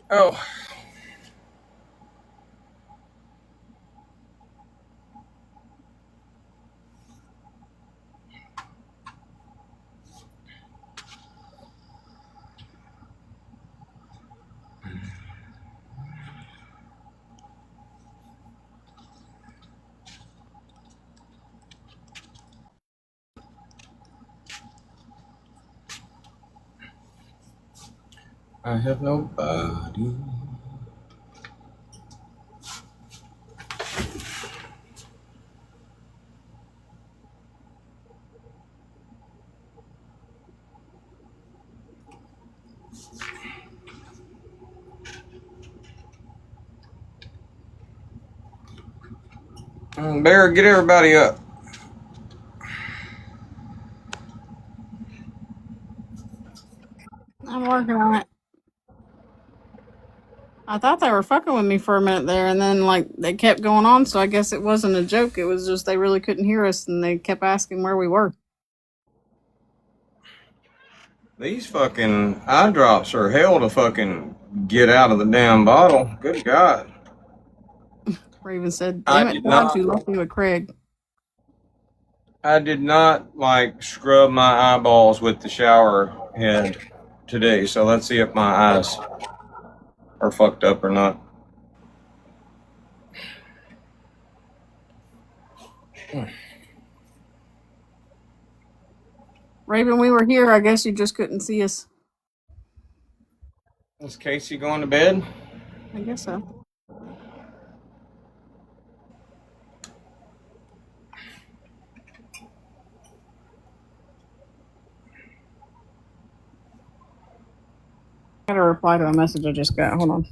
Oh, I have nobody. Bear, get everybody up. I'm working on it. I thought they were fucking with me for a minute there, and then like they kept going on. So I guess it wasn't a joke. It was just they really couldn't hear us, and they kept asking where we were. These fucking eye drops are hell to fucking get out of the damn bottle. Good God. Raven said, I "Damn it, did Dad, not you left me with Craig." I did not like scrub my eyeballs with the shower head today, so let's see if my eyes are fucked up or not. Raven, we were here. I guess you just couldn't see us. Is Casey going to bed? I guess so. I got to reply to a message I just got. Hold on.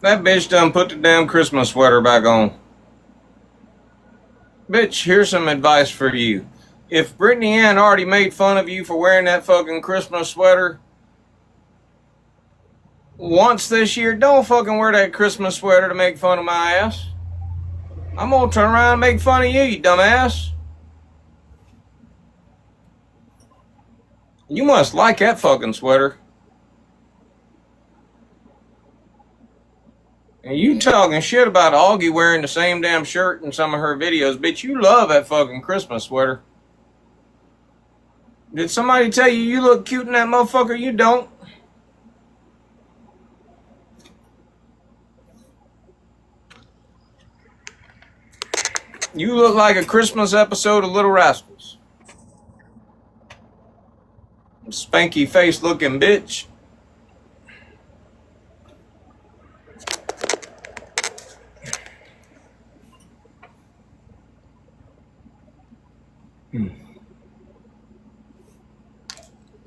That bitch done put the damn Christmas sweater back on. Bitch, here's some advice for you. If Brittany Ann already made fun of you for wearing that fucking Christmas sweater once this year, don't fucking wear that Christmas sweater to make fun of my ass. I'm gonna turn around and make fun of you, you dumbass. You must like that fucking sweater. And you talking shit about Augie wearing the same damn shirt in some of her videos, bitch. You love that fucking Christmas sweater. Did somebody tell you you look cute in that motherfucker? You don't. You look like a Christmas episode of Little Rascals. Spanky face looking bitch.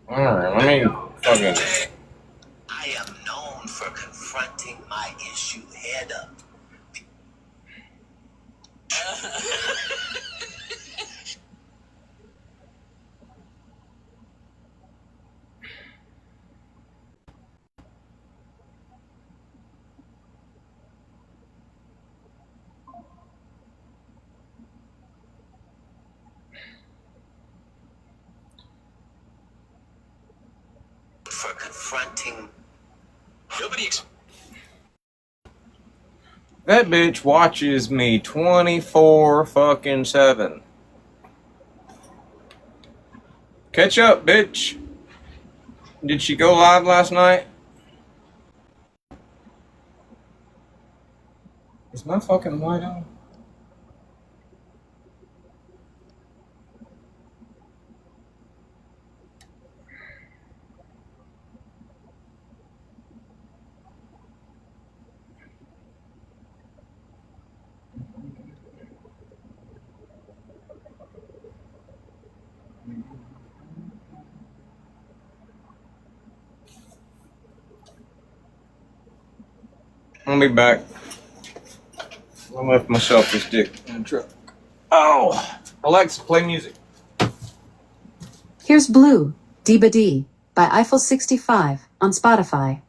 Alright, let me fucking. I am known for confronting my issue head up. For confronting. That bitch watches me 24 fucking 7. Catch up, bitch. Did she go live last night? Is my fucking light on? I'll be back. I left myself this dick in the truck. Oh, Alexa, play music. Here's Blue, Diba D, by Eiffel 65 on Spotify.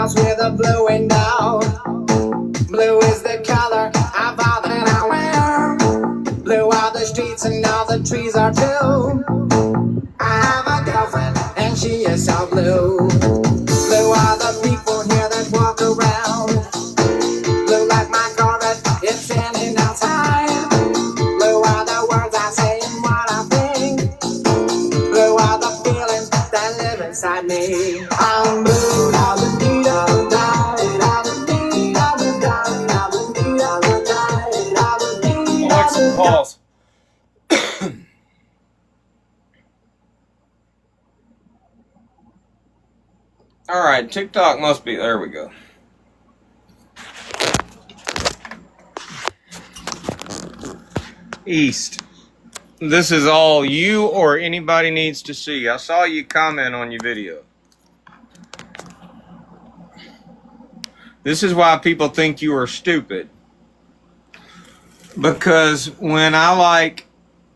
With a blue window. Blue is the color of all that I wear. Blue are the streets and all the trees are too. I have a girlfriend and she is so blue. Blue are the people here that walk around. Blue like my Corvette, it's standing outside. Blue are the words I say and what I think. Blue are the feelings that live inside me. I'm blue. Pause. All right, TikTok must be, there we go. East. This is all you or anybody needs to see. I saw you comment on your video. This is why people think you are stupid. Because when I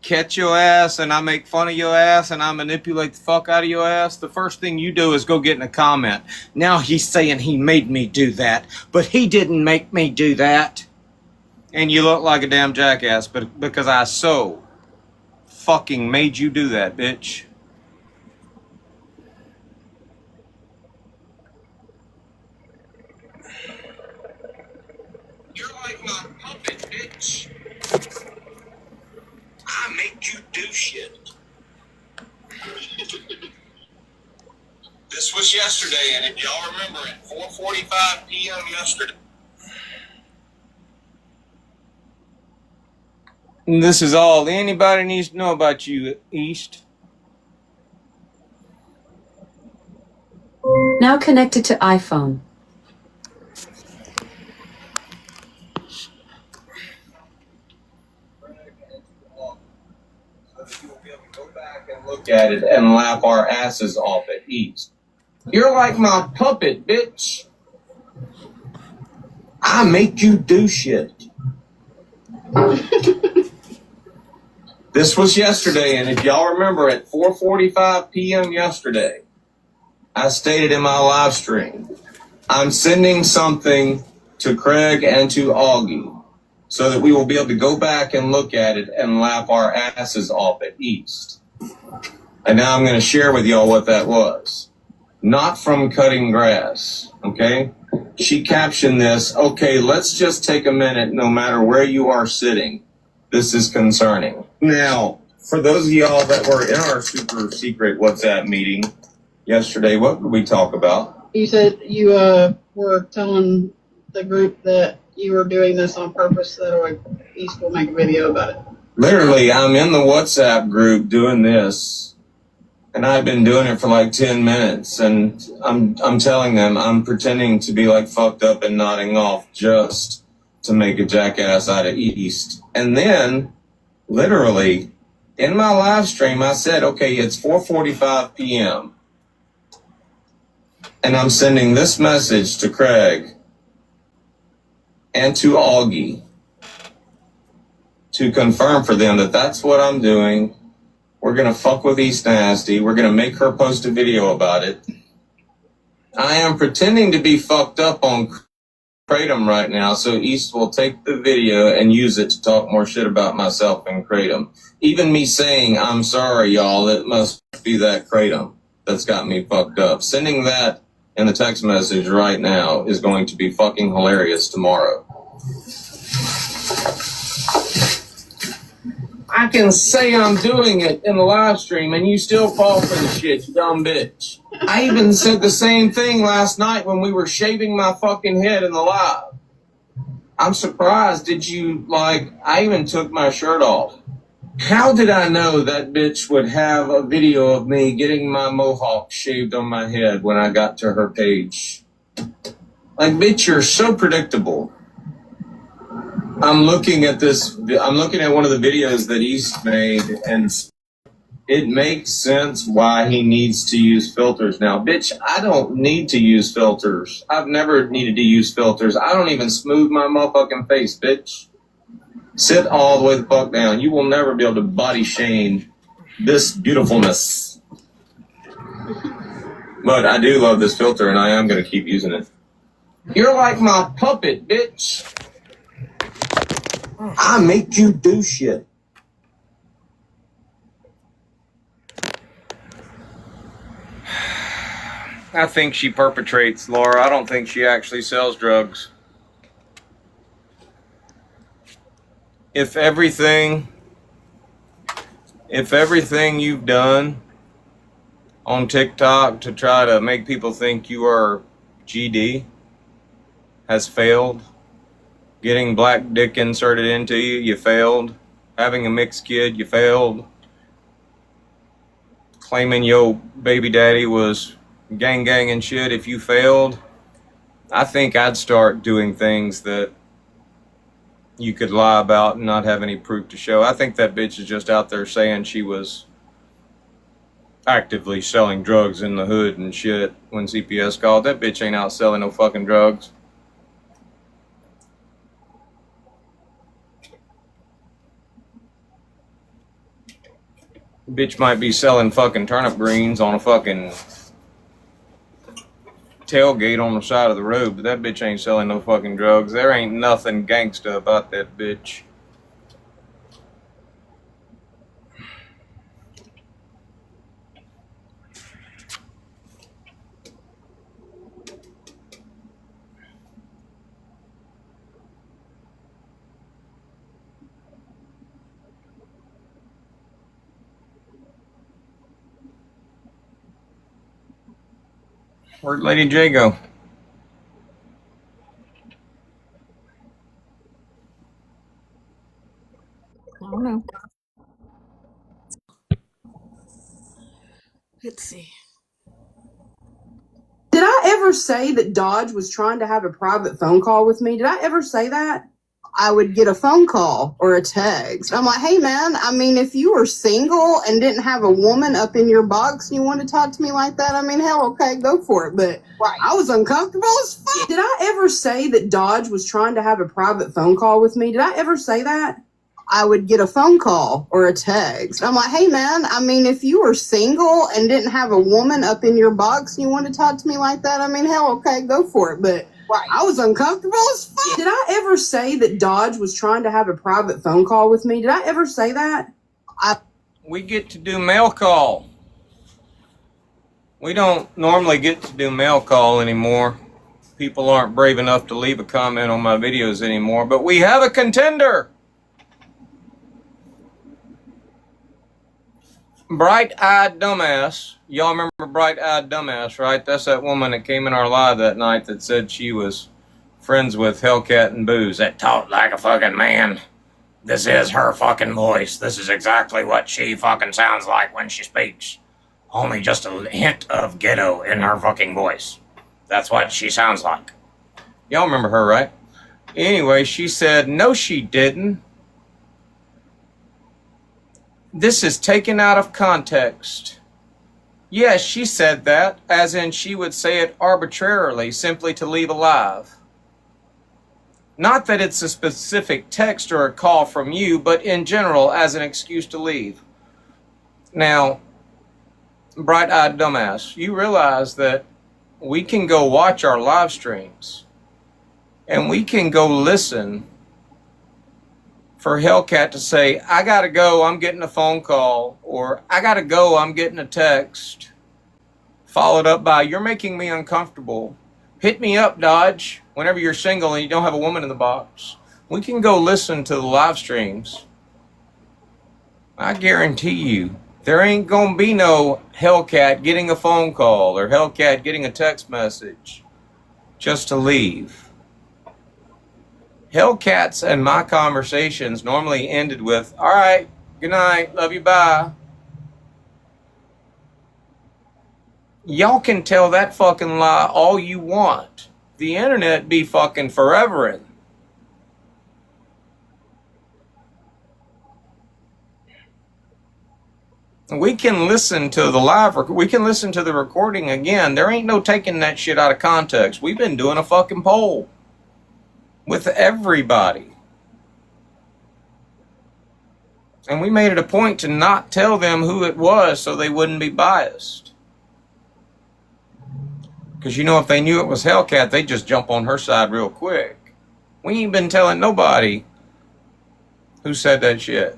catch your ass and I make fun of your ass and I manipulate the fuck out of your ass, the first thing you do is go get in a comment. Now he's saying he made me do that, but he didn't make me do that. And you look like a damn jackass, but because I so fucking made you do that, bitch. You're like my puppet, bitch. I make you do shit. This was yesterday, and if y'all remember, at 4:45 p.m. yesterday. And this is all anybody needs to know about you, East. Now connected to iPhone. Look at it and laugh our asses off at East. You're like my puppet, bitch. I make you do shit. This was yesterday, and if y'all remember, at 4:45 p.m. yesterday, I stated in my live stream, I'm sending something to Craig and to Augie so that we will be able to go back and look at it and laugh our asses off at East. And now I'm going to share with y'all what that was. Not from cutting grass, okay? She captioned this, okay, let's just take a minute no matter where you are sitting. This is concerning. Now, for those of y'all that were in our super secret WhatsApp meeting yesterday, what did we talk about? You said you were telling the group that you were doing this on purpose so that East will make a video about it. Literally, I'm in the WhatsApp group doing this, and I've been doing it for like 10 minutes, and I'm telling them I'm pretending to be like fucked up and nodding off just to make a jackass out of East. And then, literally, in my live stream, I said, okay, it's 4:45 p.m. And I'm sending this message to Craig and to Augie to confirm for them that that's what I'm doing. We're going to fuck with East Nasty. We're going to make her post a video about it. I am pretending to be fucked up on Kratom right now, so East will take the video and use it to talk more shit about myself and Kratom. Even me saying, I'm sorry, y'all, it must be that Kratom that's got me fucked up. Sending that in a text message right now is going to be fucking hilarious tomorrow. I can say I'm doing it in the live stream and you still fall for the shit, you dumb bitch. I even said the same thing last night when we were shaving my fucking head in the live. I'm surprised. I even took my shirt off. How did I know that bitch would have a video of me getting my mohawk shaved on my head when I got to her page? Like, bitch, you're so predictable. I'm looking at one of the videos that East made, and it makes sense why he needs to use filters now. Bitch, I don't need to use filters. I've never needed to use filters. I don't even smooth my motherfucking face, bitch. Sit all the way the fuck down. You will never be able to body shame this beautifulness. But I do love this filter, and I am going to keep using it. You're like my puppet, bitch. I make you do shit. I think she perpetrates, Laura. I don't think she actually sells drugs. If everything you've done on TikTok to try to make people think you are GD has failed, getting black dick inserted into you, you failed, having a mixed kid, you failed, claiming your baby daddy was gang and shit, if you failed, I think I'd start doing things that you could lie about and not have any proof to show. I think that bitch is just out there saying she was actively selling drugs in the hood and shit when CPS called. That bitch ain't out selling no fucking drugs. Bitch might be selling fucking turnip greens on a fucking tailgate on the side of the road, but that bitch ain't selling no fucking drugs. There ain't nothing gangsta about that bitch. Where'd Lady J go? I don't know. Let's see. Did I ever say that Dodge was trying to have a private phone call with me? Did I ever say that? I would get a phone call or a text. I'm like, hey man, I mean, if you were single and didn't have a woman up in your box and you wanted to talk to me like that, I mean, hell, okay, go for it. But I was uncomfortable as fuck. Did I ever say that Dodge was trying to have a private phone call with me? Did I ever say that? I would get a phone call or a text. I'm like, hey man, I mean, if you were single and didn't have a woman up in your box and you wanted to talk to me like that, I mean, hell, okay, go for it. But I was uncomfortable as fuck. Did I ever say that Dodge was trying to have a private phone call with me? Did I ever say that? We get to do mail call. We don't normally get to do mail call anymore. People aren't brave enough to leave a comment on my videos anymore, but we have a contender. Bright-Eyed Dumbass. Y'all remember Bright-Eyed Dumbass, right? That's that woman that came in our live that night that said she was friends with Hellcat and Booze. That talked like a fucking man. This is her fucking voice. This is exactly what she fucking sounds like when she speaks. Only just a hint of ghetto in her fucking voice. That's what she sounds like. Y'all remember her, right? Anyway, she said, no, she didn't. This is taken out of context. Yes, she said that, as in she would say it arbitrarily, simply to leave a live. Not that it's a specific text or a call from you, but in general, as an excuse to leave. Now, Bright-Eyed Dumbass, you realize that we can go watch our live streams And we can go listen for Hellcat to say, I gotta go, I'm getting a phone call, or I gotta go, I'm getting a text, followed up by, you're making me uncomfortable. Hit me up, Dodge, whenever you're single and you don't have a woman in the box. We can go listen to the live streams. I guarantee you, there ain't gonna be no Hellcat getting a phone call or Hellcat getting a text message just to leave. Hellcats and my conversations normally ended with, all right, good night, love you, bye. Y'all can tell that fucking lie all you want. The internet be fucking forever. We can listen to we can listen to the recording again. There ain't no taking that shit out of context. We've been doing a fucking poll with everybody. And we made it a point to not tell them who it was so they wouldn't be biased. Because you know, if they knew it was Hellcat, they'd just jump on her side real quick. We ain't been telling nobody who said that shit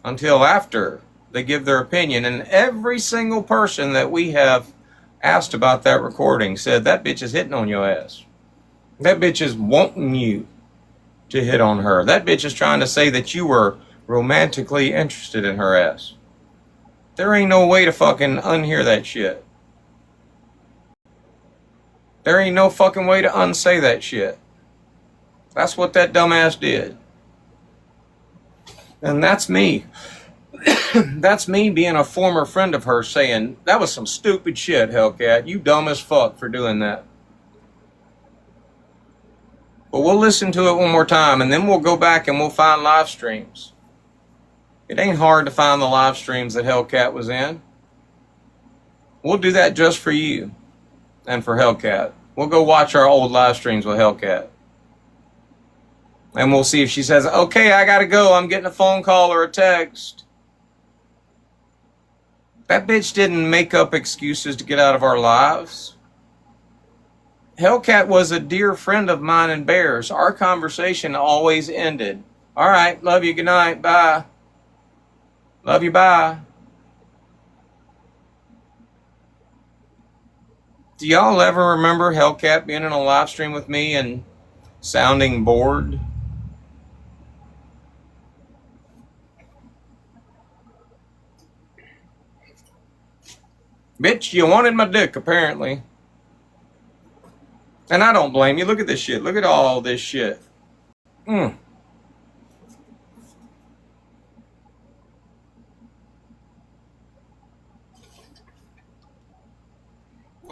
until after they give their opinion. And every single person that we have asked about that recording said, that bitch is hitting on your ass. That bitch is wanting you to hit on her. That bitch is trying to say that you were romantically interested in her ass. There ain't no way to fucking unhear that shit. There ain't no fucking way to unsay that shit. That's what that dumbass did. And that's me. That's me being a former friend of hers saying, that was some stupid shit, Hellcat. You dumb as fuck for doing that. But we'll listen to it one more time, and then we'll go back and we'll find live streams. It ain't hard to find the live streams that Hellcat was in. We'll do that just for you and for Hellcat. We'll go watch our old live streams with Hellcat. And we'll see if she says, okay, I gotta go, I'm getting a phone call or a text. That bitch didn't make up excuses to get out of our lives. Hellcat was a dear friend of mine and Bear's. Our conversation always ended, all right, love you, good night, bye. Love you, bye. Do y'all ever remember Hellcat being in a live stream with me and sounding bored? Bitch, you wanted my dick, apparently. And I don't blame you. Look at this shit. Look at all this shit. I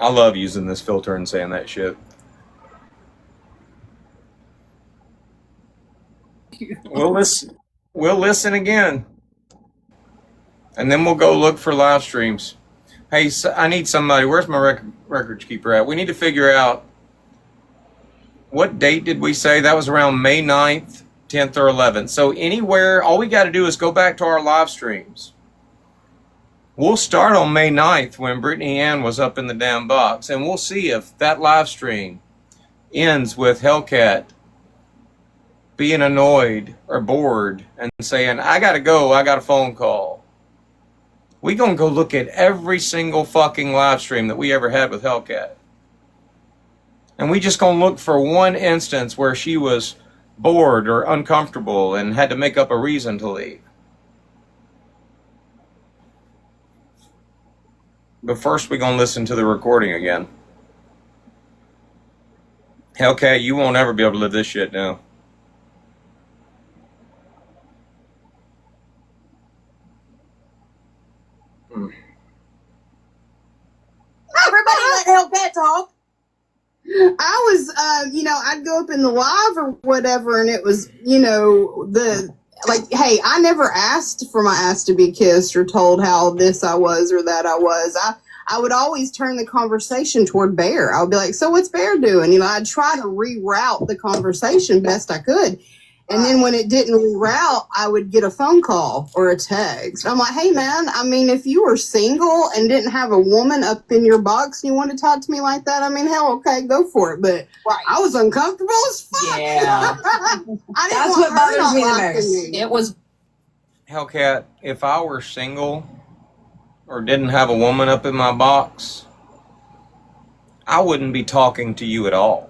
love using this filter and saying that shit. We'll listen again. And then we'll go look for live streams. Hey, I need somebody. Where's my records keeper at? We need to figure out, what date did we say? That was around May 9th, 10th, or 11th. So anywhere, all we got to do is go back to our live streams. We'll start on May 9th when Brittany Ann was up in the damn box, and we'll see if that live stream ends with Hellcat being annoyed or bored and saying, I got to go, I got a phone call. We gonna go look at every single fucking live stream that we ever had with Hellcat. And we just gonna look for one instance where she was bored or uncomfortable and had to make up a reason to leave. But first we gonna listen to the recording again. Hellcat, you won't ever be able to live this shit down. Everybody let Hellcat talk. I was, I'd go up in the live or whatever, and it was, hey, I never asked for my ass to be kissed or told how this I was or that I was. I would always turn the conversation toward Bear. I would be like, so what's Bear doing? I'd try to reroute the conversation best I could. And then when it didn't reroute, I would get a phone call or a text. I'm like, hey, man, I mean, if you were single and didn't have a woman up in your box and you want to talk to me like that, I mean, hell, okay, go for it. But I was uncomfortable as fuck. Yeah. I didn't That's want what her bothers not me the liking most. me. It was Hellcat, if I were single or didn't have a woman up in my box, I wouldn't be talking to you at all.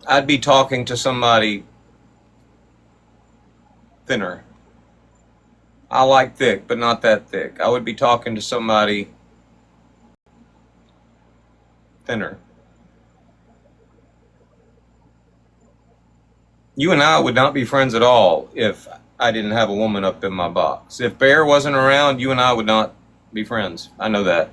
I'd be talking to somebody thinner. I like thick, but not that thick. I would be talking to somebody thinner. You and I would not be friends at all if I didn't have a woman up in my box. If Bear wasn't around, you and I would not be friends. I know that.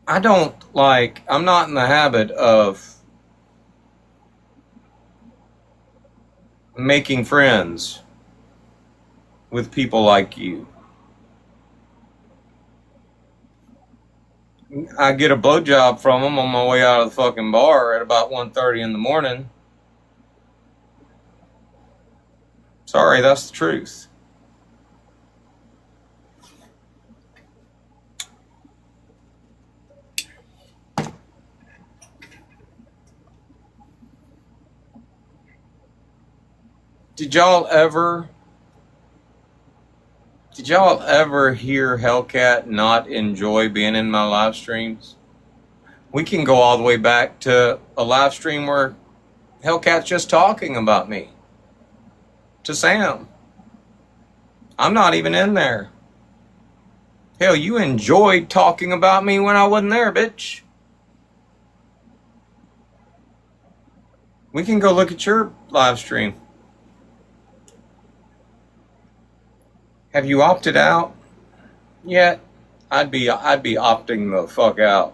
I'm not in the habit of making friends with people like you. I get a blowjob from them on my way out of the fucking bar at about 1:30 in the morning. Sorry, that's the truth. Did y'all ever hear Hellcat not enjoy being in my live streams? We can go all the way back to a live stream where Hellcat's just talking about me to Sam. I'm not even in there. Hell, you enjoyed talking about me when I wasn't there, bitch. We can go look at your live stream. Have you opted out yet? I'd be opting the fuck out.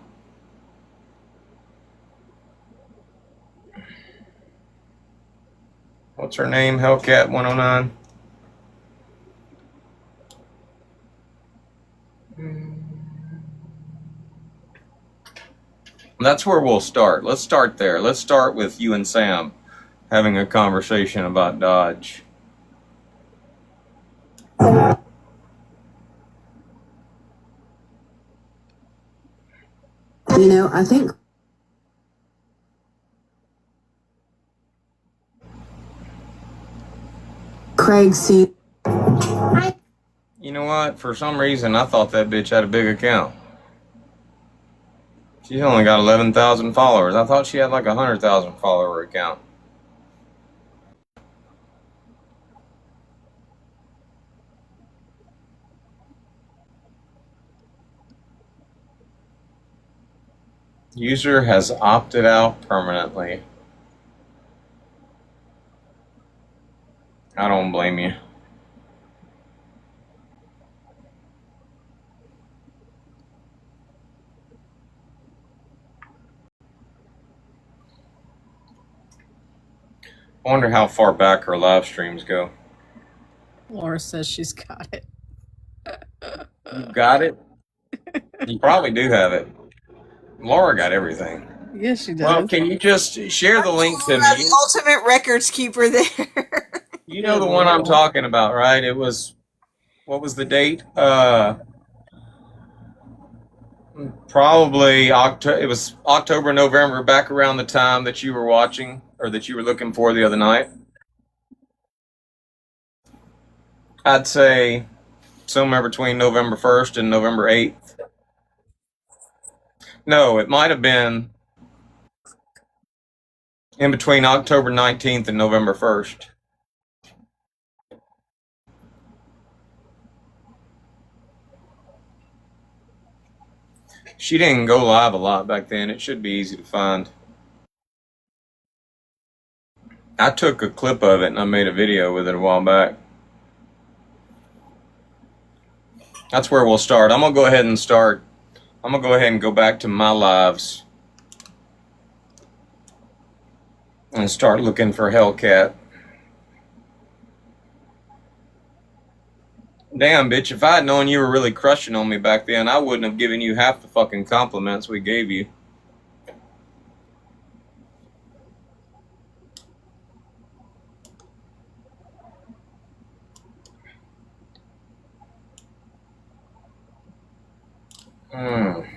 What's her name? Hellcat 109. That's where we'll start. Let's start there. Let's start with you and Sam having a conversation about Dodge. You know, I think Craig see. You know what? For some reason, I thought that bitch had a big account. She's only got 11,000 followers. I thought she had like a 100,000 follower account. User has opted out permanently. I don't blame you. I wonder how far back her live streams go. Laura says she's got it. You got it? You probably do have it. Laura got everything. Yes, she does. Well, can you just share the link to Laura, me? the ultimate records keeper there. You know the one I'm talking about, right? It was, what was the date? Probably October. It was October, November, back around the time that you were watching or that you were looking for the other night. I'd say somewhere between November 1st and November 8th. No, it might have been in between October 19th and November 1st. She didn't go live a lot back then. It should be easy to find. I took a clip of it and I made a video with it a while back. That's where we'll start. I'm going to go ahead and start. I'm going to go ahead and go back to my lives and start looking for Hellcat. Damn, bitch, if I had known you were really crushing on me back then, I wouldn't have given you half the fucking compliments we gave you. Mm.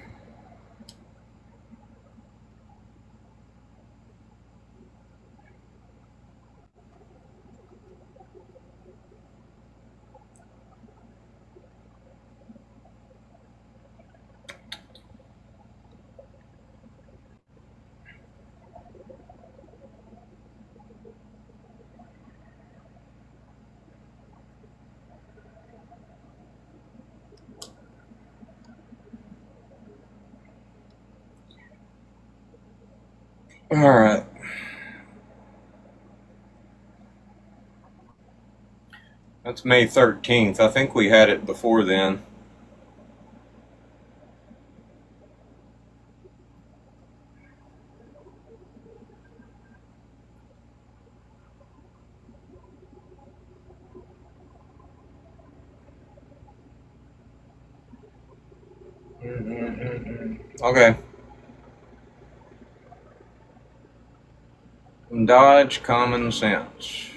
All right. That's May 13th. I think we had it before then. Okay. Dodge common sense.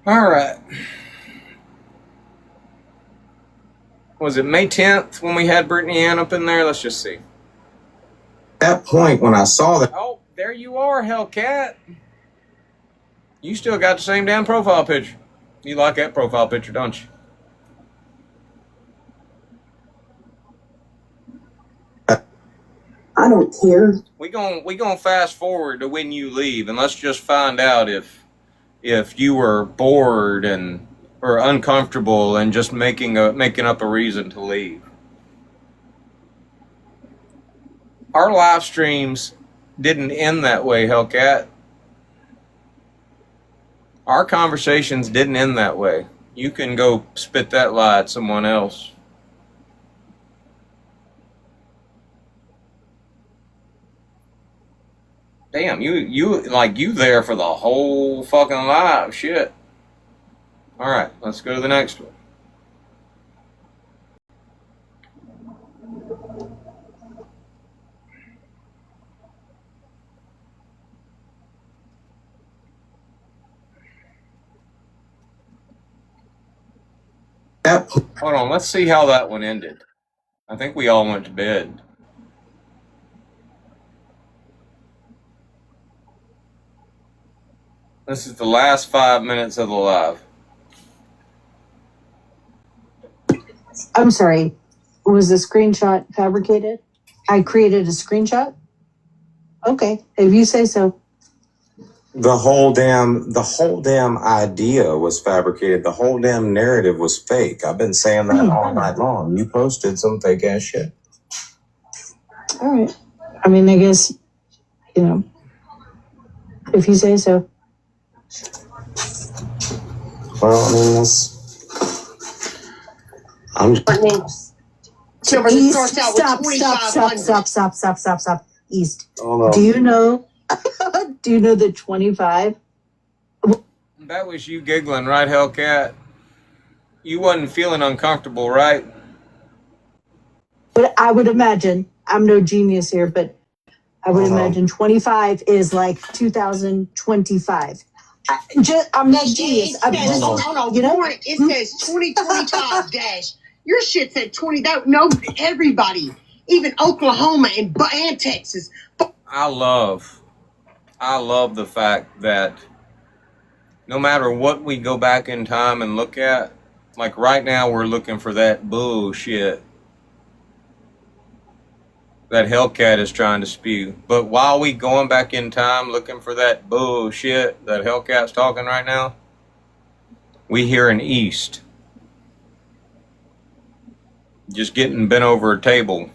All right. Was it May 10th when we had Brittany Ann up in there? Let's just see. At that point, when I saw that, Oh, there you are, Hellcat. You still got the same damn profile picture. You like that profile picture, don't you? I don't care. We gonna fast forward to when you leave, and let's just find out if you were bored and or uncomfortable and just making up a reason to leave. Our live streams didn't end that way, Hellcat. Our conversations didn't end that way. You can go spit that lie at someone else. Damn, you there for the whole fucking live shit. All right, let's go to the next one. Hold on, let's see how that one ended. I think we all went to bed. This is the last 5 minutes of the live. I'm sorry. Was the screenshot fabricated? I created a screenshot? Okay, if you say so. the whole damn idea was fabricated. The whole damn narrative was fake. I've been saying that all night long. You posted some fake ass shit. All right. I mean, I guess, if you say so. Well, I mean, I'm Silver, this starts out with 2,500. Stop. East. Oh, no. Do you know that 25? That was you giggling, right, Hellcat? You wasn't feeling uncomfortable, right? But I would imagine, I'm no genius here, but I would imagine 25 is like 2025. I'm not genius. I'm just, It says 2025 dash. Your shit said 20. No, everybody, even Oklahoma and Texas. I love the fact that no matter what we go back in time and look at, like right now we're looking for that bullshit that Hellcat is trying to spew. But while we going back in time looking for that bullshit that Hellcat's talking right now, we hear an East just getting bent over a table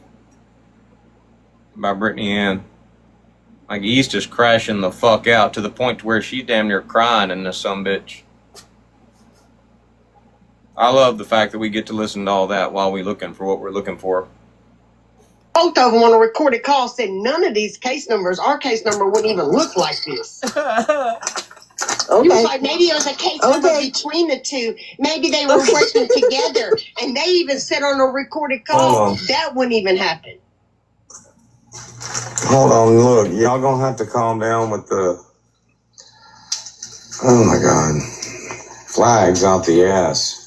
by Brittany Ann. Like East is crashing the fuck out to the point to where she's damn near crying in this sumbitch. I love the fact that we get to listen to all that while we looking for what we're looking for. Both of them on a recorded call said none of these case numbers, our case number wouldn't even look like this. okay. It was like maybe it was a case number between the two. Maybe they were working together. And they even said on a recorded call that wouldn't even happen. Hold on, look, y'all gonna have to calm down with the Oh my god. Flags out the ass.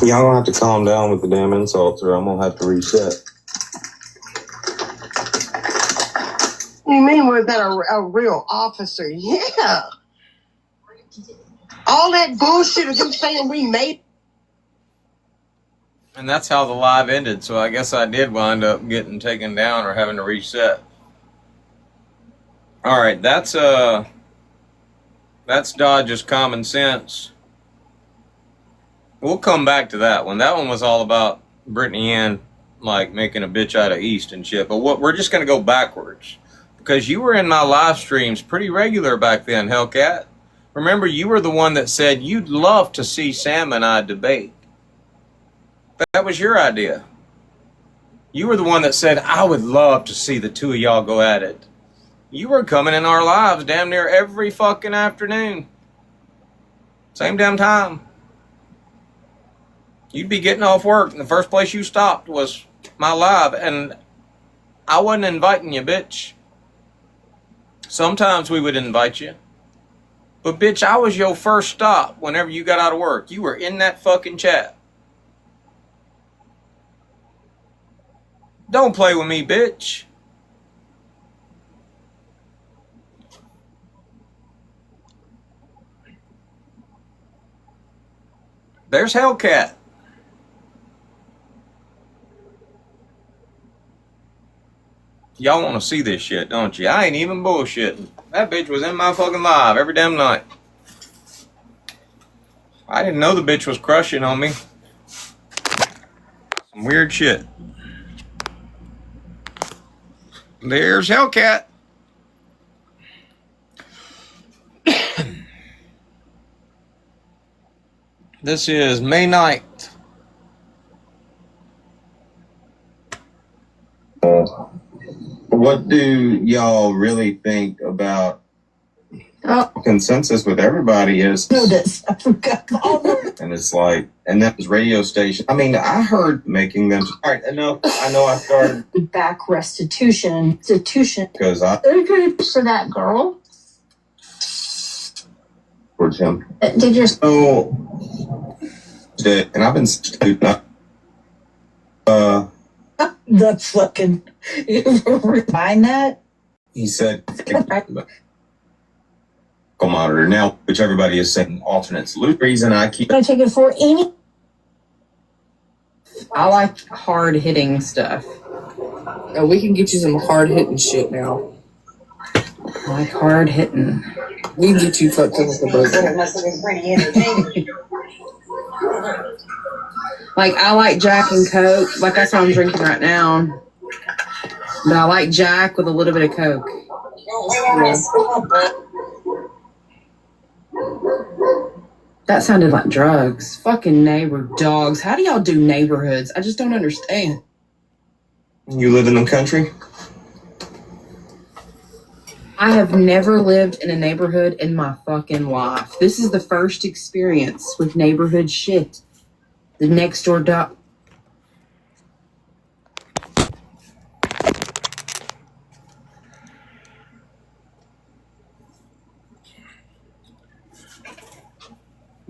Y'all gonna have to calm down with the damn insults or I'm gonna have to reset. What do you mean, was that a real officer? Yeah. All that bullshit of him saying we made. And that's how the live ended. So I guess I did wind up getting taken down or having to reset. All right, that's Dodge's Common Sense. We'll come back to that one. That one was all about Brittany Ann, like, making a bitch out of East and shit. But we're just going to go backwards. Because you were in my live streams pretty regular back then, Hellcat. Remember, you were the one that said you'd love to see Sam and I debate. That was your idea. You were the one that said, I would love to see the two of y'all go at it. You were coming in our lives damn near every fucking afternoon. Same damn time. You'd be getting off work, and the first place you stopped was my live, and I wasn't inviting you, bitch. Sometimes we would invite you. But, bitch, I was your first stop whenever you got out of work. You were in that fucking chat. Don't play with me, bitch. There's Hellcat. Y'all want to see this shit, don't you? I ain't even bullshitting. That bitch was in my fucking live every damn night. I didn't know the bitch was crushing on me. Some weird shit. There's Hellcat. This is May 9th. What do y'all really think about consensus with everybody is Notice. I forgot all the and it's like, and that was radio station. I mean, I heard making them. All right, enough. I know I started back restitution. because I For that girl. towards him. Did your So, and I've been stupid. the fucking remind that? He said, monitor now, which everybody is setting alternate solution. Reason I keep. Can I take it for any? I like hard hitting stuff. Oh, we can get you some hard hitting shit now. I like hard hitting. We can get you fucked up with the burger. Like, I like Jack and Coke. Like, that's what I'm drinking right now. But I like Jack with a little bit of Coke. Yeah. That sounded like drugs. Fucking neighbor dogs. How do y'all do neighborhoods? I just don't understand. You live in the country? I have never lived in a neighborhood in my fucking life. This is the first experience with neighborhood shit. The next door dog.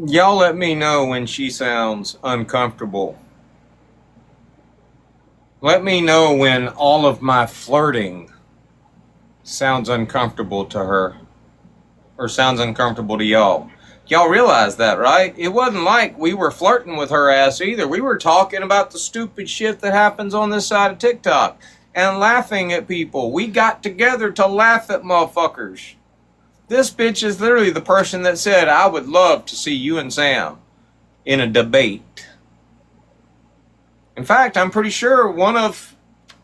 Y'all let me know when she sounds uncomfortable. Let me know when all of my flirting sounds uncomfortable to her. Or sounds uncomfortable to y'all. Y'all realize that, right? It wasn't like we were flirting with her ass either. We were talking about the stupid shit that happens on this side of TikTok. And laughing at people. We got together to laugh at motherfuckers. This bitch is literally the person that said, I would love to see you and Sam in a debate. In fact, I'm pretty sure one of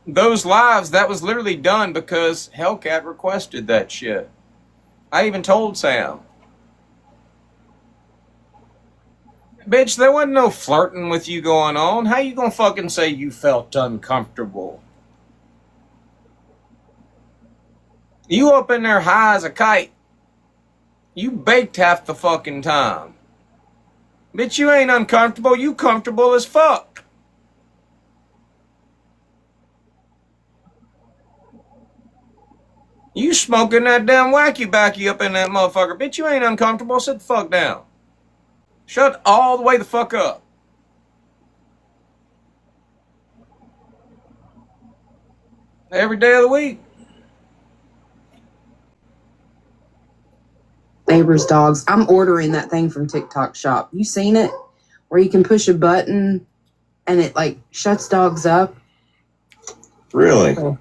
those lives, that was literally done because Hellcat requested that shit. I even told Sam. Bitch, there wasn't no flirting with you going on. How you gonna fucking say you felt uncomfortable? You up in there high as a kite. You baked half the fucking time. Bitch, you ain't uncomfortable. You comfortable as fuck. You smoking that damn wacky backy up in that motherfucker. Bitch, you ain't uncomfortable. Sit the fuck down. Shut all the way the fuck up. Every day of the week. Neighbor's dogs. I'm ordering that thing from TikTok Shop. You seen it? Where you can push a button and it like shuts dogs up. Really? And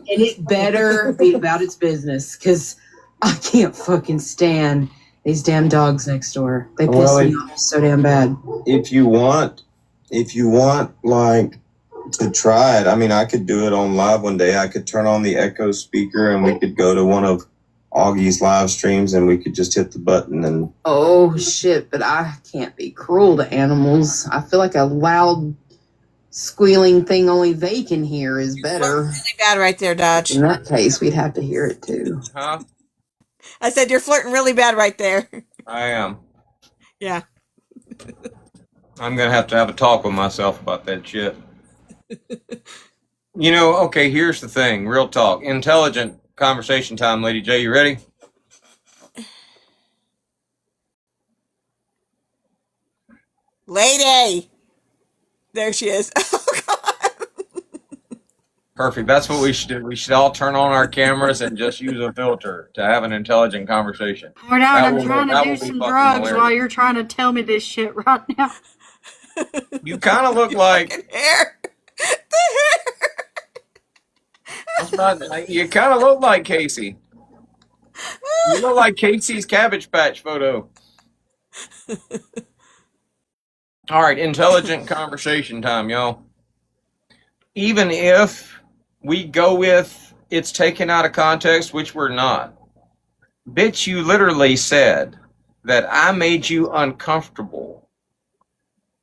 it better be about its business, because I can't fucking stand these damn dogs next door. They piss me off so damn bad. If you want like to try it, I mean, I could do it on live one day. I could turn on the Echo speaker and we could go to one of Augie's live streams and we could just hit the button and. Oh shit! But I can't be cruel to animals. I feel like a loud squealing thing only they can hear is better. Really bad right there, Dodge. In that case, we'd have to hear it too. Huh? I said you're flirting really bad right there. I am. Yeah. I'm going to have a talk with myself about that shit. You know, okay, here's the thing. Real talk. Intelligent conversation time, Lady J. You ready? Lady! There she is. Oh, God. Perfect. That's what we should do. We should all turn on our cameras and just use a filter to have an intelligent conversation. Hold on, I'm will- trying that to will do be some fucking drugs hilarious. while you're trying to tell me this shit right now. You kind of look like Hair. you kind of look like Casey. You look like Casey's Cabbage Patch photo. All right, intelligent conversation time, y'all. Even if we go with it's taken out of context, which we're not. Bitch, you literally said that I made you uncomfortable.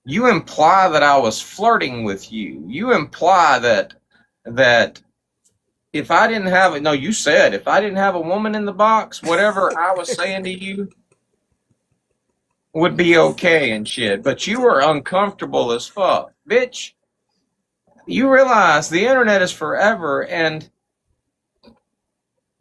You imply that I was flirting with you. You imply that if I didn't have it, no, you said if I didn't have a woman in the box, whatever I was saying to you would be okay and shit. But you were uncomfortable as fuck. Bitch, you realize the internet is forever and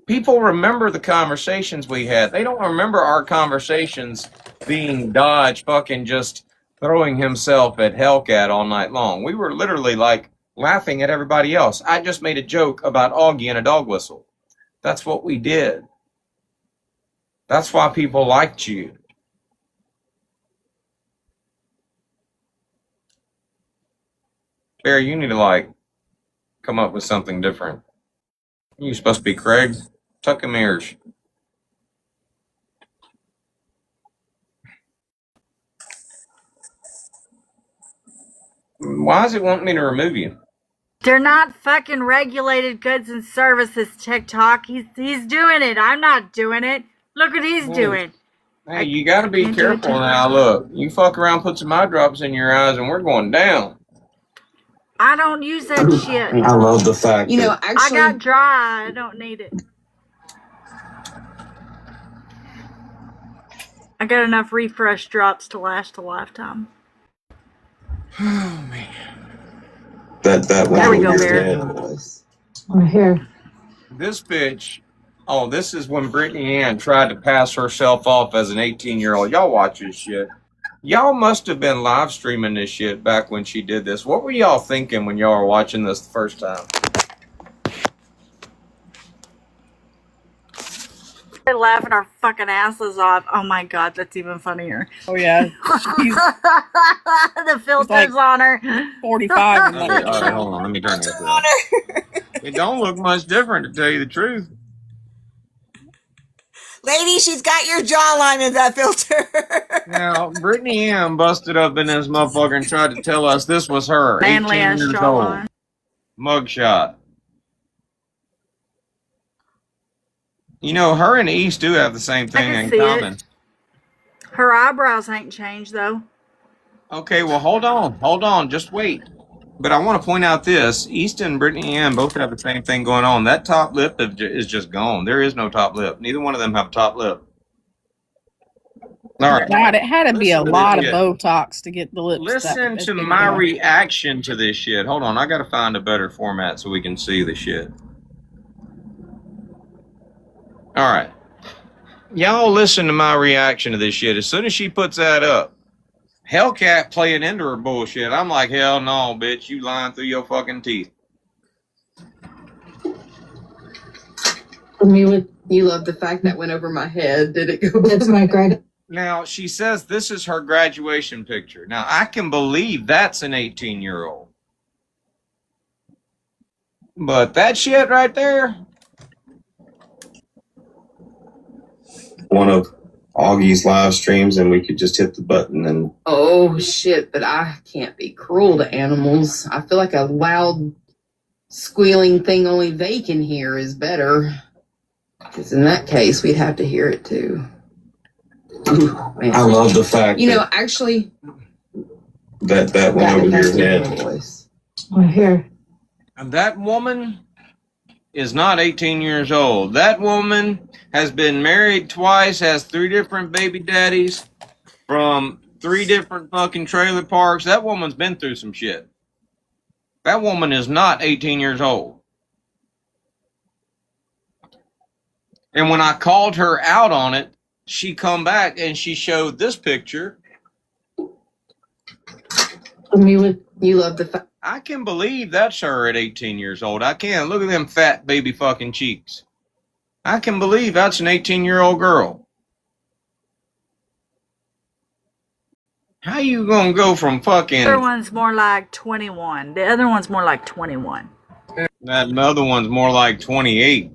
people remember the conversations we had. They don't remember our conversations being Dodge fucking just throwing himself at Hellcat all night long. We were literally like laughing at everybody else. I just made a joke about Augie and a dog whistle. That's what we did. That's why people liked you. Barry, you need to like come up with something different. You're supposed to be Craig. Tuck him ears. Why is it wanting me to remove you? They're not fucking regulated goods and services, TikTok. He's doing it. I'm not doing it. Look what he's doing. Hey, you got to be can't do it careful to now. Look, you fuck around, put some eye drops in your eyes, and we're going down. I don't use that shit. I love the fact You know, that I actually, got dry. I don't need it. I got enough refresh drops to last a lifetime. Oh, man. that There one we go, was Bear. dead. Right here. This bitch, oh, this is when Brittany Ann tried to pass herself off as an 18-year-old. Y'all watch this shit. Y'all must have been live streaming this shit back when she did this. What were y'all thinking when y'all were watching this the first time? They're laughing our fucking asses off. Oh my God, that's even funnier. Oh yeah, she's The filters like- on her. 45. All right, hold on. Let me turn this down. It don't look much different, to tell you the truth. Lady, she's got your jawline in that filter. Now, Brittany Ann busted up in this motherfucker and tried to tell us this was her, Manly 18 ass years jawline. old. Mugshot. You know, her and East do have the same thing can in see it. common. Her eyebrows ain't changed though. Okay, well, hold on, just wait. But I want to point out this. East and Brittany Ann both have the same thing going on. That top lip is just gone. There is no top lip. Neither one of them have a top lip. All right. God, it had to be a Listen to lot of this shit. Botox to get the lips. Listen that to big. my reaction to this shit. Hold on, I gotta find a better format so we can see the shit. All right. Y'all listen to my reaction to this shit. As soon as she puts that up, Hellcat playing into her bullshit. I'm like, hell no, bitch. You lying through your fucking teeth. You love the fact that went over my head. Did it go? That's my grad. Now, she says this is her graduation picture. Now, I can believe that's an 18-year-old. But that shit right there, One of Augie's live streams, and we could just hit the button and. Oh shit! But I can't be cruel to animals. I feel like a loud, squealing thing only they can hear is better. Because in that case, we'd have to hear it too. Ooh, man. I love the fact actually, that went over your head. Voice. Oh, here. and that woman is not 18 years old. That woman has been married twice, has 3 different baby daddies from 3 different fucking trailer parks. That woman's been through some shit. That woman is not 18 years old. And when I called her out on it, she come back and she showed this picture. You love the fact. I can believe that's her at 18 years old. I can. Look at them fat baby fucking cheeks. I can believe that's an 18-year-old girl. How you gonna go from fucking... The other one's more like 21. The other one's more like 21. That other one's more like 28.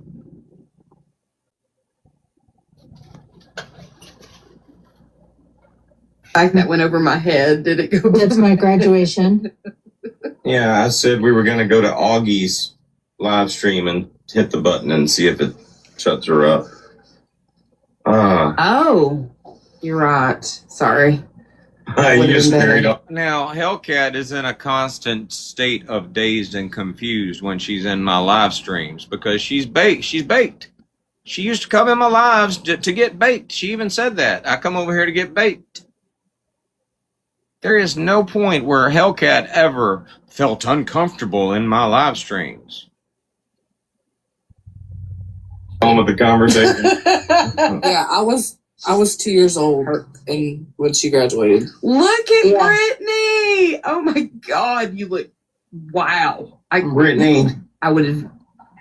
Fact that went over my head. Did it go? That's my graduation. Yeah, I said we were going to go to Augie's live stream and hit the button and see if it shuts her up. Oh, you're right. Sorry. You just carried on. Now, Hellcat is in a constant state of dazed and confused when she's in my live streams because she's baked. She's baked. She used to come in my lives to get baked. She even said that. I come over here to get baked. There is no point where Hellcat ever felt uncomfortable in my live streams. On with the conversation. Yeah, I was 2 years old when she graduated. Look at Brittany. Oh my God, you look wow. Brittany. I would have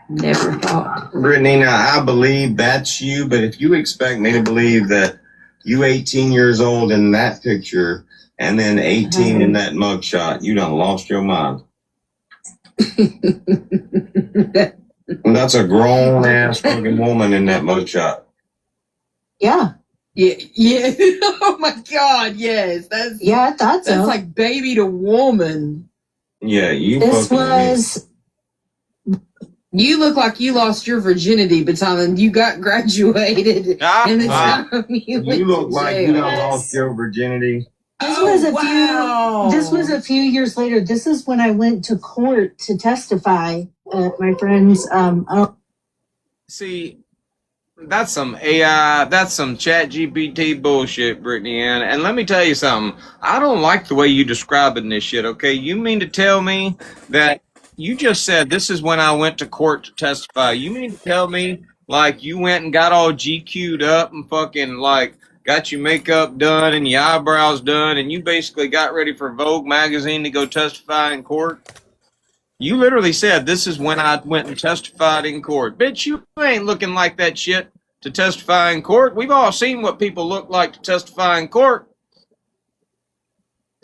never thought. Brittany, now I believe that's you, but if you expect me to believe that you 18 years old in that picture and then 18 in that mugshot, you done lost your mind. That's a grown ass fucking woman in that mugshot. Yeah. Yeah. Oh my God, yes. I thought so. That's like baby to woman. Yeah, you This fucking was. You look like you lost your virginity by the time you got graduated. And the time you look like you done lost your virginity. This was a few years later. This is when I went to court to testify. My friends, See, that's some AI, that's some chat GPT bullshit, Brittany Ann. And let me tell you something. I don't like the way you describing this shit, okay? You mean to tell me that you just said this is when I went to court to testify. You mean to tell me like you went and got all GQ'd up and fucking like got your makeup done and your eyebrows done and you basically got ready for Vogue magazine to go testify in court? You literally said, this is when I went and testified in court. Bitch, you ain't looking like that shit to testify in court. We've all seen what people look like to testify in court.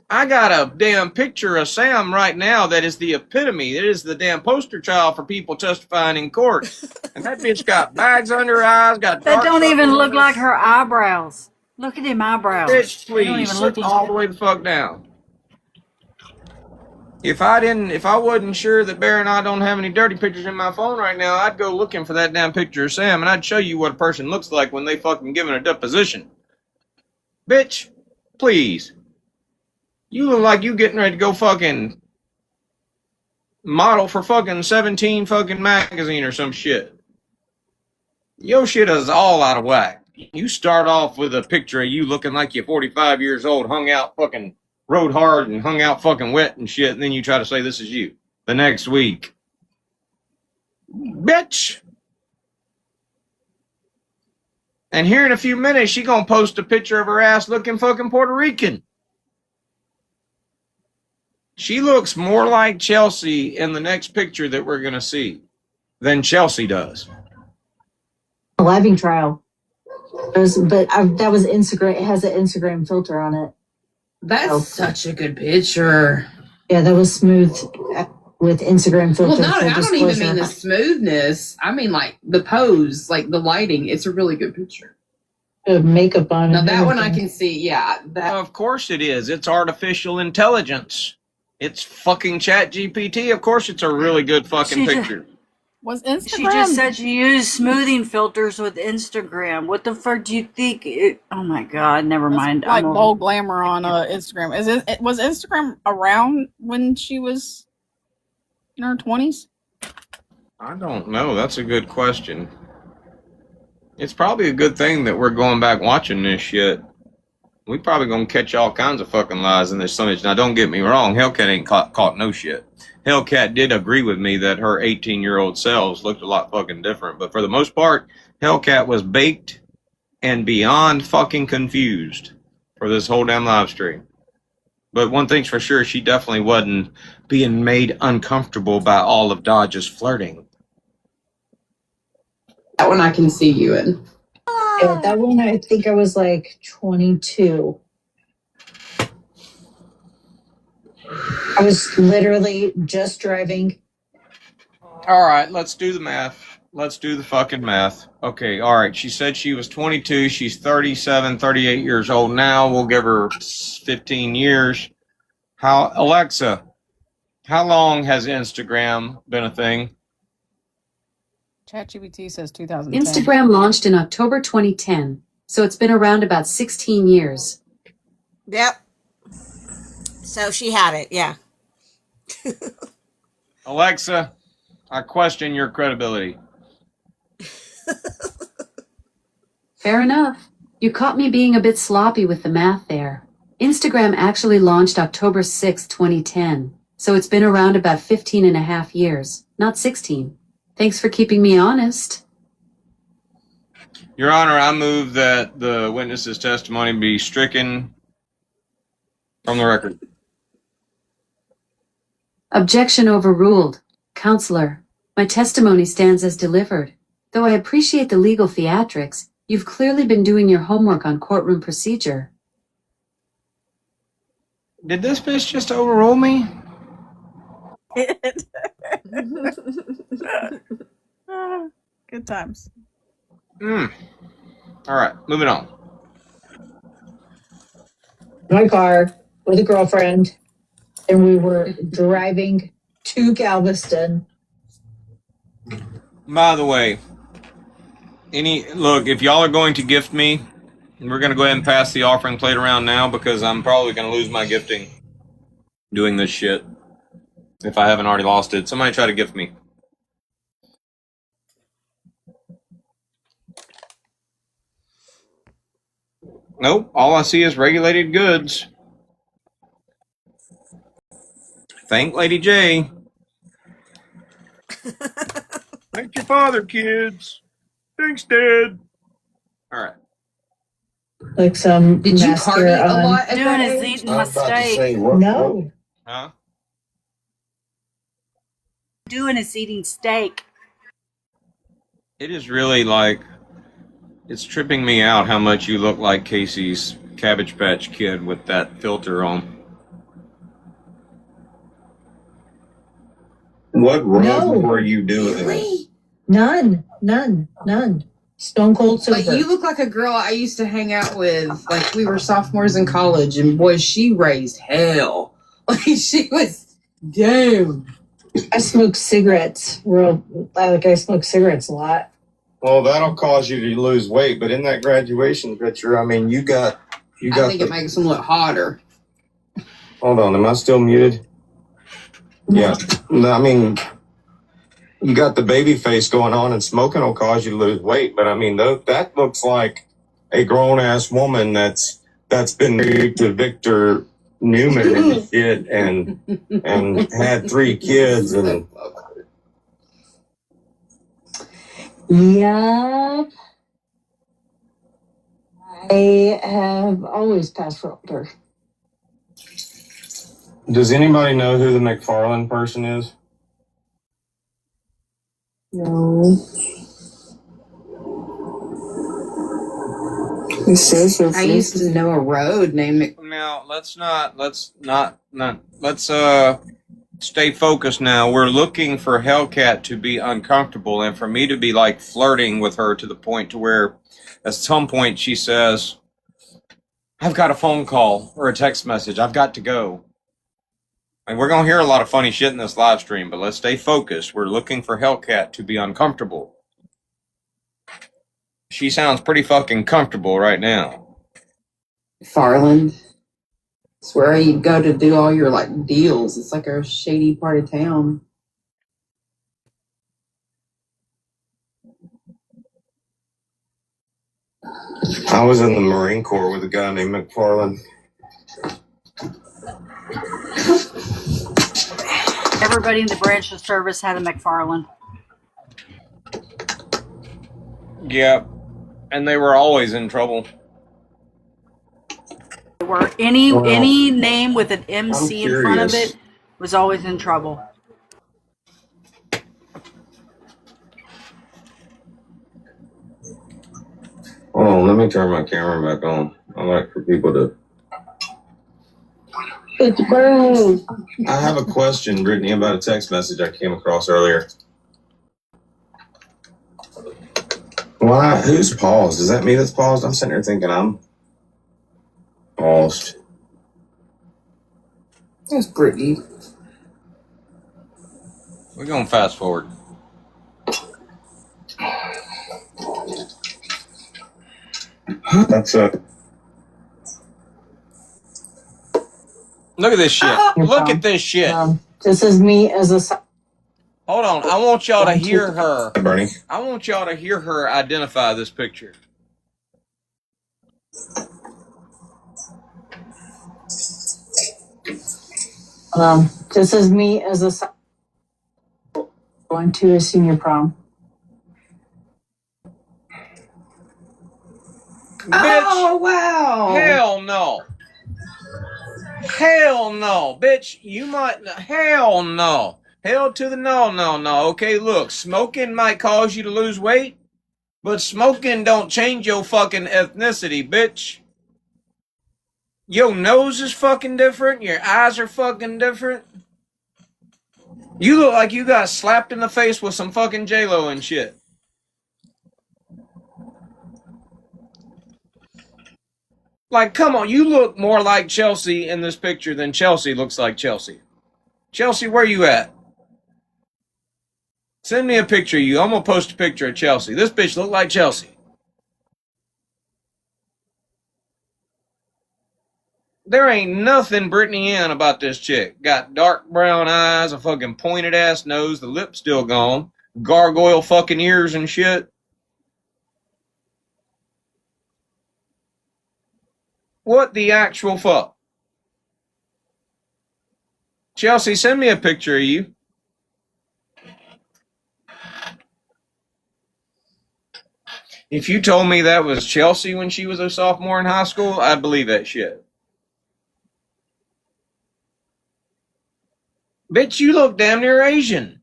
I got a damn picture of Sam right now that is the epitome. It is the damn poster child for people testifying in court. And that bitch got bags under her eyes, got That dark don't even circles. look like her eyebrows. Look at them eyebrows. Bitch, They don't please, even look sit all the way the fuck down. If I wasn't sure that Bear and I don't have any dirty pictures in my phone right now, I'd go looking for that damn picture of Sam and I'd show you what a person looks like when they fucking giving a deposition. Bitch, please. You look like you getting ready to go fucking model for fucking 17 fucking magazine or some shit. Your shit is all out of whack. You start off with a picture of you looking like you're 45 years old, hung out fucking rode hard and hung out fucking wet and shit, and then you try to say this is you the next week. Bitch! And here in a few minutes, she gonna post a picture of her ass looking fucking Puerto Rican. She looks more like Chelsea in the next picture that we're gonna see than Chelsea does. Living trial. That was Instagram. It has an Instagram filter on it. That's such a good picture. Yeah, that was smooth with Instagram filter. Well, I don't even mean the smoothness. I mean like the pose, like the lighting. It's a really good picture. Makeup on. Now that one I can see. Yeah, that. Of course it is. It's artificial intelligence. It's fucking Chat GPT. Of course it's a really good fucking picture. Was Instagram? She just said she used smoothing filters with Instagram. What the fuck do you think? Oh my god, never mind. Like bold glamour on Instagram. Was Instagram around when she was in her 20s? I don't know. That's a good question. It's probably a good thing that we're going back watching this shit. We probably gonna catch all kinds of fucking lies in this image. Now, don't get me wrong. Hellcat ain't caught no shit. Hellcat did agree with me that her 18-year-old selves looked a lot fucking different. But for the most part, Hellcat was baked and beyond fucking confused for this whole damn live stream. But one thing's for sure, she definitely wasn't being made uncomfortable by all of Dodge's flirting. That one I can see you in. Yeah, that one I think I was like 22. I was literally just driving. All right, let's do the math. Let's do the fucking math. Okay, all right. She said she was 22. She's 37, 38 years old now. We'll give her 15 years. Alexa, how long has Instagram been a thing? ChatGPT says 2010. Instagram launched in October 2010, so it's been around about 16 years. Yep. So she had it, yeah. Alexa, I question your credibility. Fair enough. You caught me being a bit sloppy with the math there. Instagram actually launched October 6, 2010, so it's been around about 15 and a half years, not 16. Thanks for keeping me honest. Your Honor, I move that the witness's testimony be stricken from the record. Objection overruled. Counselor, my testimony stands as delivered. Though I appreciate the legal theatrics, you've clearly been doing your homework on courtroom procedure. Did this bitch just overrule me? Good times. All right, moving on. My car with a girlfriend, and we were driving to Galveston. By the way, if y'all are going to gift me, we're going to go ahead and pass the offering plate around now because I'm probably going to lose my gifting doing this shit if I haven't already lost it. Somebody try to gift me. Nope, all I see is regulated goods. Thank Lady J. Thank your father, kids. Thanks, Dad. All right. Like some. Did you party a lot? Doing is eating my steak. No. Huh? Doing is eating steak. It is really like, it's tripping me out how much you look like Casey's Cabbage Patch Kid with that filter on. What wrong were you doing? None. Stone cold sober. Like you look like a girl I used to hang out with. Like we were sophomores in college, and boy, she raised hell. Like she was damn. I smoke cigarettes. I smoke cigarettes a lot. Well, that'll cause you to lose weight, but in that graduation picture, I mean, you got. I think it makes them look hotter. Hold on, am I still muted? Yeah, no, I mean, you got the baby face going on, and smoking will cause you to lose weight. But I mean, that looks like a grown ass woman that's been married to Victor Newman and shit, and had 3 kids, and Yep. I have always passed for older. Does anybody know who the McFarland person is? No. He says I used to know a road named Now let's stay focused now. We're looking for Hellcat to be uncomfortable and for me to be like flirting with her to the point to where at some point she says, I've got a phone call or a text message. I've got to go. And we're going to hear a lot of funny shit in this live stream, but let's stay focused. We're looking for Hellcat to be uncomfortable. She sounds pretty fucking comfortable right now. Farland. It's where you go to do all your like deals. It's like a shady part of town. I was in the Marine Corps with a guy named McFarland. Everybody in the branch of service had a McFarland. Yeah, and they were always in trouble. Where any name with an MC in front of it was always in trouble. Hold on, let me turn my camera back on. I like for people to... It's burning. I have a question, Brittany, about a text message I came across earlier. Why? Who's paused? Is that me that's paused? I'm sitting here thinking I'm paused. That's Brittany. We're going to fast forward. That's it. Look at this shit. Look at this shit. This is me as a. Hold on. I want y'all to hear her. Bernie. I want y'all to hear her identify this picture. This is me as a. Going to a senior prom. Bitch. Oh wow! Hell no. Hell no. Bitch, you might. Hell no. Hell to the no, no, no. Okay, look, smoking might cause you to lose weight, but smoking don't change your fucking ethnicity, bitch. Your nose is fucking different. Your eyes are fucking different. You look like you got slapped in the face with some fucking J-Lo and shit. Like, come on, you look more like Chelsea in this picture than Chelsea looks like Chelsea. Chelsea, where you at? Send me a picture of you. I'm going to post a picture of Chelsea. This bitch look like Chelsea. There ain't nothing Brittany Ann about this chick. Got dark brown eyes, a fucking pointed ass nose, the lip's still gone, gargoyle fucking ears and shit. What the actual fuck? Chelsea, send me a picture of you. If you told me that was Chelsea when she was a sophomore in high school, I'd believe that shit. Bitch, you look damn near Asian.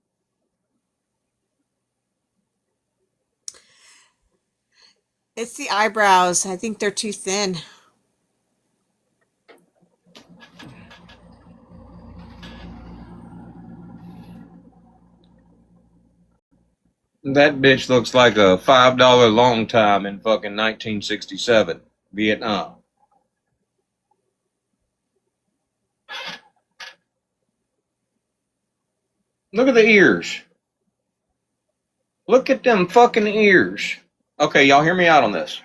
It's the eyebrows. I think they're too thin. That bitch looks like a $5 long time in fucking 1967, Vietnam. Look at the ears. Look at them fucking ears. Okay, y'all hear me out on this.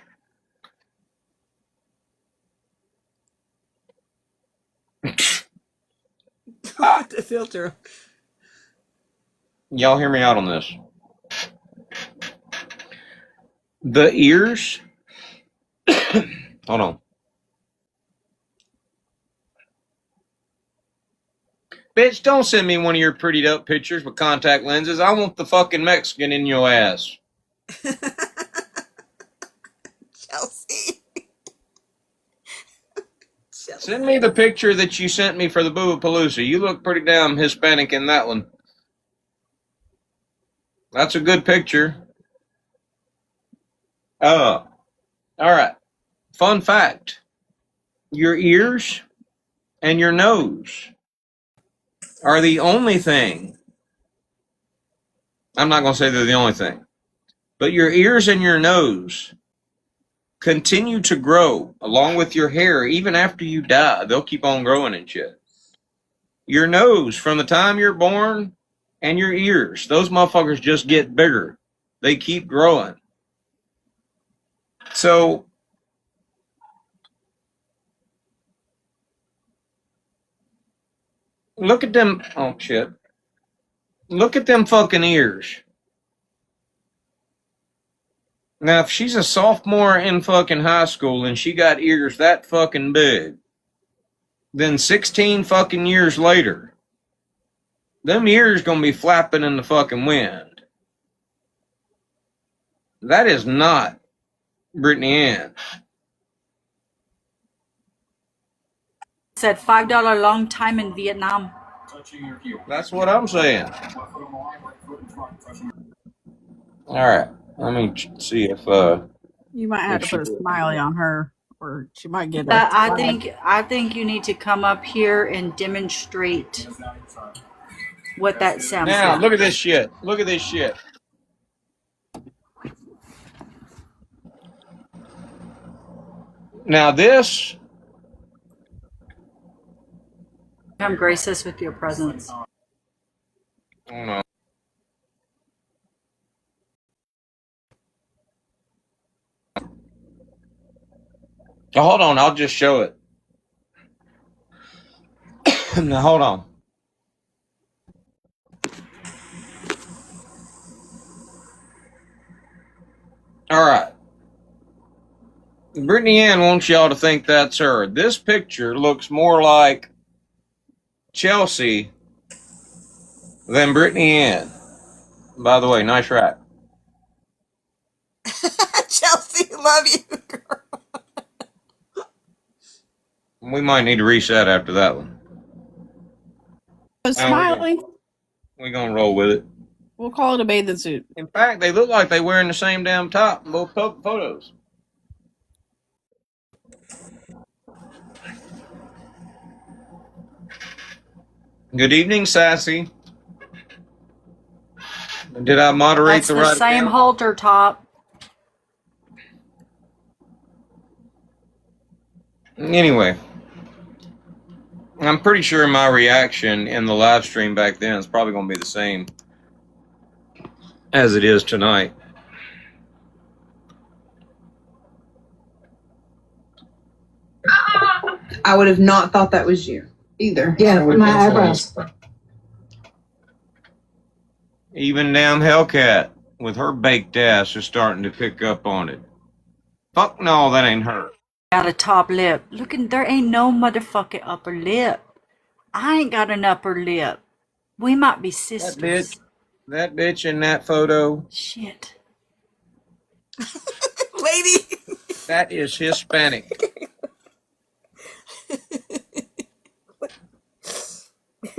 The filter. Y'all hear me out on this. The ears. Hold on. Bitch, don't send me one of your prettied up pictures with contact lenses. I want the fucking Mexican in your ass. Chelsea. Send me the picture that you sent me for the Boo-Palooza. You look pretty damn Hispanic in that one. That's a good picture. All right. Fun fact. Your ears and your nose are the only thing. I'm not going to say they're the only thing. But your ears and your nose continue to grow along with your hair even after you die. They'll keep on growing and shit. Your nose, from the time you're born, and your ears, those motherfuckers just get bigger. They keep growing. So, look at them. Oh, shit. Look at them fucking ears. Now, if she's a sophomore in fucking high school and she got ears that fucking big, then 16 fucking years later, them ears gonna be flapping in the fucking wind. That is not Brittany Ann. Said $5 long time in Vietnam. That's what I'm saying. All right. Let me see if You might have if to put a she- smiley on her, or she might get. But I think you need to come up here and demonstrate what that sounds Now, like. look at this shit. Look at this shit. Now this, Come grace us with your presence. hold on. Oh, hold on, I'll just show it. Now hold on. All right. Brittany Ann wants y'all to think that's her. This picture looks more like Chelsea than Brittany Ann. By the way, nice rack. Chelsea, love you, girl. We might need to reset after that one. A smiley. We're going to roll with it. We'll call it a bathing suit. In fact, they look like they're wearing the same damn top in both photos. Good evening, Sassy. Did I moderate That's the the right same account? halter top. Anyway, I'm pretty sure my reaction in the live stream back then is probably going to be the same as it is tonight. I would have not thought that was you either. Yeah, my eyebrows. Even damn Hellcat with her baked ass is starting to pick up on it. Fuck no, that ain't her. Got a top lip. Look, there ain't no motherfucking upper lip. I ain't got an upper lip. We might be sisters. That bitch in that photo, Shit. Lady. that is Hispanic.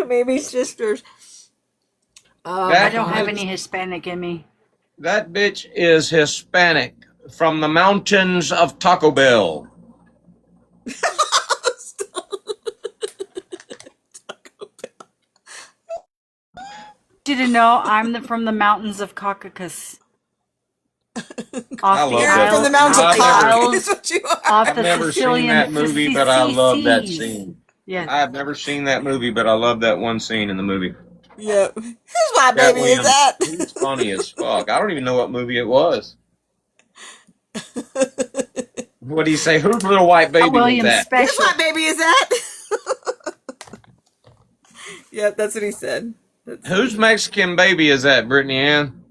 Maybe sisters. I don't have any Hispanic in me. That bitch is Hispanic from the mountains of Taco Bell. Didn't know I'm from the mountains of Caucasus. I Off love the that. From the mountains of I've cock never- is what you are. Off I've the never seen Sicilian that movie, but I love that seas. scene. Yes. I've never seen that movie, but I love that one scene in the movie. Yeah. Whose my Cat baby is Williams. that? He's funny as fuck. I don't even know what movie it was. What do you say? Whose little white baby was Williams that? Whose special. my baby is that? Yep, that's what he said. Whose Mexican baby is that, Brittany Ann?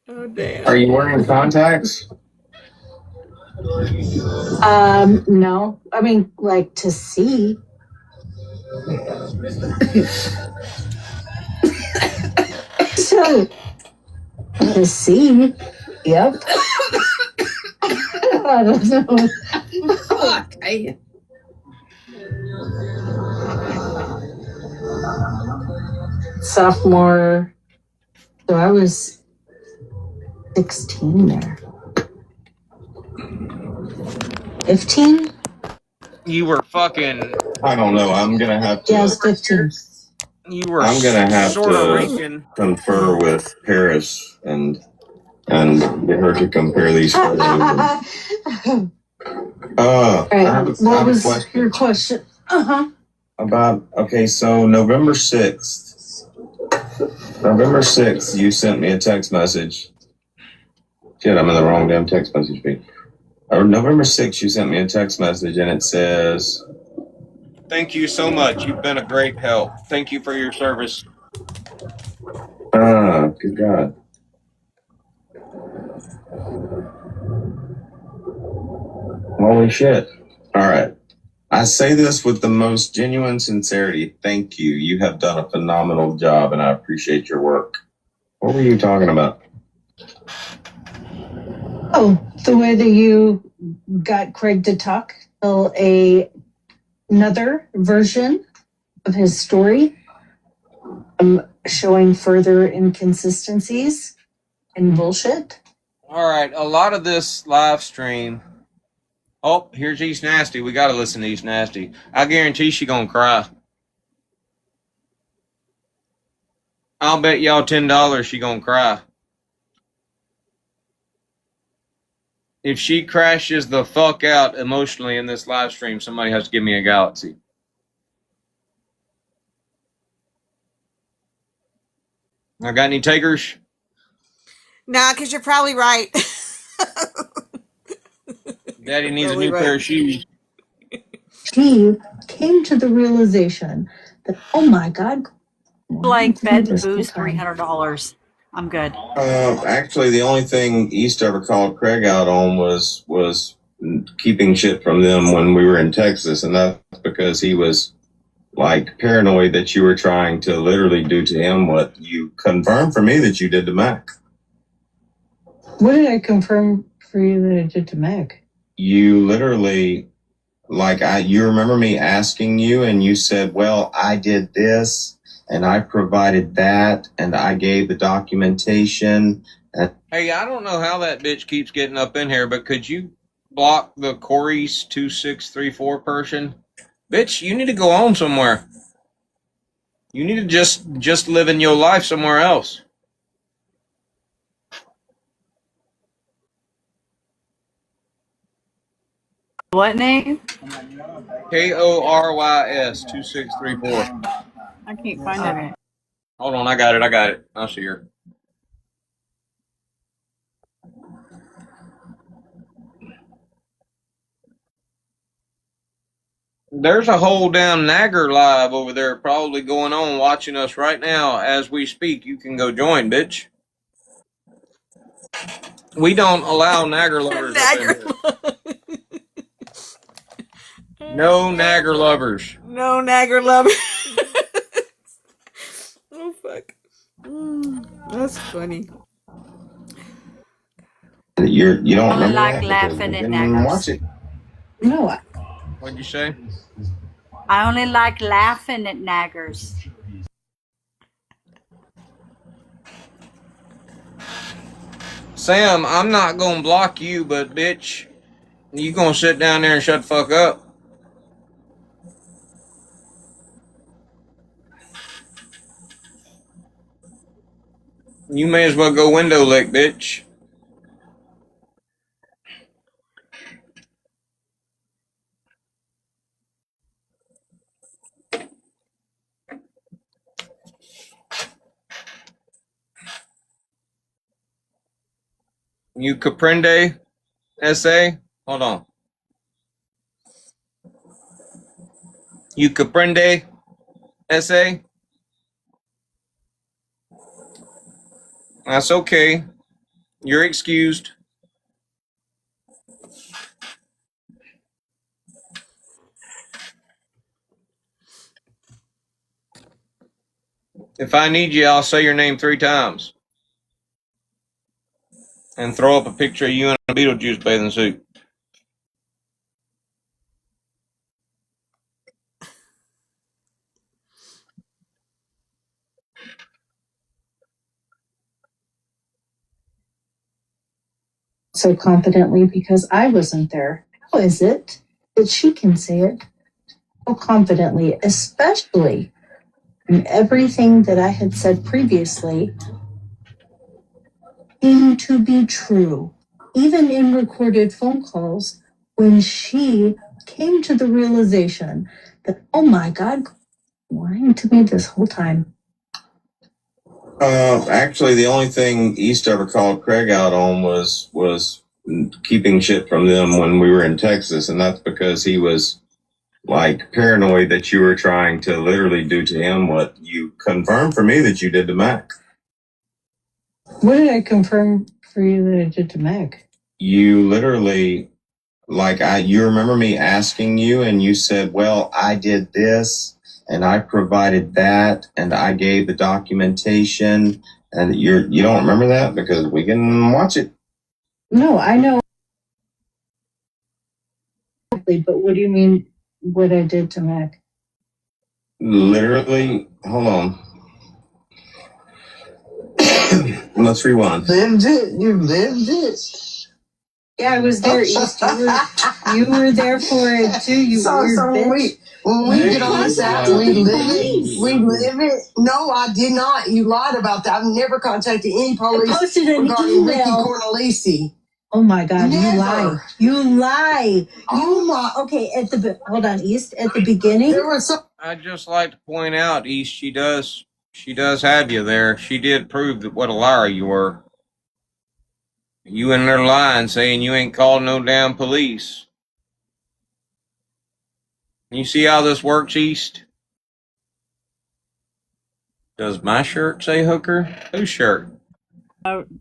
Oh damn. Are you wearing contacts? No. I mean, like to see. So, to see. Yep. I don't know. Fuck. Sophomore. So I was 16 there. 15? You were fucking. I don't know. I'm gonna have Yeah, I to. was 15. You were. I'm gonna have sort of to Rican. confer with Paris and get her to compare these photos. All I have a what was question your question? about. Okay, so November 6th, you sent me a text message. Shit, I'm in the wrong damn text message feed. November 6th, you sent me a text message, and it says, Thank you so much. You've been a great help. Thank you for your service. good God. Holy shit. All right. I say this with the most genuine sincerity. Thank you. You have done a phenomenal job, and I appreciate your work. What were you talking about? Oh, the way that you got Craig to tell another version of his story, showing further inconsistencies and bullshit. All right. A lot of this live stream. Oh, here's East Nasty. We got to listen to East Nasty. I guarantee she going to cry. I'll bet y'all $10 she going to cry. If she crashes the fuck out emotionally in this live stream, somebody has to give me a galaxy. I got any takers? Nah, because you're probably right. Daddy needs a new pair of shoes. She came to the realization that, oh my God. Like bed and booze, $300. I'm good. Actually, the only thing East ever called Craig out on was keeping shit from them when we were in Texas, and that's because he was like paranoid that you were trying to literally do to him what you confirmed for me that you did to Mac. What did I confirm for you that I did to Meg? You literally, you remember me asking you, and you said, well, I did this, and I provided that, and I gave the documentation. Hey, I don't know how that bitch keeps getting up in here, but could you block the Corey's 2634 person? Bitch, you need to go on somewhere. You need to just live in your life somewhere else. What name? KORYS 2634. I can't find it. Hold on, I got it. I'll see her. There's a whole damn Nagger live over there probably going on watching us right now as we speak. You can go join, bitch. We don't allow Nagger lovers up in here. No Nagger lovers. No Nagger lovers. Oh, fuck. That's funny. You don't I remember like that laughing because at we didn't watch Naggers. it. No. What'd you say? I only like laughing at Naggers. Sam, I'm not gonna block you, but bitch, you gonna sit down there and shut the fuck up. You may as well go window lick, bitch. You comprende, SA? Hold on. You comprende, SA? That's okay. You're excused. If I need you, I'll say your name 3 times. And throw up a picture of you in a Beetlejuice bathing suit. so confidently because I wasn't there. How is it that she can say it so confidently, especially when everything that I had said previously seemed to be true, even in recorded phone calls when she came to the realization that, oh my God, lying to me this whole time. Actually, the only thing East ever called Craig out on was keeping shit from them when we were in Texas, and that's because he was like paranoid that you were trying to literally do to him what you confirmed for me that you did to Mac. What did I confirm for you that I did to Mac? You literally, you remember me asking you, and you said, "Well, I did this, and I provided that, and I gave the documentation." And you don't remember that because we can watch it. No, I know. But what do you mean what I did to Mac? Literally, hold on. Let's rewind. Lived it. You lived it. Yeah, I was there, East. You were there for it too, you weird bitch. When we get on this app, we live it. We live it. No, I did not. You lied about that. I've never contacted any police I posted an regarding Ricky email. Cornelisi. Oh my God, you Never. lie. You lie. Oh my. Okay, hold on, East. At the beginning, There was some. I'd just like to point out, East, she does have you there. She did prove that what a liar you were. You in there lying, saying you ain't called no damn police. You see how this works, East? Does my shirt say hooker? Whose shirt?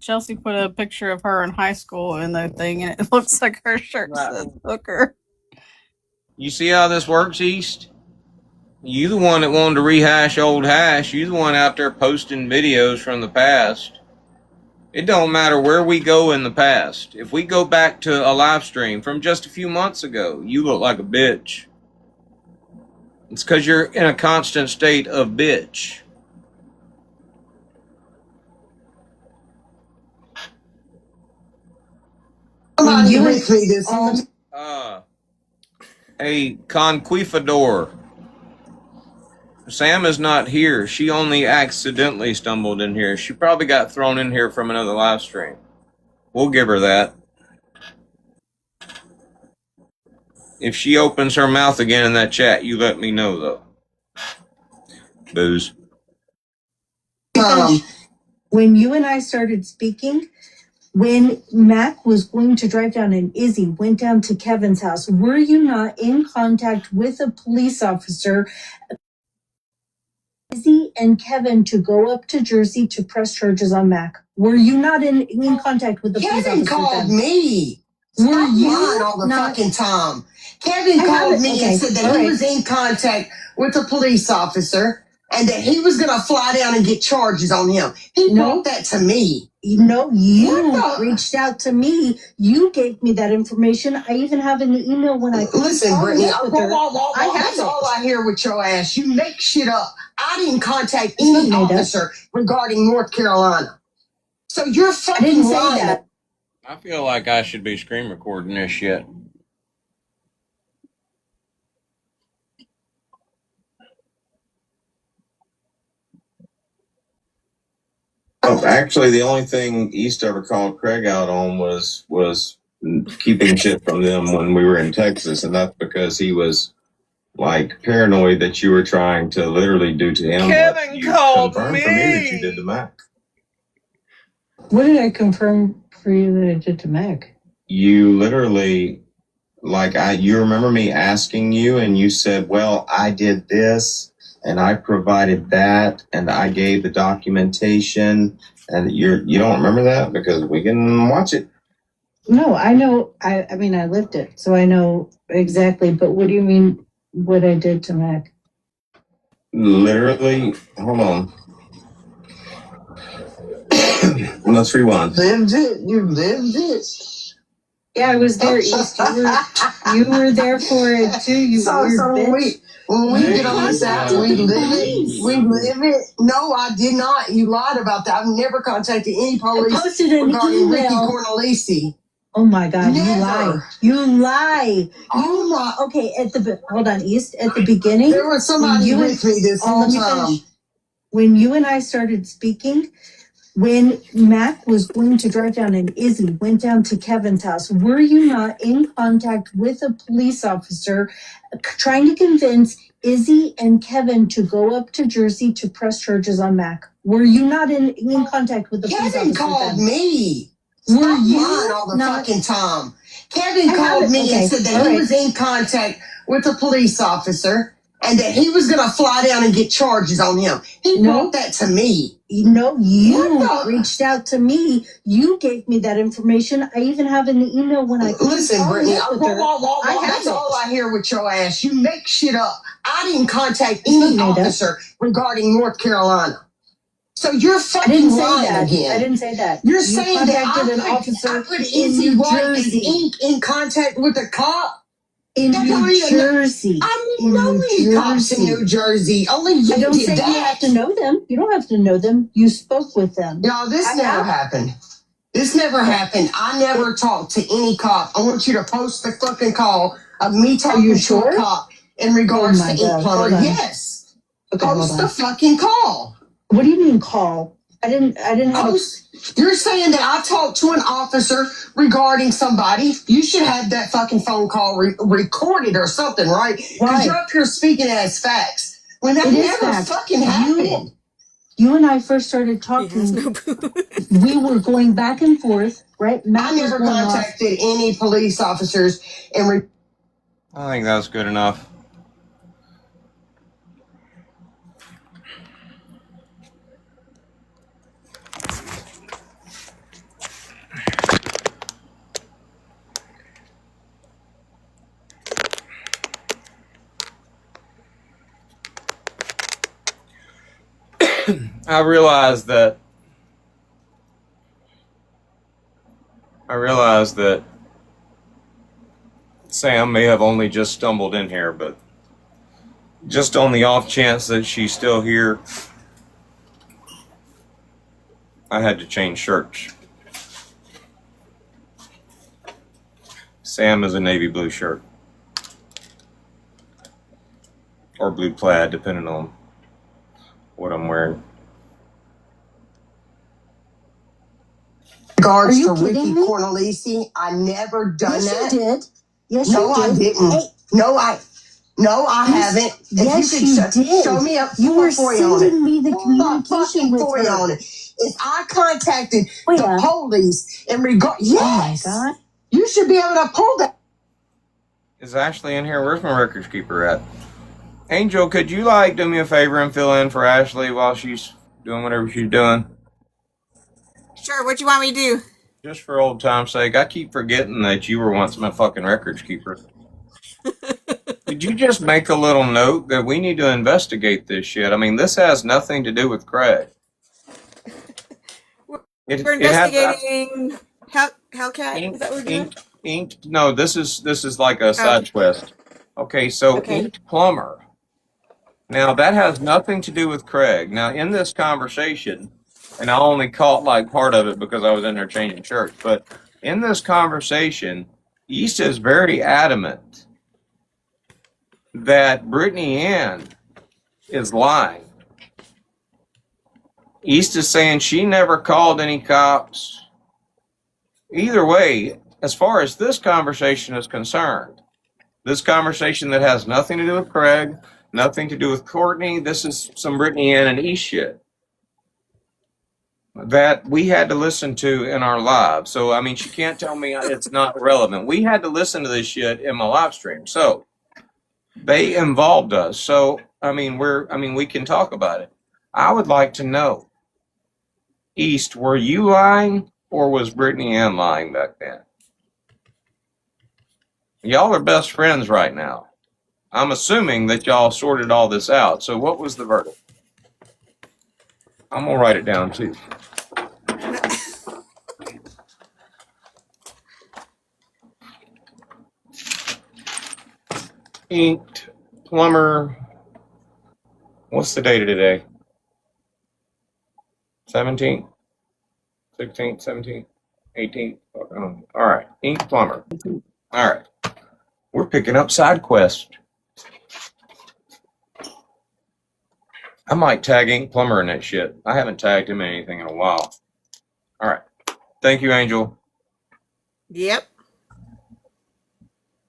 Chelsea put a picture of her in high school in the thing, and it looks like her shirt says hooker. You see how this works, East? You the one that wanted to rehash old hash. You the one out there posting videos from the past. It don't matter where we go in the past. If we go back to a live stream from just a few months ago, you look like a bitch. It's because you're in a constant state of bitch. Somebody with me this Hey, Conquifador. Sam is not here. She only accidentally stumbled in here. She probably got thrown in here from another live stream. We'll give her that. If she opens her mouth again in that chat, you let me know, though. Booze. when you and I started speaking, when Mac was going to drive down and Izzy went down to Kevin's house, were you not in contact with a police officer, Izzy and Kevin, to go up to Jersey to press charges on Mac? Were you not in contact with the police officer? Kevin called me. Were you all the not fucking time? Kevin called me and said that he was in contact with a police officer and that he was going to fly down and get charges on him. He brought that to me. No, you reached out to me. You gave me that information. I even have an email when I Listen, Brittany, with her. that's all I hear with your ass. You make shit up. I didn't contact any officer regarding North Carolina. So you're fucking I didn't say lying. that. I feel like I should be screen recording this shit. Actually, the only thing East ever called Craig out on was keeping shit from them when we were in Texas, and that's because he was like paranoid that you were trying to literally do to him Kevin what you called confirmed for me that you did to Mac. What did I confirm for you that I did to Mac? You literally, you remember me asking you, and you said, "Well, I did this, and I provided that, and I gave the documentation," and you don't remember that because we can watch it. No, I know. I mean, I lived it, so I know exactly. But what do you mean what I did to Mac? Literally, hold on. Let's rewind. Lived it. You lived it. Yeah, I was there, East. You were there for it too, you weird bitch. When we get on this app, we live it. We live it. No, I did not. You lied about that. I've never contacted any police I posted an regarding Ricky email. Cornelisi. Oh my God, you lie. Never. You lie. Oh my. Okay, hold on, East. At the beginning, There was somebody you with me this oh, whole let me time. finish. When you and I started speaking, when Mac was going to drive down and Izzy went down to Kevin's house, were you not in contact with a police officer trying to convince Izzy and Kevin to go up to Jersey to press charges on Mac? Were you not in contact with the police Kevin officer called then? me. Were Stop lying you all the not? fucking time. Kevin I called haven't. me and Okay, said that all he right. was in contact with a police officer and that he was gonna fly down and get charges on him. He No. brought that to me. No, you What the- reached out to me. You gave me that information. I even have an email when I Listen, Brittany, followed up with her. I have that's it. all I hear with your ass. You make shit up. I didn't contact It's not any made up. officer regarding North Carolina. So you're I fucking didn't say lying that. again. I didn't say that. You're You saying that contacted I put in Easy New White and Jersey. Ink in contact with a cop? In That don't New even- Jersey. I In didn't know New any cops in Jersey. New Jersey. Only you I don't did say that. you have to know them. You don't have to know them. You spoke with them. No, this I never have. happened. This never happened. I never talked to any cop. I want you to post the fucking call of me talking you to sure? a cop in regards Oh my to God. Ink Plumber. Hold on. Yes. Okay, hold Post on. the fucking call. What do you mean call? I didn't have You're saying that I talked to an officer regarding somebody. You should have that fucking phone call recorded or something, right? Why? Because you're up here speaking as facts. When that It is never facts. fucking happened. You and I first started He has talking. no boots. We were going back and forth, right? Matt I was never going off. contacted any police officers and I think that's good enough. I realize that Sam may have only just stumbled in here, but just on the off chance that she's still here, I had to change shirts. Sam is a navy blue shirt. Or blue plaid, depending on what I'm wearing. regards Are you to Ricky kidding me? Cornelisi, I never done Yes, that. you did. Yes, No, you I did. didn't. Hey, No, I haven't. yes, If you you could did. show me up, You pull were a FOIA on it. sending me the Pull my communication fucking with FOIA her. on it. If I contacted Oh, the yeah. police in regard, Oh my yes, God. you should be able to pull that. Is Ashley in here? Where's my records keeper at? Angel, could you do me a favor and fill in for Ashley while she's doing whatever she's doing? Sure, what you want me to do? Just for old time's sake, I keep forgetting that you were once my fucking records keeper. Could you just make a little note that we need to investigate this shit? I mean, this has nothing to do with Craig. We're It has investigating Hellcat. Is that what we're doing? inked. No, this is like a side twist. Okay, so Okay. Inked Plumber. Now that has nothing to do with Craig. Now in this conversation, and I only caught part of it because I was in there changing shirts, but in this conversation, East is very adamant that Brittany Ann is lying. East is saying she never called any cops. Either way, as far as this conversation is concerned, this conversation that has nothing to do with Craig, nothing to do with Courtney, this is some Brittany Ann and East shit that we had to listen to in our live. So, I mean, she can't tell me it's not relevant. We had to listen to this shit in my live stream. So, they involved us. So, we can talk about it. I would like to know, East, were you lying or was Brittany Ann lying back then? Y'all are best friends right now. I'm assuming that y'all sorted all this out. So what was the verdict? I'm going to write it down too. Inked Plumber. What's the date of today? 17th? 16th, 17th? 18th. All right. Ink Plumber. All right. We're picking up side quest. I might tag Ink Plumber in that shit. I haven't tagged him in anything in a while. All right. Thank you, Angel. Yep.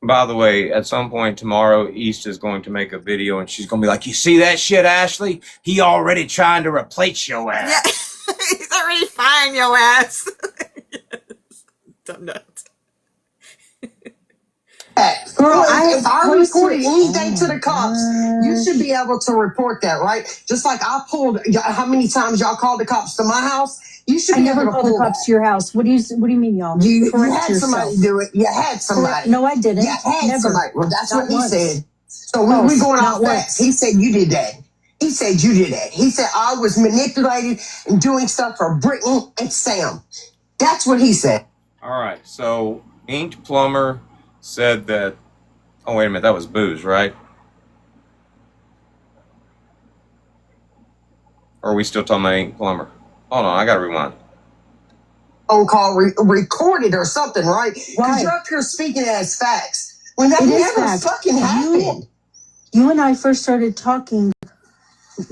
By the way, at some point tomorrow, East is going to make a video and she's going to be like, you see that shit, Ashley? He already trying to replace your ass. Yeah. He's already firing your ass. Dumb nuts. Girl, if I reported anything to the cops, you should be able to report that, right? Just like I pulled, how many times y'all called the cops to my house? You should I be never able to called the pull cops that. to your house. What do you mean, y'all? You Correct had yourself. somebody do it. You had somebody. No, I didn't. You had Never. somebody. Well, that's Not what he once. said. So False. we going Not off that. once. He said you did that. He said you did that. He said I was manipulated and doing stuff for Brittany and Sam. That's what he said. All right. So Ink Plumber said that. Oh, wait a minute. That was Booze, right? Or are we still talking about Ink Plumber? Hold on. I got to rewind. Phone call recorded or something, right? Because Why? you're up here speaking as facts. When that It is never fact. fucking happened. You and I first started talking.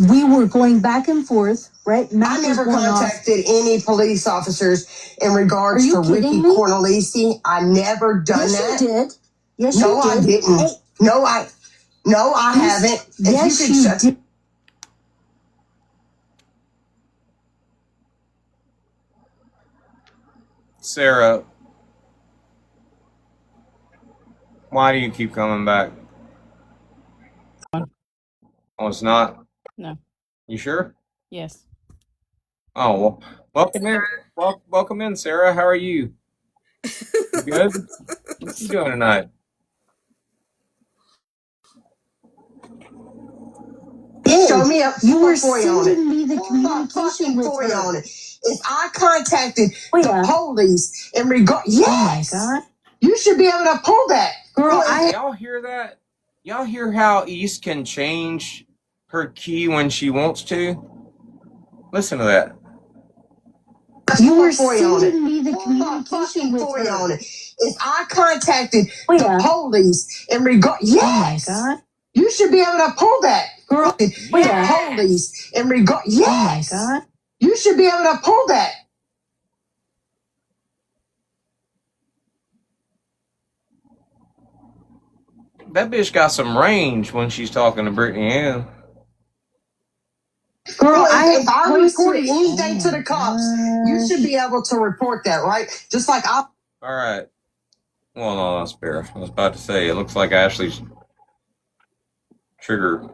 We were going back and forth, right? I Matt was never going off. contacted any police officers in regards Are you to Ricky kidding me? Cornelisi. I never done Yes, that. you did. Yes, No, you I did. didn't. Hey, No, I haven't. yes, If you you could shut did. Sarah, why do you keep coming back? Oh, it's not? No. You sure? Yes. Oh, well, welcome in. Welcome in, Sarah. How are you? You good? What you doing tonight? show me a You were FOIA on it. sending me the Pull a communication fucking with FOIA her. on it. If I contacted Oh, the yeah. police in regard, Oh my yes, God. you should be able to pull that. Girl, Y'all hear that? Y'all hear how East can change her key when she wants to? Listen to that. You were FOIA on it. sending me the Pull a communication fucking with FOIA her. on it. If I contacted Oh, the yeah. police in regard, yes, Oh my God. you should be able to pull that. Girl, The police in regard, yes, Oh my God. you should be able to pull that. That bitch got some range when she's talking to Brittany Ann. Girl, If I reported posted. anything to the cops, you should be able to report that, right? Just like I. All right. Well, no, that's fair. I was about to say, it looks like Ashley's trigger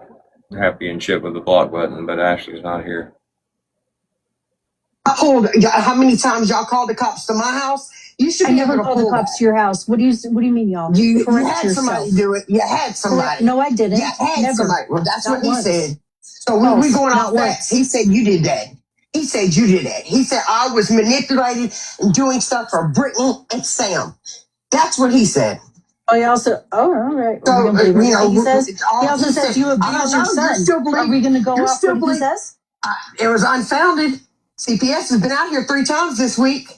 happy and shit with the block button, but Ashley's not here. I pulled. How many times y'all called the cops to my house? You should I be never able to called the pull cops that. to your house. What do you mean, y'all? You Correct had yourself. somebody do it. You had somebody. No, I didn't. You had Never. somebody. Well, that's Not what he once. said. So we False. going Not off once. facts. He said you did that. He said you did that. He said I was manipulated and doing stuff for Brittany and Sam. That's what he said. Oh, he also. Oh, all right. So, Are we gonna believe you know, everything he says? it's all He also he says said. you I don't abuse your know. son. You still Are believe? we going to go You off still what he believe? says? It was unfounded. CPS has been out here 3 times this week.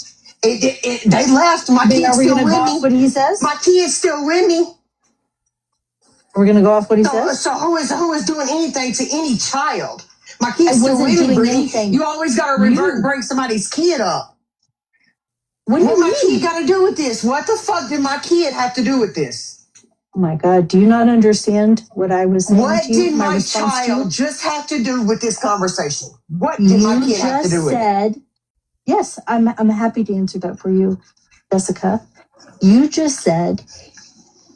They left. My Then kid's are we still going to go with off me. what he says? My kid's still with me. Are we going to go off what he says? So who is doing anything to any child? My I kid's still wasn't with me, doing Brittany. anything. You always got to revert and You. bring somebody's kid up. What do What you my kid mean? got to do with this? What the fuck did my kid have to do with this? Oh my God. Do you not understand what I was saying What to you? did My my response to you? child just have to do with this conversation? What did my You kid have to just do with it? said, yes, I'm happy to answer that for you, Jessica. You just said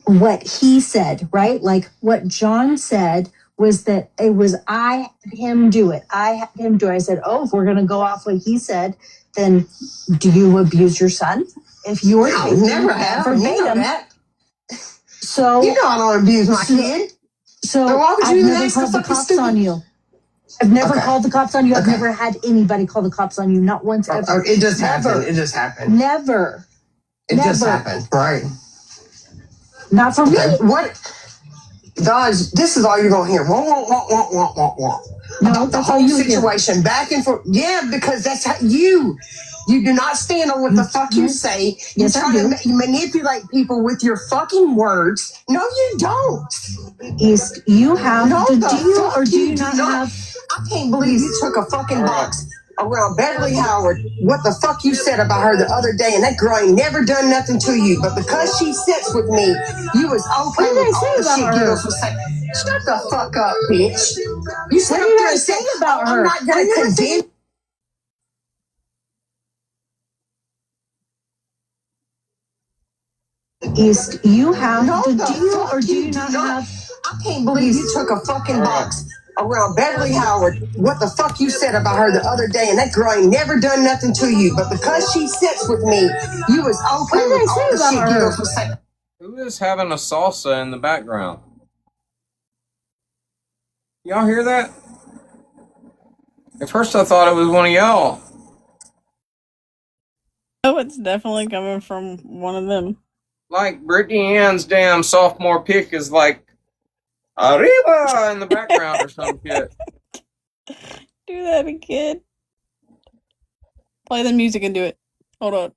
what he said, right? Like what John said was that it was I had him do it. I had him do it. I said, oh, if we're going to go off what he said, then do you abuse your son? If you were No, taking never that have. You know verbatim. that. So, You know I don't abuse my kid. So why would you I've even never ask the called the fucking cops stupid? on you. I've never Okay. called the cops on you. I've Okay. never had anybody call the cops on you. Not once ever. It just Never. happened. It just happened. Never. It just Never. happened. Right. Not for me. Okay. What? Dodge, this is all you're going to hear. No, About the that's all whole you hear. situation. Back and forth. Yeah, because that's how you You do not stand on what the fuck you say. You Yes, I try do. to manipulate people with your fucking words. No, you don't. East, you have, No, do the you fuck or do you you not have? I can't believe you took a fucking box around Beverly Howard. What the fuck you said about her the other day, and that girl ain't never done nothing to you. But because she sits with me, you was okay What did with I all say the about shit her? girls was saying. Shut the fuck up, bitch. You sit What up did there I and say say, about oh, her? I'm not I gonna never said condemn. East, you have, No, do the you fuck or do you you do not not. have? I can't believe you took a fucking box around Beverly Howard. What the fuck you said about her the other day, and that girl ain't never done nothing to you. But because she sits with me, you was What okay did I with all say the about shit her? girls was saying. Who is having a salsa in the background? Y'all hear that? At first I thought it was one of y'all. Oh, it's definitely coming from one of them. Like Brittany Ann's damn sophomore pick is like Arriba in the background or some shit. Do that again. Play the music and do it. Hold on.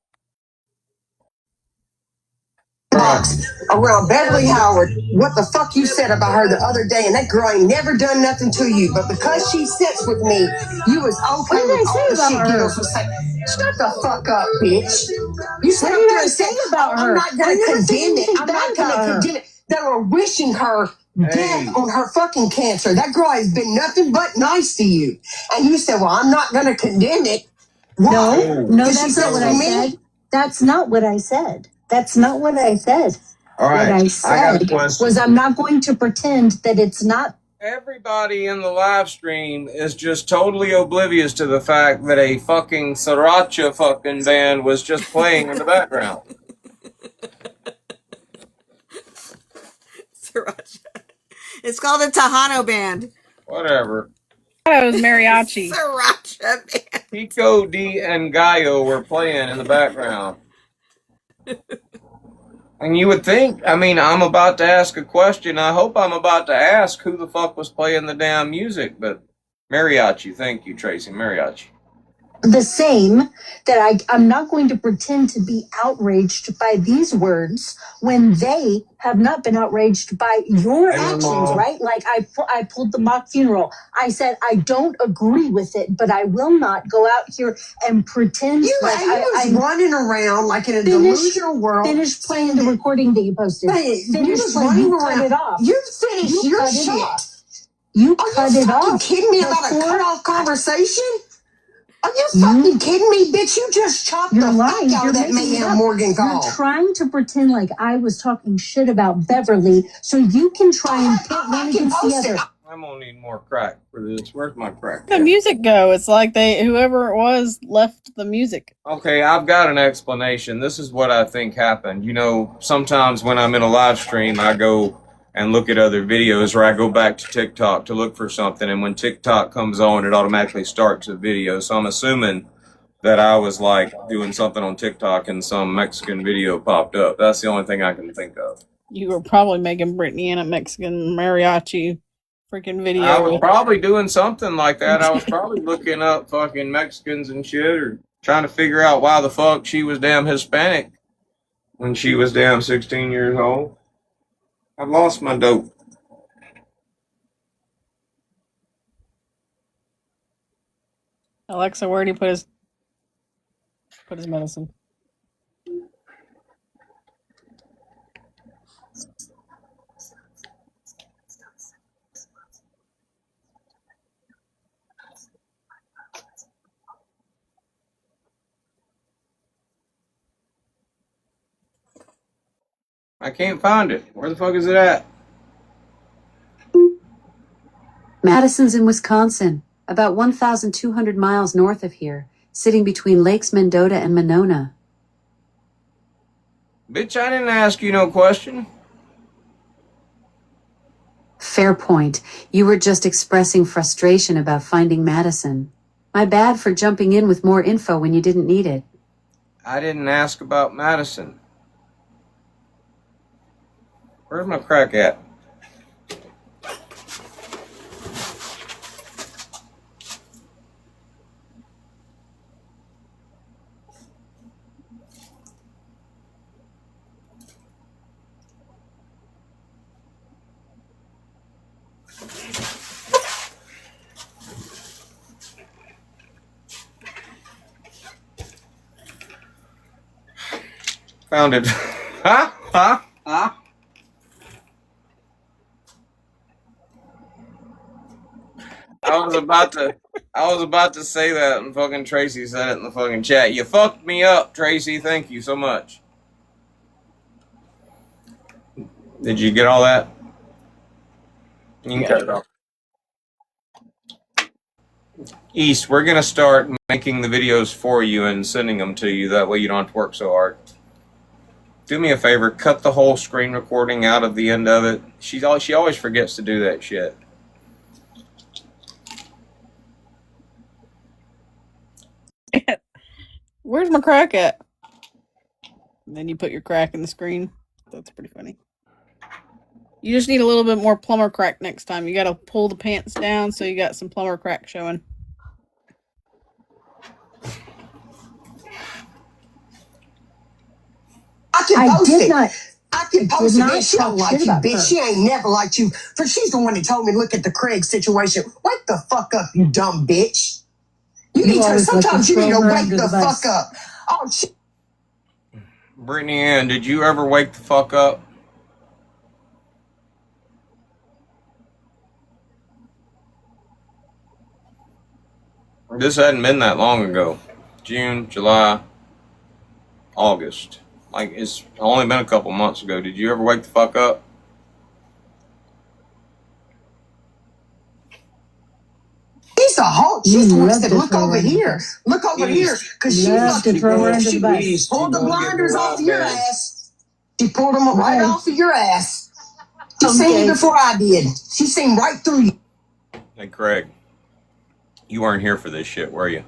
Box around Beverly Howard. What the fuck you said about her the other day, and that girl ain't never done nothing to you. But because she sits with me, you was okay What did with I all say the about shit her? girls was saying. Shut the fuck up, bitch. You sit What up did there I and say say, about oh, I'm her? not I gonna never said condemn it. anything I'm bad not gonna about her. condemn it. They were wishing her Hey. death on her fucking cancer. That girl has been nothing but nice to you. And you said, well, I'm not gonna condemn it. Why? No, no, Because she that's not sits what I with me? said. That's not what I said. That's not what I said. All What right, I I got a said question. was I'm not going to pretend that it's not. Everybody in the live stream is just totally oblivious to the fact that a fucking sriracha fucking band was just playing in the background. Sriracha. It's called a Tejano band. Whatever. I thought it was mariachi. Sriracha band. Pico D and Gallo were playing in the background. And you would think, I mean, I'm about to ask a question. I hope I'm about to ask who the fuck was playing the damn music, but mariachi. Thank you, Tracy. Mariachi. The same that I'm not going to pretend to be outraged by these words when they have not been outraged by your actions, right? Like I pulled the mock funeral. I said I don't agree with it, but I will not go out here and pretend You, like you was I'm running around like in a Finish- delusional world. finish playing the recording that you posted. Hey, you Finish was playing. running You around. cut it off. You finished You your cut it shit. off. You Are cut you it fucking off. kidding me about a before- cut off conversation? Are you fucking kidding me, bitch? You just chopped You're the lying. fuck out You're of that making it Mayhem up. Morgan call. You're trying to pretend like I was talking shit about Beverly so you can try and pit one against the other. I'm gonna need more crack for this. Where's my crack? The music go. It's like whoever it was left the music. Okay, I've got an explanation. This is what I think happened. You know, sometimes when I'm in a live stream, I go and look at other videos, or I go back to TikTok to look for something, and when TikTok comes on, it automatically starts a video. So I'm assuming that I was like doing something on TikTok and some Mexican video popped up. That's the only thing I can think of. You were probably making Brittany in a Mexican mariachi freaking video. I was probably doing something like that. I was probably looking up fucking Mexicans and shit, or trying to figure out why the fuck she was damn Hispanic when she was damn 16 years old. I've lost my dope. Alexa, where did he put his medicine? I can't find it. Where the fuck is it at? Madison's in Wisconsin, about 1,200 miles north of here, sitting between Lakes Mendota and Monona. Bitch, I didn't ask you no question. Fair point. You were just expressing frustration about finding Madison. My bad for jumping in with more info when you didn't need it. I didn't ask about Madison. Where's my crack at? Found it. Huh? Huh? Huh? I was about to say that, and fucking Tracy said it in the fucking chat. You fucked me up, Tracy. Thank you so much. Did you get all that? You can cut it off. East, we're gonna start making the videos for you and sending them to you. That way you don't have to work so hard. Do me a favor, cut the whole screen recording out of the end of it. She always forgets to do that shit. Where's my crack at? And then you put your crack in the screen. That's pretty funny. You just need a little bit more plumber crack next time. You gotta pull the pants down so you got some plumber crack showing. I can I post did it. not. I can post did it. not Man, she don't talk like shit you, about bitch. her. She ain't never liked you. For she's the one that told me, look at the Craig situation. Wake the fuck up, you dumb bitch. You need to. always like to Sometimes you need throw to her wake under the the bus. fuck up. Oh shit. Brittany Ann, did you ever wake the fuck up? This hadn't been that long ago. June, July, August. Like, it's only been a couple months ago. Did you ever wake the fuck up? She's a hoe. She's the one that Love said, to look throw her over under the here. bus. Look over here. Because she Love to throw her under the bus. pulled the blinders off your ass. She pulled them right off of your ass. She seen you before I did. She seen right through you. Hey, Craig. You weren't here for this shit, were you?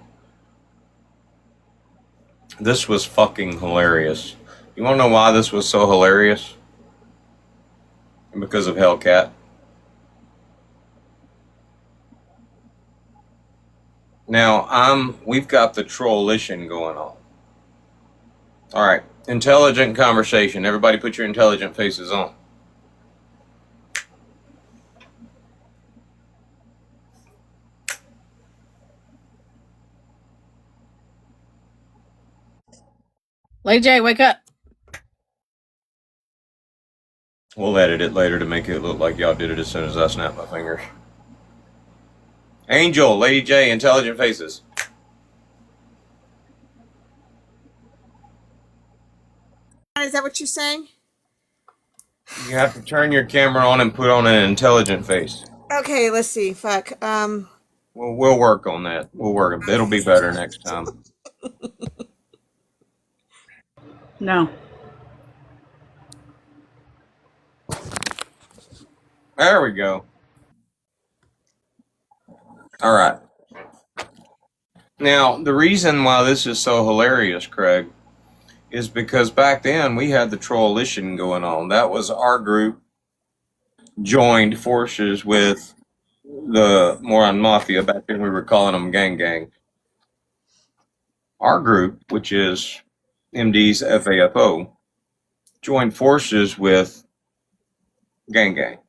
This was fucking hilarious. You want to know why this was so hilarious? Because of Hellcat. Now, we've got the trollition going on. All right, intelligent conversation. Everybody put your intelligent faces on. Lady J, wake up. We'll edit it later to make it look like y'all did it as soon as I snapped my fingers. Angel, Lady J, intelligent faces. Is that what you're saying? You have to turn your camera on and put on an intelligent face. Okay, let's see. Fuck. We'll work on that. We'll work. It'll be better next time. No. There we go. All right. Now, the reason why this is so hilarious, Craig, is because back then we had the trollition going on. That was our group joined forces with the Moron Mafia. Back then we were calling them Gang Gang. Our group, which is MD's FAFO, joined forces with Gang Gang.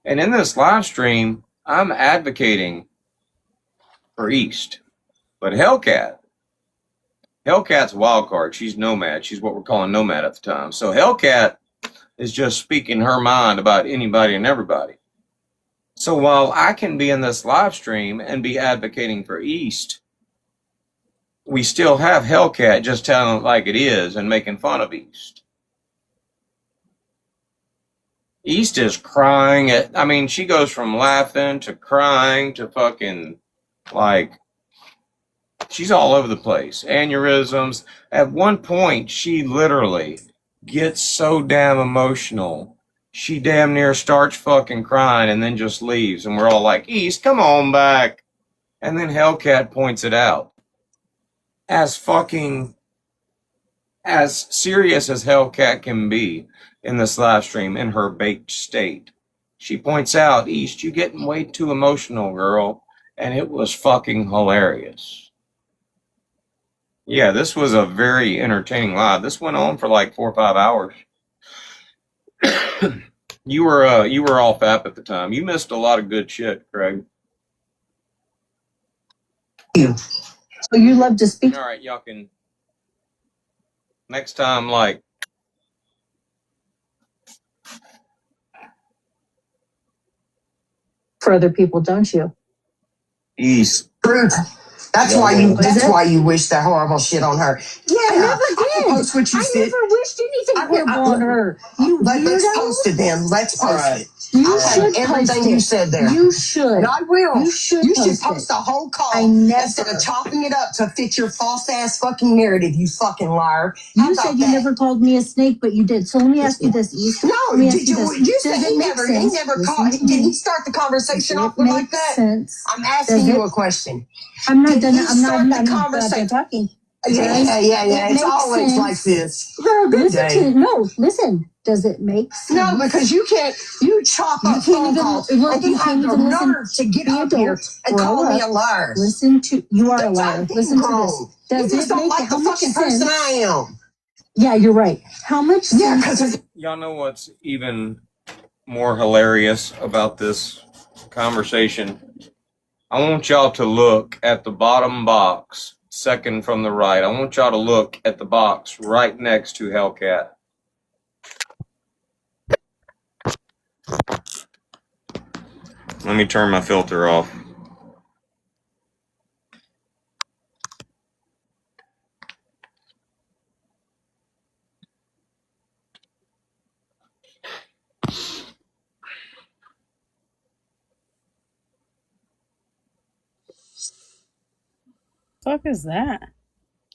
And in this live stream, I'm advocating for East. But Hellcat's a wild card. She's Nomad. She's what we're calling Nomad at the time. So Hellcat is just speaking her mind about anybody and everybody. So while I can be in this live stream and be advocating for East, we still have Hellcat just telling it like it is and making fun of East. East is crying she goes from laughing to crying to fucking, like, she's all over the place. Aneurysms. At one point, she literally gets so damn emotional, she damn near starts fucking crying and then just leaves. And we're all like, East, come on back. And then Hellcat points it out. As serious as Hellcat can be in this live stream in her baked state, she points out, East, you getting way too emotional, girl. And it was fucking hilarious. Yeah, this was a very entertaining live. This went on for like 4 or 5 hours. You were off app at the time. You missed a lot of good shit, Craig. So you love to speak All right, y'all can next time, like, for other people, don't you? East. Truth. That's Yeah, why well, you. What is That's it? why you wish that horrible shit on her. Yeah, I never I did. can post what you I said. never wished anything horrible on her. You Let's weirdo. post it then. Let's All post right. it. You I should heard post everything you it. said there. You should. And I will. You should You should post post it. the whole call I instead never. of chopping it up to fit your false ass fucking narrative, you fucking liar. How You about said you that? never called me a snake, but you did. So let me ask you this, East. No, Let me ask did you you? this. You said Does he it make never. sense? He never Listen called. to Did he me. start the Does conversation it off with like make that? sense? I'm asking Does you it? a question. I'm not Did done. he I'm start the not done conversation? talking. Yeah, Does yeah. it It's make always like sense? this. Girl, good Listen day. to no. Listen. Does it make No, sense? because you can't. You chop You up can't phone even calls, look. and You you have can't the even listen. nerve to get Be up here adult. and Grow call me a up. liar. Listen to. You are a Bitch, liar. I've been Listen to this. grown. You Does just it don't make like the how much fucking person sense? I am. Yeah, you're right. How much Yeah, sense? because y'all know what's even more hilarious about this conversation? I want y'all to look at the bottom box, second from the right. I want y'all to look at the box right next to Hellcat. Let me turn my filter off. Fuck is that?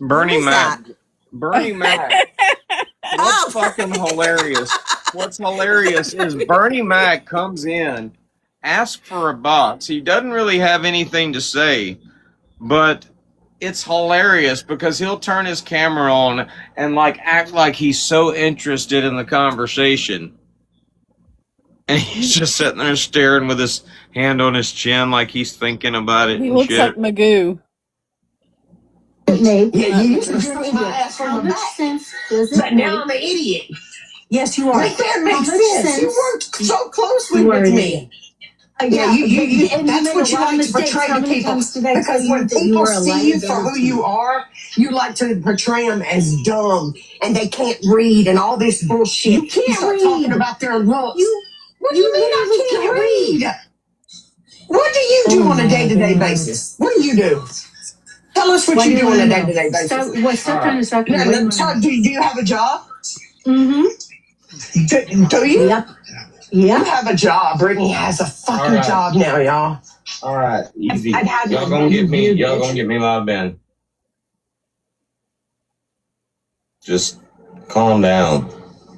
Bernie is Mac. that? Bernie Mac. What's Oh, fucking hilarious? What's hilarious is Bernie Mac comes in, asks for a box. He doesn't really have anything to say, but it's hilarious because he'll turn his camera on and like act like he's so interested in the conversation. And he's just sitting there staring with his hand on his chin like he's thinking about it He and looks like shit. Magoo. Nate, yeah, Not you used to Magoo. drink my ass how from the much back, sense does but it now make? I'm an idiot. Yes, you are. Make that How make much sense. You sense? worked so closely You are with an me. idiot. Yeah, And you that's made what a you lot of like to mistakes. portray How to many people. times did I tell Because you when that you people were a see you for who liability? you are, you like to portray them as dumb and they can't read and all this bullshit. You can't start talking read. about their looks. You What do you mean I literally can't can't read? What do you do on a day-to-day basis? What do you do? Tell us what Why do you you do on want a to know? day-to-day basis. Stop trying to stop me. Yeah, What do you want to know? do you have a job? Mm-hmm. Do you? Yep. You Yep. have a job. Brittany has a fucking right. job now, y'all. All right. Easy. I've had Y'all gonna get me. Y'all gonna get me live Ben. Just calm down.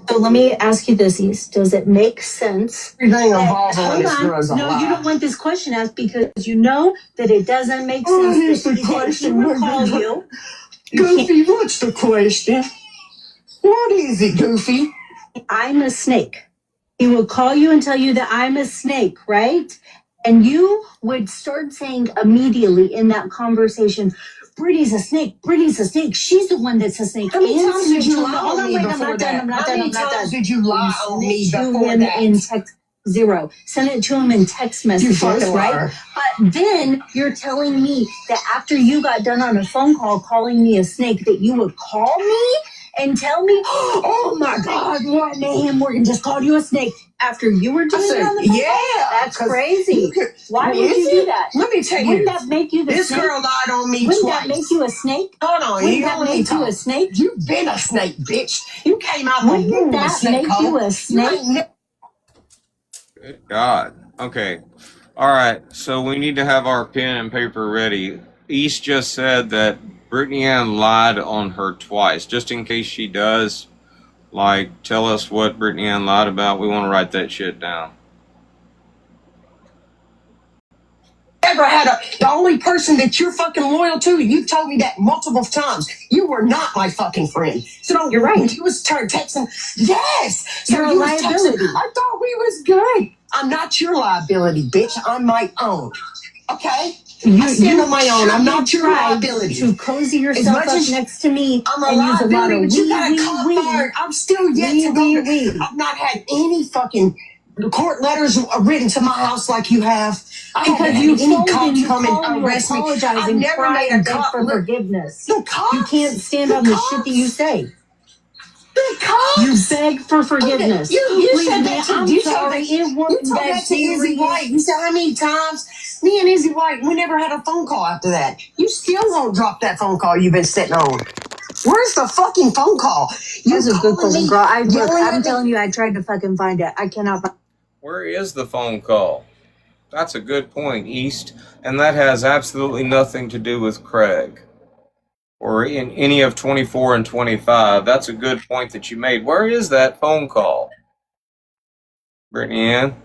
So let me ask you this, East. Does it make sense? Everything that- involved in hold this girl is a on. No, lie. you don't want this question asked because you know that it doesn't make Oh, sense here's that the he question. would call you. You can't. Goofy, what's the question? What is it, Goofy? I'm a snake. He will call you and tell you that I'm a snake, right? And you would start saying immediately in that conversation, Brittany's a snake. Brittany's a snake. She's the one that's a snake. How many And times send did it you to him. lie Hold on on, me wait, I'm before not done. that? I'm not How done. many I'm not times done. did you lie Send on me it to before him that? in text. Zero. Send it to him in text You messages, fucking right? liar. But then you're telling me that after you got done on a phone call calling me a snake, that you would call me and tell me, oh my God, what name? Morgan just called you a snake after you were doing I said, it on the phone yeah, call? That's 'cause crazy. you could- Why Is would you do it? that? Let me tell Wouldn't you, that make you the this snake? girl lied on me Wouldn't twice. that make you a snake? Hold on, Wouldn't you that don't let me make you talk. a snake? You've been a snake, bitch. You came out the Wouldn't womb a that snake make hole. you a You snake? ain't never Good God. Okay. All right. So we need to have our pen and paper ready. East just said that Brittany Ann lied on her twice. Just in case she does, like, tell us what Brittany Ann lied about. We want to write that shit down. had the only person that you're fucking loyal to. You've told me that multiple times. You were not my fucking friend. So don't. You're right. You was texting. Yes. So You're a you was texting. liability. I thought we was good. I'm not your liability, bitch. I'm my own. Okay. I stand on my own. I'm not your liability. To cozy As yourself much up as next to me I'm a and use a lot liability, of but you got a cop wee. fired. I'm still yet to go. I've not had any fucking court letters are written to my house like you have. I haven't Because had you any phoned cop and you come called and and you arrest me. apologize I've and never cry made a and beg cop. for forgiveness. The cops. You can't stand The on the cops. shit that you say. The cops. You beg for forgiveness. You Please, said man, that to I'm you sorry. told, It you wasn't told that that to Izzy serious. White. You said how many times? Me and Izzy White, we never had a phone call after that. You still won't drop that phone call you've been sitting on. Where's the fucking phone call? You That's a good calling question, me, girl. I'm yelling at me? telling you, I tried to fucking find it. I cannot find Where is the phone call? That's a good point, East. And that has absolutely nothing to do with Craig or in any of 24 and 25. That's a good point that you made. Where is that phone call? Brittany Ann?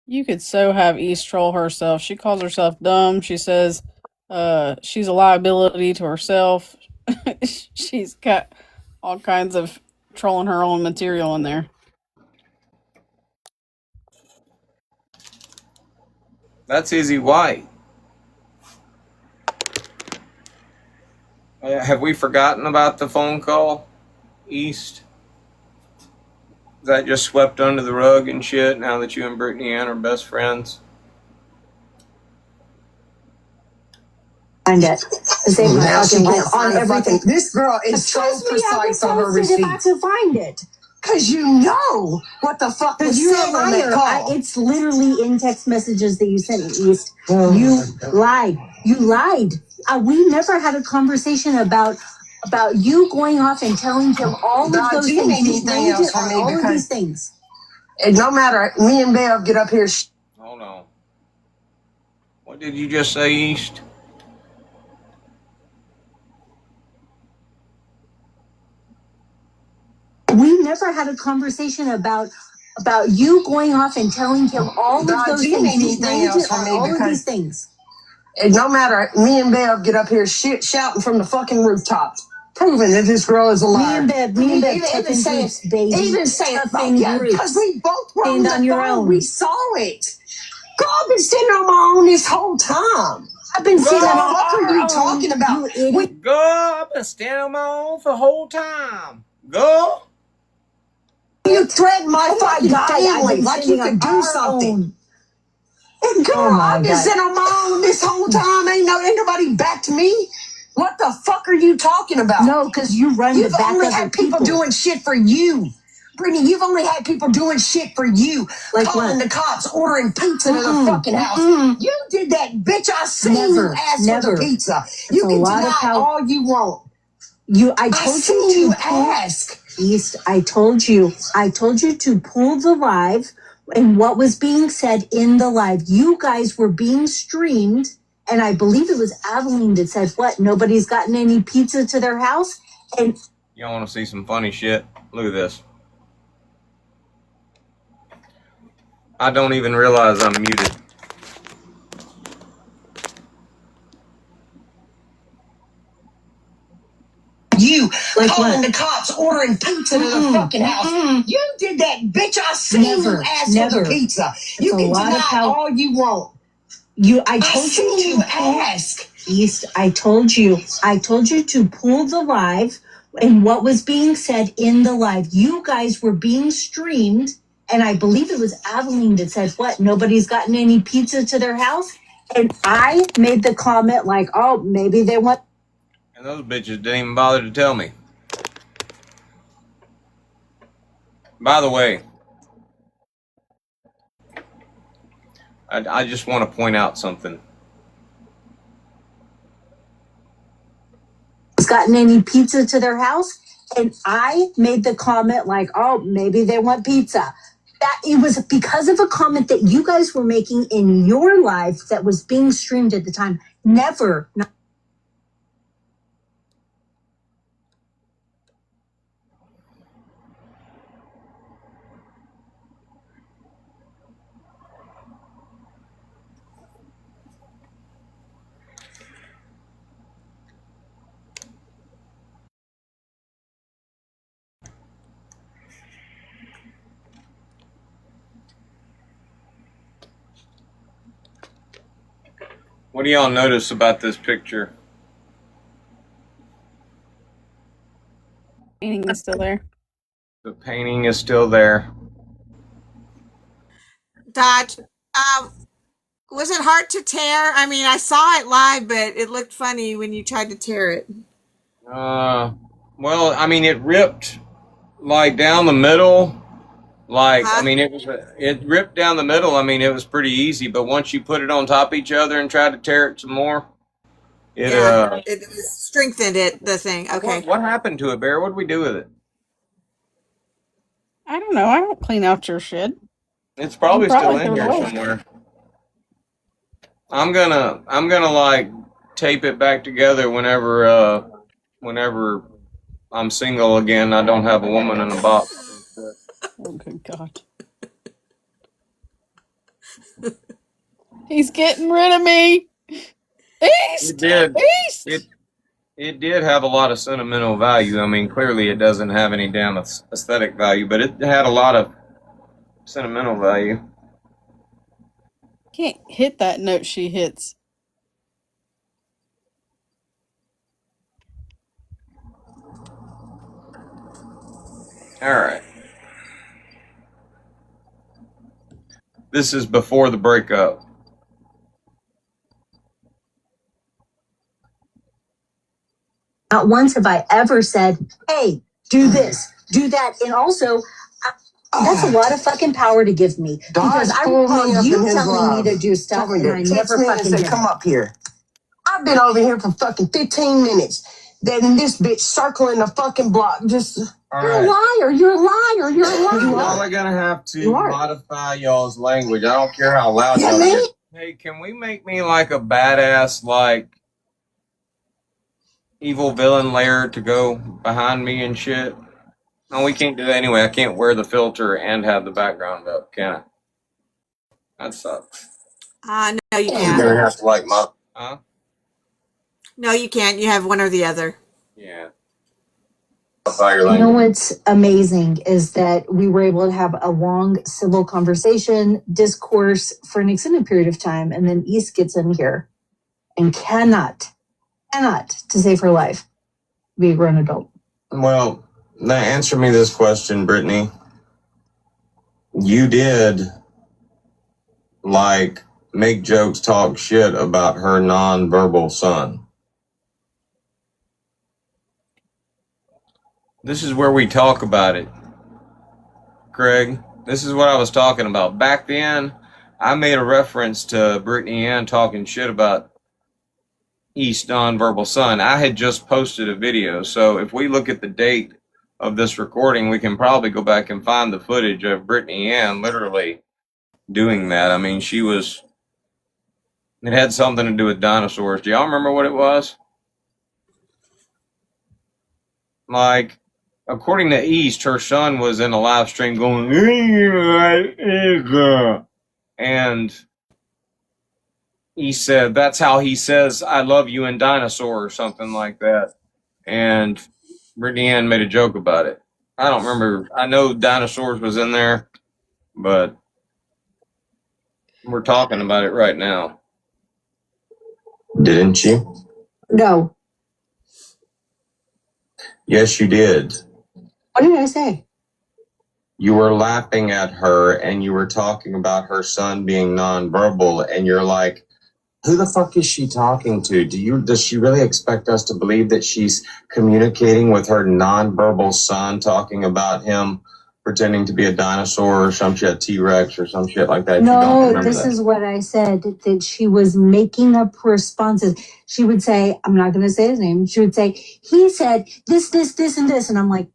You could so have East troll herself. She calls herself dumb. She says she's a liability to herself. She's got all kinds of trolling her own material in there. That's Izzy White. Have we forgotten about the phone call, East? Is that just swept under the rug and shit now that you and Brittany Ann are best friends? it. To save my Now she fucking can't life on find the everything. fucking. This girl is so Trust me, I would precise on her post it if I receipts. could find it. Cause you know what the fuck was Because you're said a on that liar. call. It's literally in text messages that you sent me, East. You lied. You lied. We never had a conversation about you going off and telling him all Dog, of those do you things. need You anything blamed else it from on me? all of Because these things. no matter, me and Bev get up here. Hold on. What did you just say, East? We never had a conversation about you going off and telling him all of Dog, those do you things. need You anything blamed else it from on me? all of Because these things. no matter, me and Bev get up here shouting from the fucking rooftops, proving that this girl is a liar. Me and Bev, tough and Bruce, baby. Even saying, Tough and yeah, Bruce. because we both were on Stand the on your phone. own. We saw it. Girl, I've been sitting on my own this whole time. I've been sitting What on the fuck are our you own, talking about? you idiot. Girl, I've been standing on my own for the whole time. Girl. You threatened my Oh my fucking God, I've family been like sitting you could on do our something. own. And girl, Oh my I've been God. sitting on my own this whole time. Ain't nobody backed me. What the fuck are you talking about? No, because you run to You've back only other had people people. doing shit for you. Brittany, you've only had people doing shit for you. Like calling what? the cops, ordering pizza to the fucking house. You did that, bitch. I seen you Never, ask for never. the pizza. It's You a can lot of deny power. all you want. I I told seen you you to pull ask. East. I told you to pull the live and what was being said in the live. You guys were being streamed, and I believe it was Aveline that said, "What? Nobody's gotten any pizza to their house." And Y'all want to see some funny shit? Look at this. I don't even realize I'm muted. You Like calling what? the cops, ordering pizza to the fucking house. You did that, bitch. I seen Never, you ask for never. the pizza. It's You a can lot of deny power. all you want. I told seen you you to pull ask. East. I told you to pull the live and what was being said in the live. You guys were being streamed, and I believe it was Aveline that said, "What? Nobody's gotten any pizza to their house." And I made the comment like, "Oh, maybe they want." And those bitches didn't even bother to tell me. By the way, I just want to point out something. Gotten any pizza to their house, and I made the comment like, "Oh, maybe they want pizza." That it was because of a comment that you guys were making in your live that was being streamed at the time. Never. What do y'all notice about this picture? Painting is still there. The painting is still there. Dodge. Was it hard to tear? I mean, I saw it live, but it looked funny when you tried to tear it. Well, I mean, it ripped like down the middle. Like, I Huh? mean, it ripped down the middle. I mean, it was pretty easy, but once you put it on top of each other and tried to tear it some more, it Yeah, it was strengthened it, the thing. Okay. what happened to it, Bear? What did we do with it? I don't know. I don't clean out your shit. It's probably still probably in threw it here away. somewhere. I'm gonna like tape it back together whenever I'm single again. I don't have a woman in the box. Oh, good God. He's getting rid of me. East! It did. East! It did have a lot of sentimental value. I mean, clearly it doesn't have any damn aesthetic value, but it had a lot of sentimental value. Can't hit that note she hits. All right. This is before the breakup. Not once have I ever said, hey, do this, do that. And also, that's a lot of fucking power to give me. Because I recall you telling me to do stuff and I never fucking did. Come up here. I've been over here for fucking 15 minutes. Then this bitch circling the fucking block. Just You're a liar. You're a liar. You're a liar. Y'all are gonna have to You are. modify y'all's language. I don't care how loud Yeah, y'all man. get. Hey, can we make me like a badass, like, evil villain layer to go behind me and shit? No, we can't do that anyway. I can't wear the filter and have the background up, can I? That sucks. No, you You're can't. gonna have to like Huh? No, you can't. You have one or the other. Yeah. modify your You know language. what's amazing is that we were able to have a long civil conversation, discourse for an extended period of time, and then East gets in here and cannot, to save her life, be a grown adult. Well, now answer me this question, Brittany. You did like make jokes, talk shit about her non-verbal son. This is where we talk about it, Craig. This is what I was talking about. Back then, I made a reference to Brittany Ann talking shit about East nonverbal son. I had just posted a video, so if we look at the date of this recording, we can probably go back and find the footage of Brittany Ann literally doing that. I mean, it had something to do with dinosaurs. Do y'all remember what it was? Like, according to East, her son was in a live stream going, and he said that's how he says I love you in dinosaur or something like that. And Brittany Ann made a joke about it. I don't remember. I know dinosaurs was in there, but we're talking about it right now. Didn't you? No. Yes, you did. What did I say? You were laughing at her and you were talking about her son being nonverbal, and you're like, who the fuck is she talking to? Does she really expect us to believe that she's communicating with her nonverbal son, talking about him pretending to be a dinosaur or some shit, T-Rex or some shit like that? You don't No, remember this that. is what I said, that she was making up responses. She would say, I'm not going to say his name. She would say, he said this, and this. And I'm like,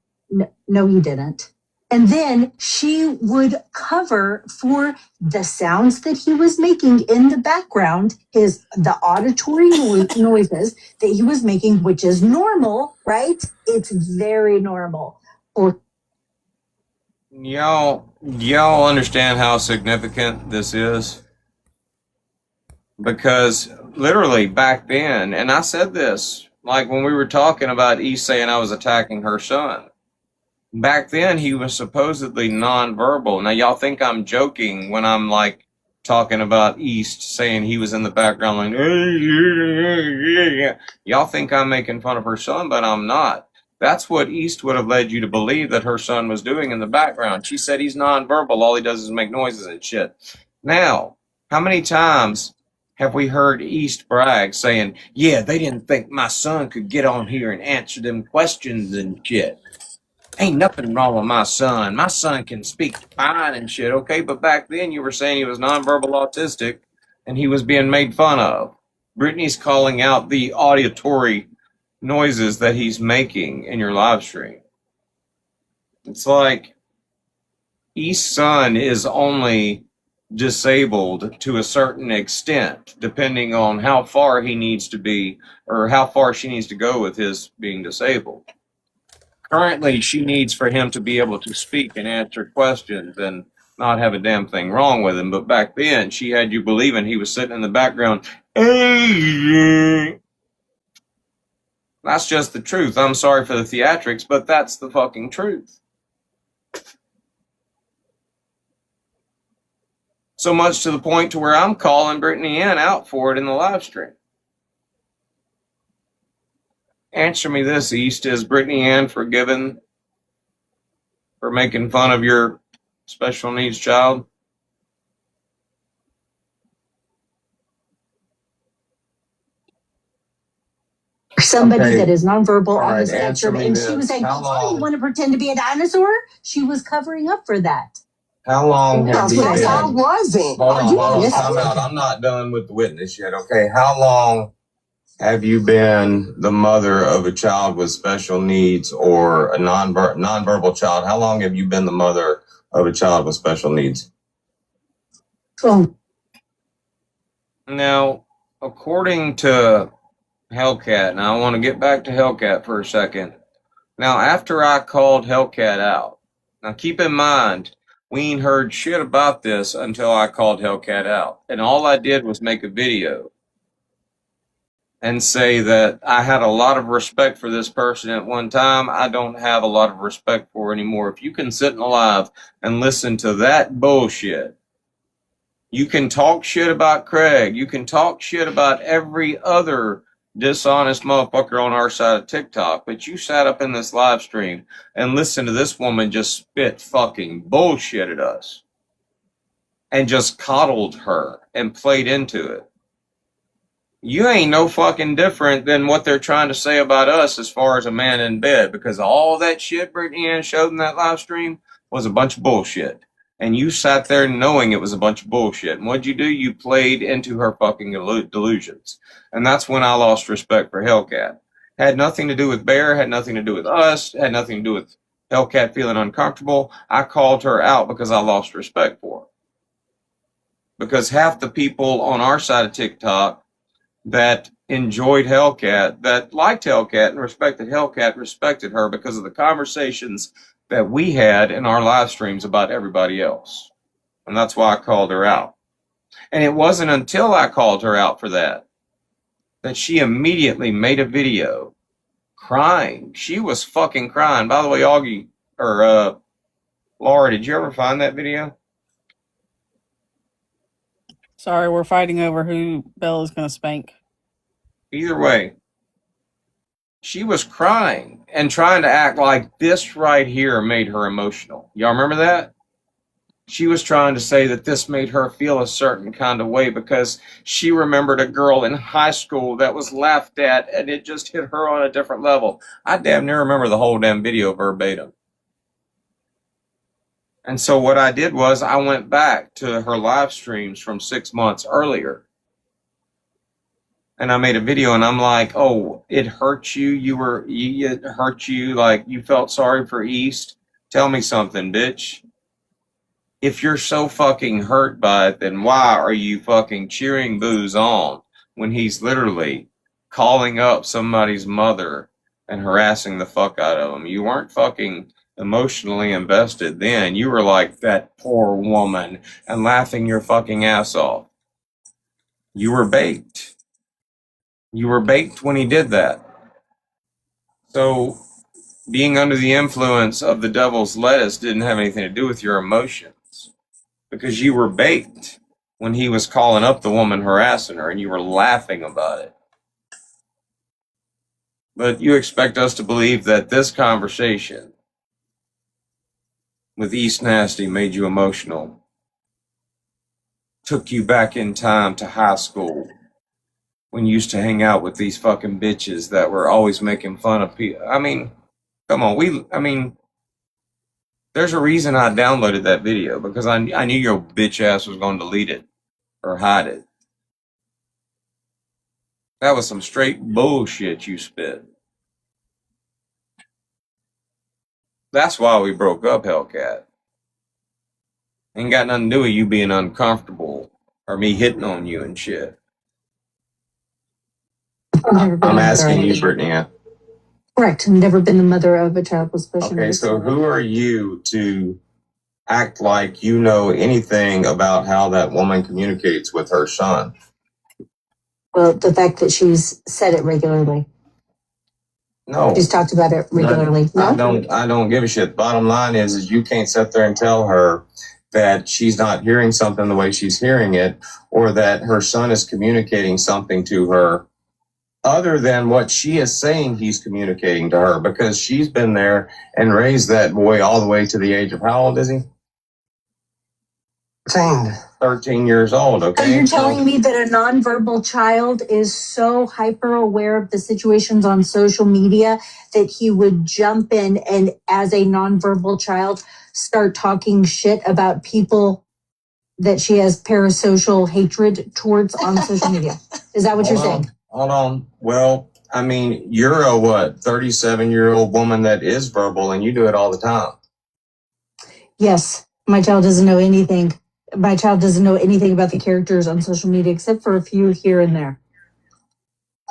no, he didn't. And then she would cover for the sounds that he was making in the background, the auditory noises that he was making, which is normal, right? It's very normal. Or Y'all understand how significant this is? Because literally back then, and I said this, like when we were talking about East saying I was attacking her son. Back then, he was supposedly nonverbal. Now, y'all think I'm joking when I'm like talking about East saying he was in the background like, y'all think I'm making fun of her son, but I'm not. That's what East would have led you to believe that her son was doing in the background. She said he's nonverbal. All he does is make noises and shit. Now, how many times have we heard East brag saying, yeah, they didn't think my son could get on here and answer them questions and shit. Ain't nothing wrong with my son. My son can speak fine and shit, okay? But back then you were saying he was nonverbal autistic and he was being made fun of. Brittany's calling out the auditory noises that he's making in your live stream. It's like East's son is only disabled to a certain extent, depending on how far he needs to be or how far she needs to go with his being disabled. Currently, she needs for him to be able to speak and answer questions and not have a damn thing wrong with him. But back then, she had you believing he was sitting in the background. That's just the truth. I'm sorry for the theatrics, but that's the fucking truth. So much to the point to where I'm calling Brittany Ann out for it in the live stream. Answer me this, East. Is Brittany Ann forgiven for making fun of your special needs child? Somebody Okay. that is nonverbal All on right, the answer spectrum, me and she this. was like, How "Oh, you long? want to pretend to be a dinosaur?" She was covering up for that. How long have That's you what I been? said. I wasn't. Hold on, hold on, Yes, time out. I'm not done with the witness yet. Okay, how long have you been the mother of a child with special needs or a nonverbal child? How long have you been the mother of a child with special needs? So, Now, according to Hellcat, now I want to get back to Hellcat for a second. Now, after I called Hellcat out, now keep in mind, we ain't heard shit about this until I called Hellcat out. And all I did was make a video and say that I had a lot of respect for this person at one time. I don't have a lot of respect for her anymore. If you can sit in a live and listen to that bullshit, you can talk shit about Craig. You can talk shit about every other dishonest motherfucker on our side of TikTok. But you sat up in this live stream and listened to this woman just spit fucking bullshit at us and just coddled her and played into it. You ain't no fucking different than what they're trying to say about us as far as a man in bed, because all that shit Brittany Ann showed in that live stream was a bunch of bullshit. And you sat there knowing it was a bunch of bullshit. And what'd you do? You played into her fucking delusions. And that's when I lost respect for Hellcat. Had nothing to do with Bear, had nothing to do with us, had nothing to do with Hellcat feeling uncomfortable. I called her out because I lost respect for her. Because half the people on our side of TikTok that enjoyed Hellcat, that liked Hellcat and respected Hellcat, respected her because of the conversations that we had in our live streams about everybody else. And that's why I called her out. And it wasn't until I called her out for that she immediately made a video crying. She was fucking crying. By the way, Augie, or Laura, did you ever find that video? Sorry, we're fighting over who Bella's gonna spank. Either way, she was crying and trying to act like this right here made her emotional. Y'all remember that? She was trying to say that this made her feel a certain kind of way because she remembered a girl in high school that was laughed at and it just hit her on a different level. I damn near remember the whole damn video verbatim. And so what I did was I went back to her live streams from 6 months earlier. And I made a video and I'm like, oh, it hurt you. It hurt you. Like you felt sorry for East. Tell me something, bitch. If you're so fucking hurt by it, then why are you fucking cheering Booze on when he's literally calling up somebody's mother and harassing the fuck out of him? You weren't fucking emotionally invested then. You were like that poor woman and laughing your fucking ass off. You were baked. You were baked when he did that. So being under the influence of the devil's lettuce didn't have anything to do with your emotions. Because you were baked when he was calling up the woman harassing her and you were laughing about it. But you expect us to believe that this conversation with East Nasty made you emotional, took you back in time to high school when you used to hang out with these fucking bitches that were always making fun of people. I mean, come on, there's a reason I downloaded that video, because I knew your bitch ass was going to delete it or hide it. That was some straight bullshit you spit. That's why we broke up, Hellcat. Ain't got nothing to do with you being uncomfortable or me hitting on you and shit. I'm asking you, Brittany. Correct. Never been the mother of a child with special Okay, needs. so who are you to act like you know anything about how that woman communicates with her son? Well, the fact that she's said it regularly. No. She's talked about it regularly. I don't give a shit. Bottom line is you can't sit there and tell her that she's not hearing something the way she's hearing it, or that her son is communicating something to her other than what she is saying he's communicating to her, because she's been there and raised that boy all the way to the age of, how old is he? 13 years old, okay? So you're telling me that a nonverbal child is so hyper aware of the situations on social media that he would jump in and, as a nonverbal child, start talking shit about people that she has parasocial hatred towards on social media? Is that what you're saying? Hold on. Well, I mean, you're a 37-year-old woman that is verbal, and you do it all the time. Yes, my child doesn't know anything. My child doesn't know anything about the characters on social media except for a few here and there.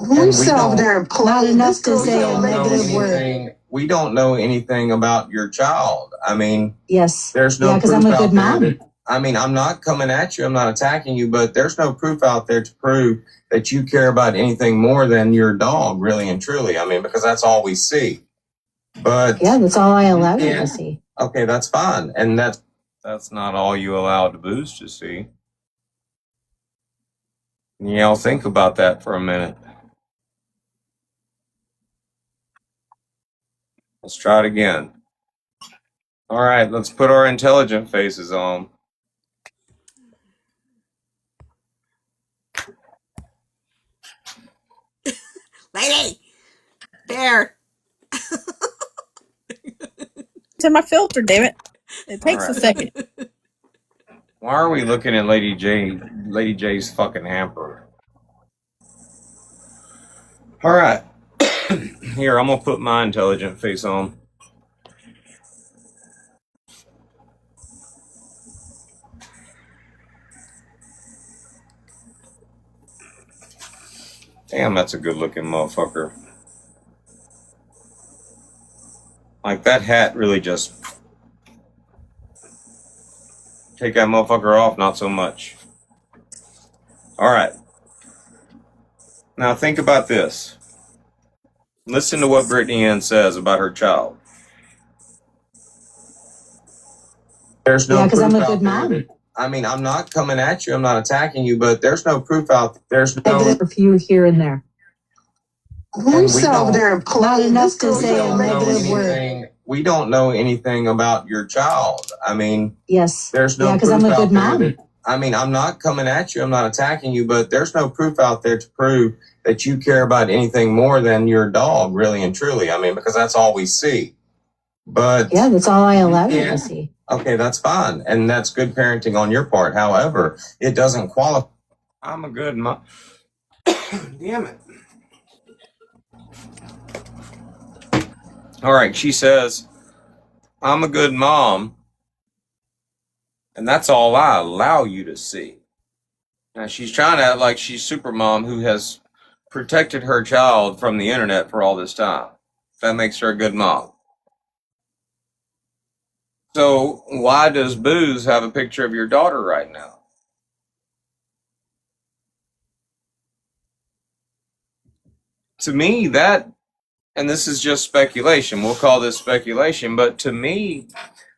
You sit over there and play. Not enough to say a negative word. We don't know anything about your child. I mean, Yes. there's no because proof I'm a out good there mom. that, I mean, I'm not coming at you. I'm not attacking you, but there's no proof out there to prove that you care about anything more than your dog, really and truly. I mean, because that's all we see. But Yeah, that's all I allow you to see. okay, that's fine. And that's not all you allow the booze to see. Y'all think about that for a minute. Let's try it again. All right, let's put our intelligent faces on. Lady! There. It's in my filter, damn it. It takes a second. Why are we looking at Lady J's fucking hamper? All right. Here, I'm going to put my intelligent face on. Damn, that's a good looking motherfucker. Like, that hat really just... Take that motherfucker off, not so much. Alright. Now think about this. Listen to what Brittany Ann says about her child. There's no because I'm proof a out good there mom. that- I mean, I'm not coming at you. I'm not attacking you, but there's no proof out there. There's no... A few here and there. You sit over there and play. Not enough to This say girl a don't know negative word. anything. We don't know anything about your child. I mean, Yes. there's no because proof I'm a out good there mom. that- I mean, I'm not coming at you. I'm not attacking you, but there's no proof out there to prove that you care about anything more than your dog, really and truly. I mean, because that's all we see. But Yeah, that's all I allow you to see. okay, that's fine. And that's good parenting on your part. However, it doesn't qualify. I'm a good mom. Damn it. All right, she says, I'm a good mom. And that's all I allow you to see. Now, she's trying to act like she's Supermom who has protected her child from the internet for all this time. That makes her a good mom. So, why does Booze have a picture of your daughter right now? To me, that, and this is just speculation, we'll call this speculation, but to me,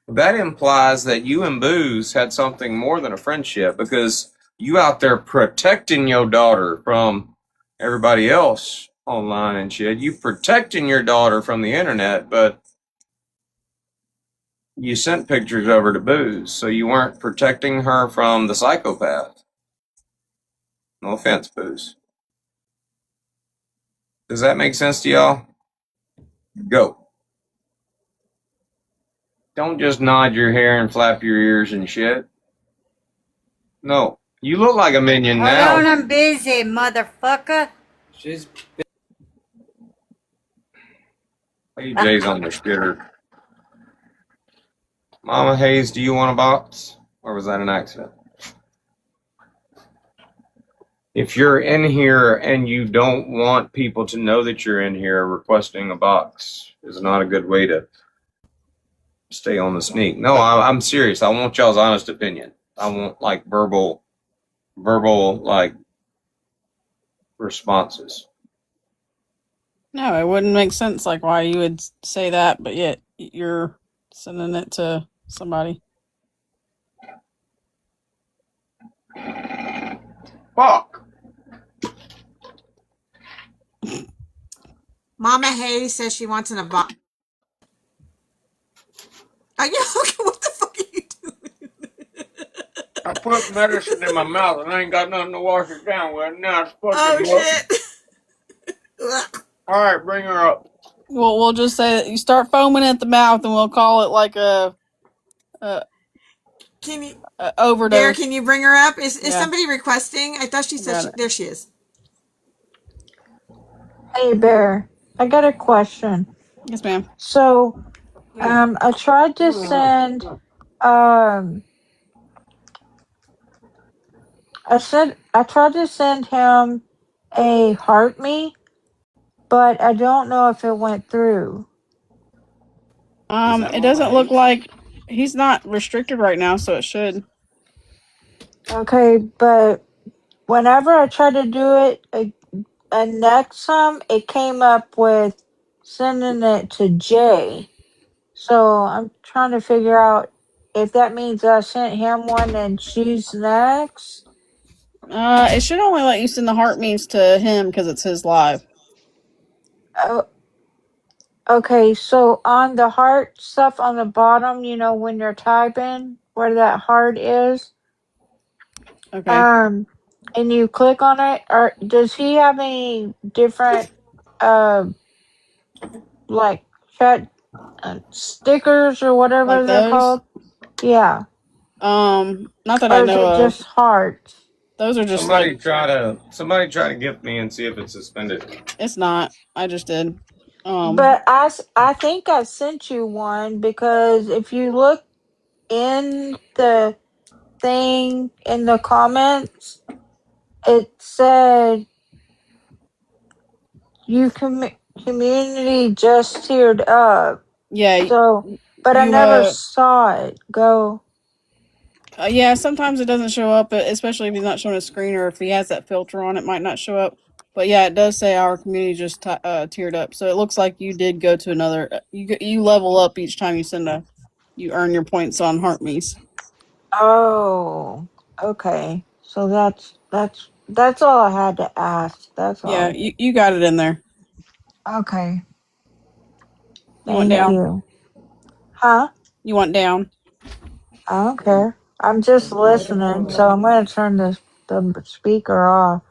that implies that you and Booze had something more than a friendship, because you out there protecting your daughter from everybody else online and shit. You protecting your daughter from the internet, but you sent pictures over to Booze, so you weren't protecting her from the psychopath. No offense, Booze. Does that make sense to y'all? Go. Don't just nod your hair and flap your ears and shit. No. You look like a minion Hold now. on, I'm busy, motherfucker. She's AJ's on the shitter. Mama Hayes, do you want a box? Or was that an accident? If you're in here and you don't want people to know that you're in here, requesting a box is not a good way to stay on the sneak. No, I'm serious. I want y'all's honest opinion. I want like verbal like responses. No, it wouldn't make sense. Like why you would say that, but yet you're sending it to somebody. Fuck. Mama Hayes says she wants an box. Are you okay? What the fuck are you doing? I put medicine in my mouth and I ain't got nothing to wash it down with. Now it's fucking Oh shit. All right, bring her up. Well, we'll just say that you start foaming at the mouth, and we'll call it like a Can you, overdose. Derek, can you bring her up? Is Yeah. somebody requesting? I thought she said there she is. Hey, Bear, I got a question. Yes, ma'am. So, I tried to send, I tried to send him a heart me, but I don't know if it went through. It doesn't look like he's not restricted right now, so it should. Okay, but whenever I tried to do it next time, it came up with sending it to Jay. So I'm trying to figure out if that means I sent him one and she's next. It should only let you send the heart means to him because it's his live. Oh, okay. So on the heart stuff on the bottom, you know, when you're typing where that heart is, Okay. and you click on it, or does he have any different, like chat stickers or whatever Like they're those? called? Yeah. Not that Or I is know it of. just hearts? Those are just Somebody like try to gift me and see if it's suspended. it's not. I just did. But I think I sent you one because if you look in the thing in the comments, it said community just tiered up. Yeah. So, but I you, never saw it go. Yeah, sometimes it doesn't show up, especially if he's not showing a screen or if he has that filter on, it might not show up. But yeah, it does say our community just tiered up, so it looks like you did go to another. You level up each time you send you earn your points on HeartMe's. Oh, okay. So that's all I had to ask. That's Yeah, all. you got it in there. Okay. You want Thank down? you. Huh? You want down? I don't care. I'm just listening, so I'm gonna turn the speaker off.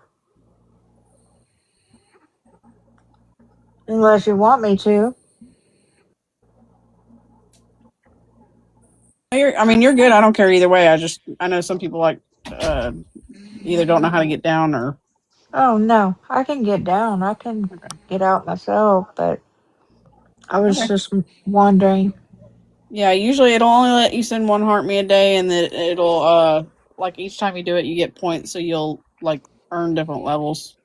Unless you want me to. You're good. I don't care either way. I know some people like either don't know how to get down or. Oh no, I can get down. I can get out myself, but I was Okay. just wondering. Yeah, usually it'll only let you send one heart me a day, and then it'll like each time you do it, you get points, so you'll like earn different levels.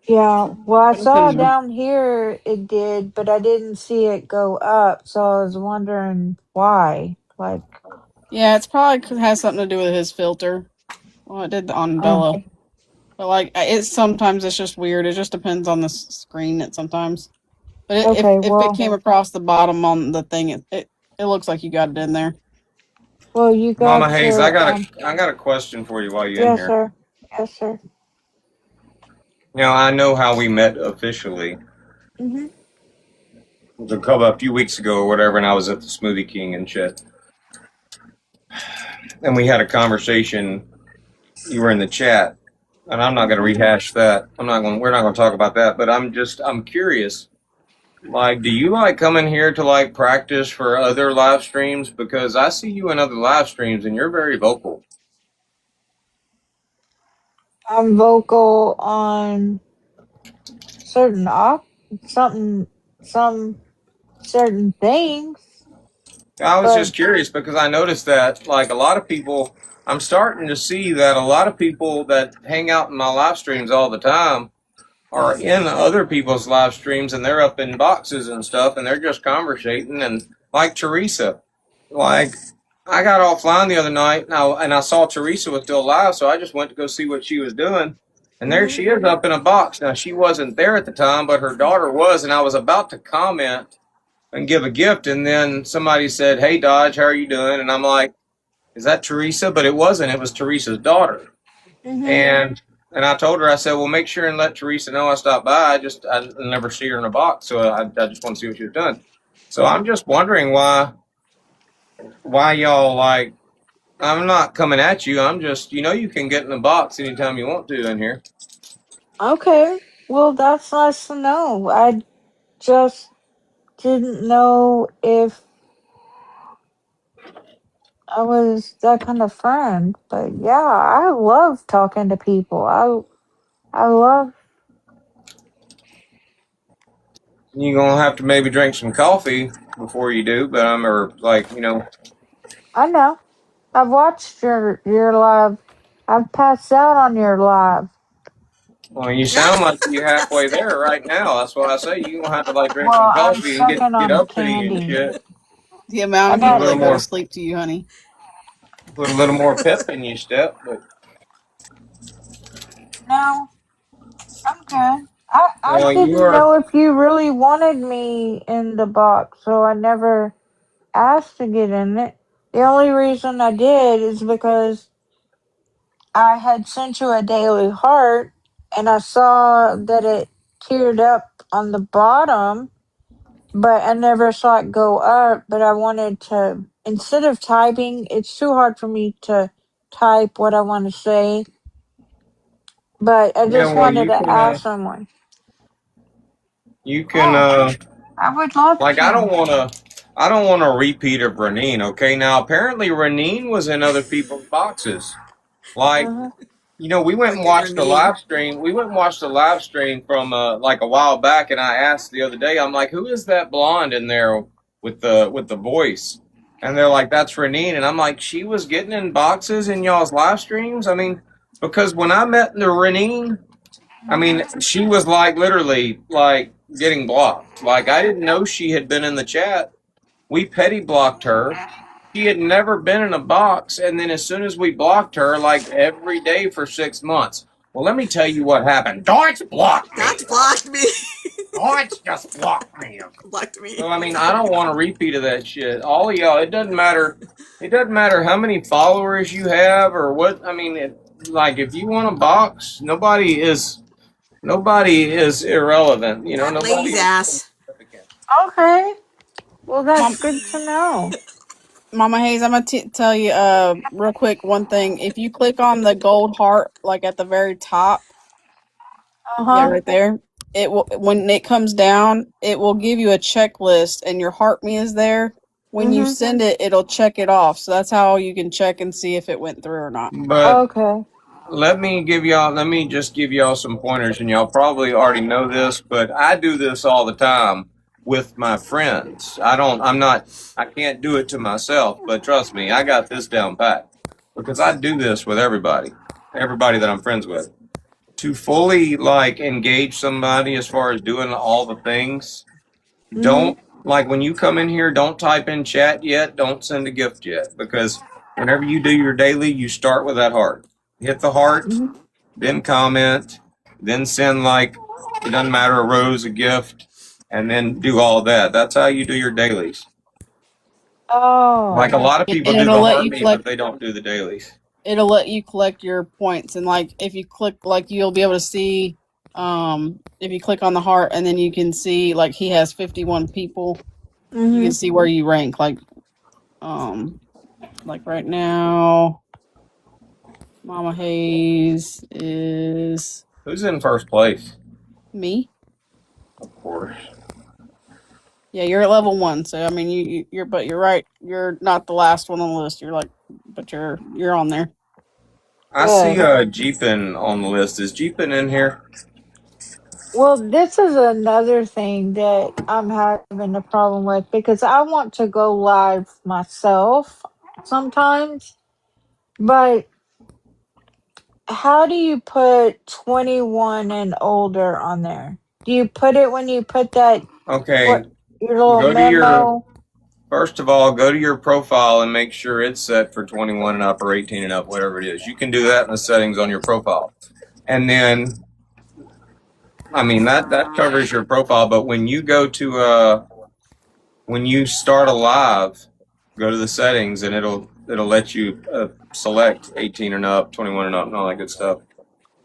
Yeah, well, I But saw depends on- down here it did, but I didn't see it go up, so I was wondering why. Like, Yeah, it's probably 'cause it has something to do with his filter. Well, it did on Bella, but like it's sometimes it's just weird. It just depends on the screen. It sometimes, but okay, if it came across the bottom on the thing, it looks like you got it in there. well, you Mama got Hayes, your I got a question for you while you're in yes, here. sir. Yes, sir. Now I know how we met officially. Mm-hmm. It was a few weeks ago or whatever, and I was at the Smoothie King and shit. And we had a conversation. You were in the chat, and I'm not going to rehash that. We're not going to talk about that. But I'm curious. Like, do you like coming here to like practice for other live streams? Because I see you in other live streams, and you're very vocal. I'm vocal on certain some certain things. I was But just curious because I noticed that like a lot of people, I'm starting to see that a lot of people that hang out in my live streams all the time are in other people's live streams, and they're up in boxes and stuff, and they're just conversating. And like Teresa, like I got offline the other night, and I saw Teresa was still live, so I just went to go see what she was doing. And there she is up in a box. Now she wasn't there at the time, but her daughter was, and I was about to comment and give a gift, and then somebody said, "Hey Dodge, how are you doing?" And I'm like, "Is that Teresa?" But it wasn't. It was Teresa's daughter. And I told her, I said, "Well, make sure and let Teresa know I stopped by. I never see her in a box, so I just want to see what she was doing." So I'm just wondering why y'all like. I'm not coming at you. I'm just, you can get in the box anytime you want to in here. okay, well that's nice to know. I just didn't know if I was that kind of friend. But yeah, I love talking to people. I love. You're gonna have to maybe drink some coffee before you do, but I know. I've watched your live. I've passed out on your live. Well, you sound like you're halfway there right now. That's why I say you're gonna have to like drink some Well, I'm coffee and sucking get on uppity and candy. shit. The amount I of Put a people got. little that go to more, sleep to you, honey. put a little more pep in your step. But No, I'm good. I well, you didn't are. know if you really wanted me in the box, so I never asked to get in it. The only reason I did is because I had sent you a daily heart, and I saw that it teared up on the bottom, but I never saw it go up. But I wanted to, instead of typing, it's too hard for me to type what I want to say. But I Yeah. just Well, wanted to ask someone. you can. Oh, I would love Like I to. don't want a repeat of Renine. Okay. Now apparently Renine was in other people's boxes. Like. Uh-huh. We went and watched the live stream. We went and watched the live stream from like a while back, and I asked the other day, I'm like, "Who is that blonde in there with the voice?" And they're like, "That's Renine." And I'm like, "She was getting in boxes in y'all's live streams?" I mean, because when I met the Renine, I mean, she was like literally like getting blocked. Like I didn't know she had been in the chat. We petty blocked her. She had never been in a box, and then as soon as we blocked her, like every day for 6 months. Well, let me tell you what happened. Deutsch blocked me. Not blocked me. Deutsch just blocked me. Blocked me. So I mean, I don't want a repeat of that shit. All of y'all, it doesn't matter. It doesn't matter how many followers you have or what. I mean, like if you want a box, nobody is irrelevant. Nobody. Lady's ass. Okay. Well, Mom, that's good to know. Mama Hayes, I'm gonna tell you real quick one thing. If you click on the gold heart, like at the very top, yeah, right there, it will when it comes down, it will give you a checklist, and your heart me is there. When you send it, it'll check it off. So that's how you can check and see if it went through or not. But Okay. let me just give y'all some pointers, and y'all probably already know this, but I do this all the time with my friends. I can't do it to myself, but trust me, I got this down pat because I do this with everybody that I'm friends with. To fully like engage somebody as far as doing all the things, don't like when you come in here, don't type in chat yet, don't send a gift yet, because whenever you do your daily, you start with that heart. Hit the heart, then comment, then send like it doesn't matter, a rose, a gift, and then do all that. That's how you do your dailies. Oh. Like a lot of And people do it'll the let heart you me, collect. but they don't do the dailies. It'll let you collect your points, and like if you click, like you'll be able to see if you click on the heart, and then you can see like he has 51 people. You Mm-hmm. can see where you rank. Like right now, Mama Hayes is Who's in first place? me. Of course. Yeah, you're at level 1. So I mean, you're but you're right. You're not the last one on the list. But you're on there. I see Jeepin on the list. Is Jeepin in here? Well, this is another thing that I'm having a problem with because I want to go live myself sometimes, but how do you put 21 and older on there? Do you put it when you put that Okay. your little Go to memo? First of all, go to your profile and make sure it's set for 21 and up or 18 and up, whatever it is. You can do that in the settings on your profile. And then, I mean, that covers your profile. But when you go to, when you start a live, go to the settings and it'll let you select 18 and up, 21 and up, and all that good stuff.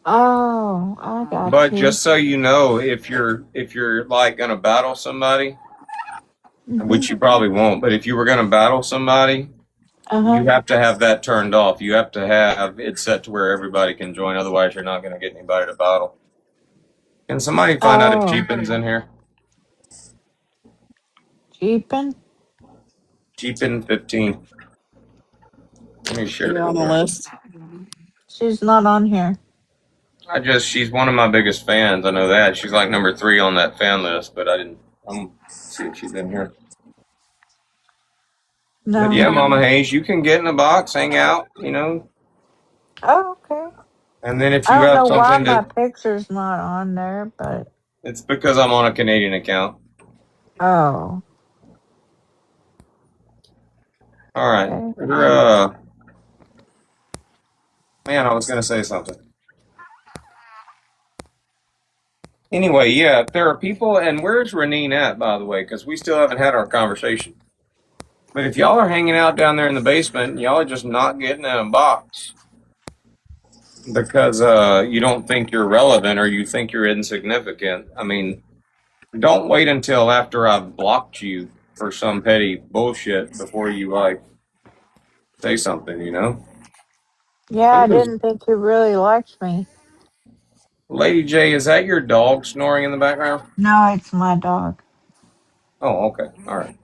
Oh, I got But you. just so you know, if you're like gonna battle somebody, which you probably won't, but if you were gonna battle somebody, you have to have that turned off. You have to have it set to where everybody can join. Otherwise, you're not gonna get anybody to battle. Can somebody find out if Jeepin's in here? Jeepin? Jeepin 15. Let me share it. You're on the list. She's not on here. She's one of my biggest fans. I know that. She's like number 3 on that fan list, but I'm see if she's in here. No. But yeah, Mama Hayes, you can get in the box, hang out, you know. Oh, okay. And then if you I don't have know why something my to, picture's not on there, but it's because I'm on a Canadian account. oh. All right. Okay. Man, I was gonna say something. Anyway, yeah, if there are people, and where's Renine at, by the way? Because we still haven't had our conversation. But if y'all are hanging out down there in the basement, and y'all are just not getting in a box because you don't think you're relevant or you think you're insignificant. I mean, don't wait until after I've blocked you for some petty bullshit before you like say something, you know? Yeah, I didn't think you really liked me. Lady J, is that your dog snoring in the background? No, it's my dog. Oh, okay. All right.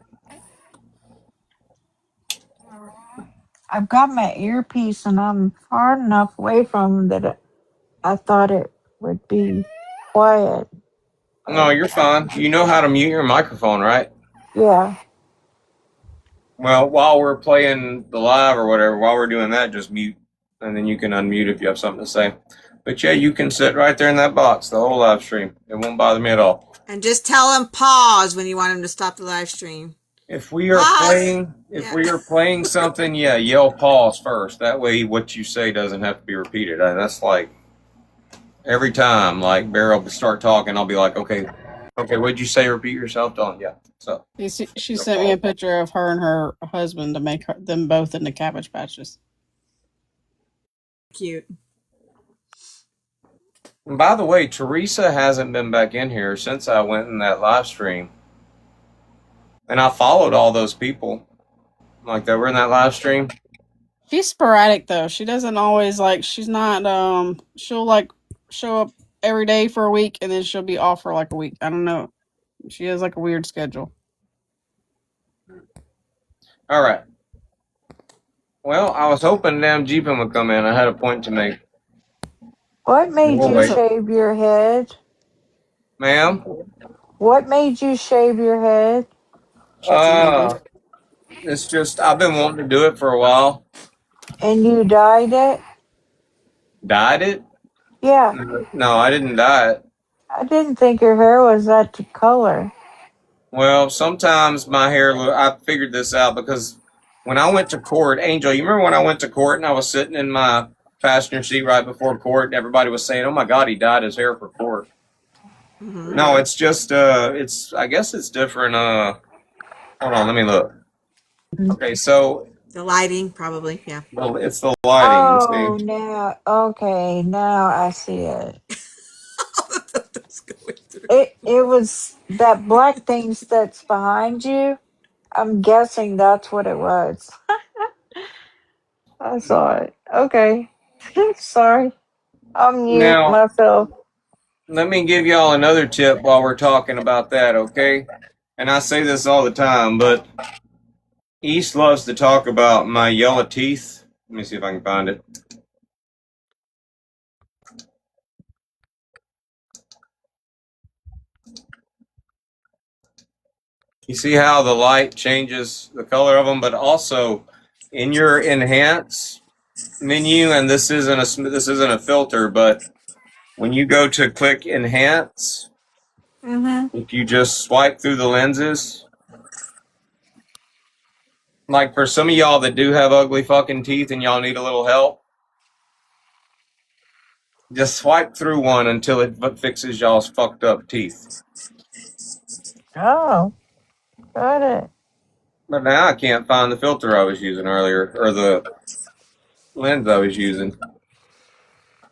I've got my earpiece and I'm far enough away from him that I thought it would be quiet. No, you're fine. You know how to mute your microphone, right? Yeah. Well, while we're playing the live or whatever, while we're doing that, just mute, and then you can unmute if you have something to say. But yeah, you can sit right there in that box the whole live stream. It won't bother me at all. And just tell them pause when you want them to stop the live stream. If we are playing something, yeah, yell pause first. That way, what you say doesn't have to be repeated. And that's like every time, like Bear will start talking, I'll be like, okay, what'd you say? Repeat yourself, Don. Yeah. So She sent me a picture of her and her husband to make them both into Cabbage Patches. Cute. And by the way, Teresa hasn't been back in here since I went in that live stream. And I followed all those people like that were in that live stream. She's sporadic though. She doesn't always she's not she'll show up every day for a week and then she'll be off for like a week. I don't know. She has like a weird schedule. All right. Well, I was hoping damn Jeepin would come in. I had a point to make. What made you shave your head? Ma'am? What made you shave your head? It's just, I've been wanting to do it for a while. And you dyed it? Dyed it? Yeah. No, I didn't dye it. I didn't think your hair was that color. Well, sometimes my hair, I figured this out because when I went to court, Angel, you remember when I went to court and I was sitting in my passenger seat right before court and everybody was saying, oh my God, he dyed his hair for court. Mm-hmm. No, it's just, I guess it's different. Hold on, let me look. Okay, so. The lighting, probably, yeah. Well, it's the lighting. Oh, now I see it. it was that black thing that's behind you. I'm guessing that's what it was. I saw it. Okay. Sorry. I'll mute Now, myself. let me give y'all another tip while we're talking about that, okay? And I say this all the time, but East loves to talk about my yellow teeth. Let me see if I can find it. You see how the light changes the color of them, but also in your enhance menu, and this isn't a filter, but when you go to click enhance, if you just swipe through the lenses, like for some of y'all that do have ugly fucking teeth and y'all need a little help, just swipe through one until it fixes y'all's fucked up teeth. Oh, got it. But now I can't find the filter I was using earlier, or the lens I was using.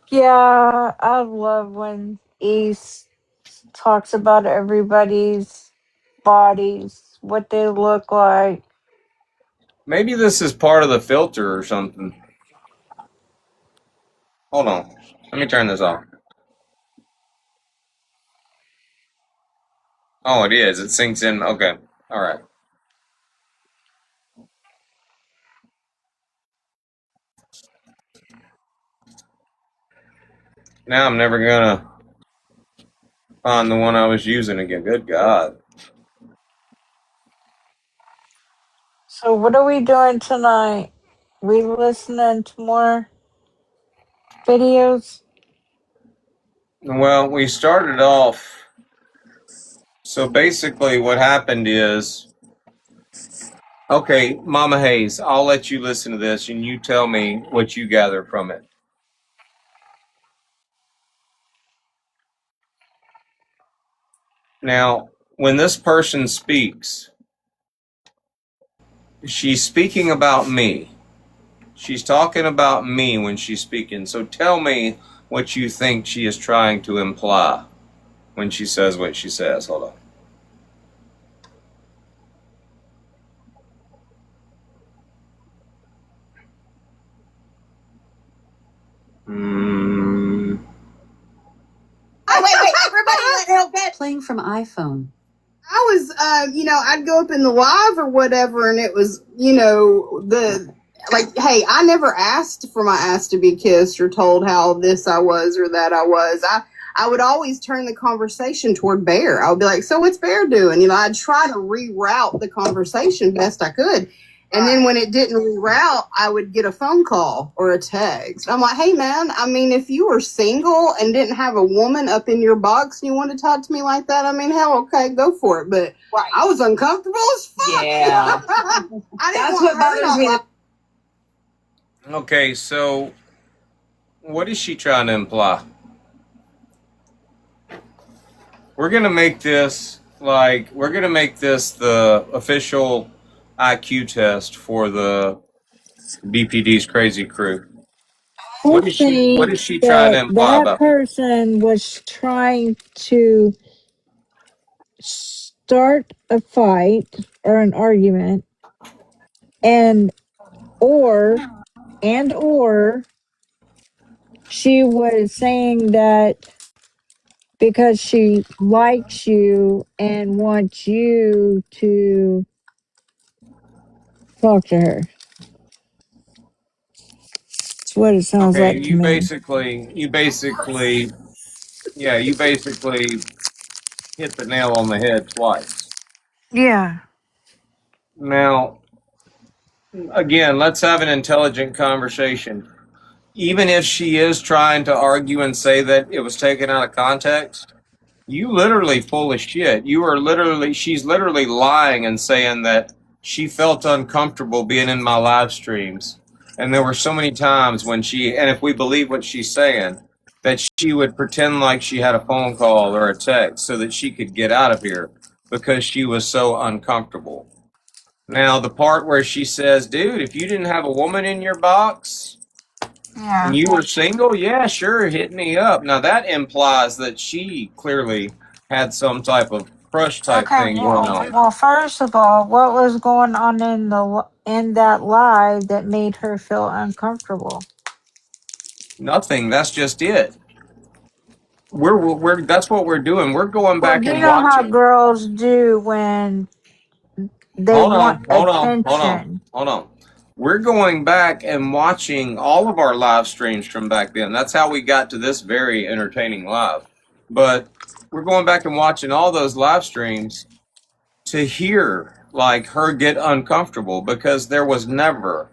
Yeah, I love when East talks about everybody's bodies, what they look like. Maybe this is part of the filter or something. Hold on. Let me turn this off. Oh, it is. It sinks in. Okay. All right. Now I'm never gonna find the one I was using again. Good God. So what are we doing tonight? We listening to more videos? Well, we started off. So basically, what happened is, okay, Mama Hayes, I'll let you listen to this and you tell me what you gather from it. Now, when this person speaks, she's speaking about me. She's talking about me when she's speaking. So tell me what you think she is trying to imply when she says what she says. Hold on. Oh, wait, everybody let help get. Playing from iPhone. I was, I'd go up in the live or whatever, and it was, hey, I never asked for my ass to be kissed or told how this I was or that I was. I would always turn the conversation toward Bear. I would be like, so what's Bear doing? I'd try to reroute the conversation best I could. And then when it didn't reroute, I would get a phone call or a text. I'm like, hey, man, if you were single and didn't have a woman up in your box and you want to talk to me like that, hell, okay, go for it. But I was uncomfortable as fuck. Yeah. That's what bothers me. Okay, so what is she trying to imply? We're going to make this the official IQ test for the BPD's Crazy Crew. What is she trying to imply that about? person was trying to start a fight or an argument, or she was saying that because she likes you and wants you to talk to her. That's what it sounds Okay, like to you me. basically hit the nail on the head twice. Yeah. Now, again, let's have an intelligent conversation. Even if she is trying to argue and say that it was taken out of context, you literally full of shit. She's literally lying and saying that she felt uncomfortable being in my live streams. And there were so many times when and if we believe what she's saying, that she would pretend like she had a phone call or a text so that she could get out of here because she was so uncomfortable. Now, the part where she says, dude, if you didn't have a woman in your box and you were single, yeah, sure, hit me up. Now, that implies that she clearly had some type of crush type Okay, thing going on. well, first of all, what was going on in that live that made her feel uncomfortable? Nothing. That's just it. We're that's what we're doing. We're going Well, back you and know how watching. girls do when they Hold want on, hold on, hold on, attention. hold on. We're going back and watching all of our live streams from back then. That's how we got to this very entertaining live. But we're going back and watching all those live streams to hear like her get uncomfortable because there was never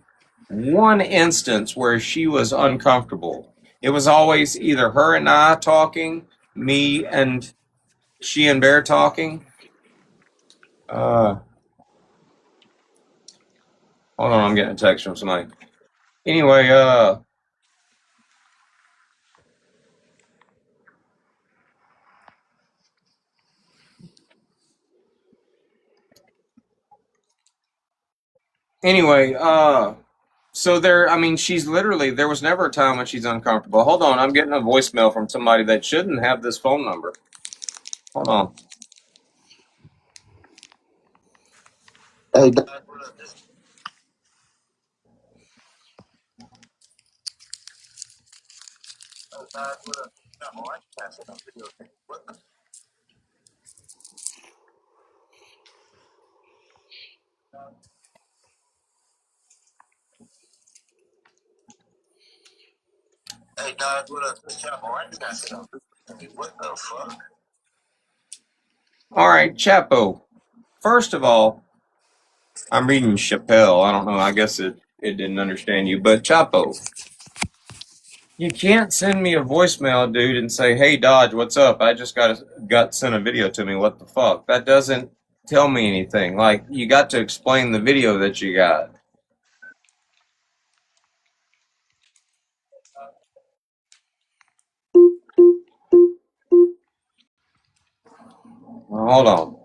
one instance where she was uncomfortable. It was always either her and I talking, me and she and Bear talking. Uh, Hold on, I'm getting a text from somebody. Anyway, anyway, so there, I mean, she's literally, there was never a time when she's uncomfortable. Hold on, I'm getting a voicemail from somebody that shouldn't have this phone number. Hold on. Hey, Doc, what up? Doc, what up? No, I can't send a video. What the? Hey, Doc, what up? This Chapo, I can't send a video. What the fuck? All right, Chapo. First of all, I'm reading Chappelle. I don't know. I guess it didn't understand you, but Chapo, you can't send me a voicemail, dude, and say, "Hey, Dodge, what's up? I just got sent a video to me. What the fuck?" That doesn't tell me anything. Like you got to explain the video that you got. Well, hold on.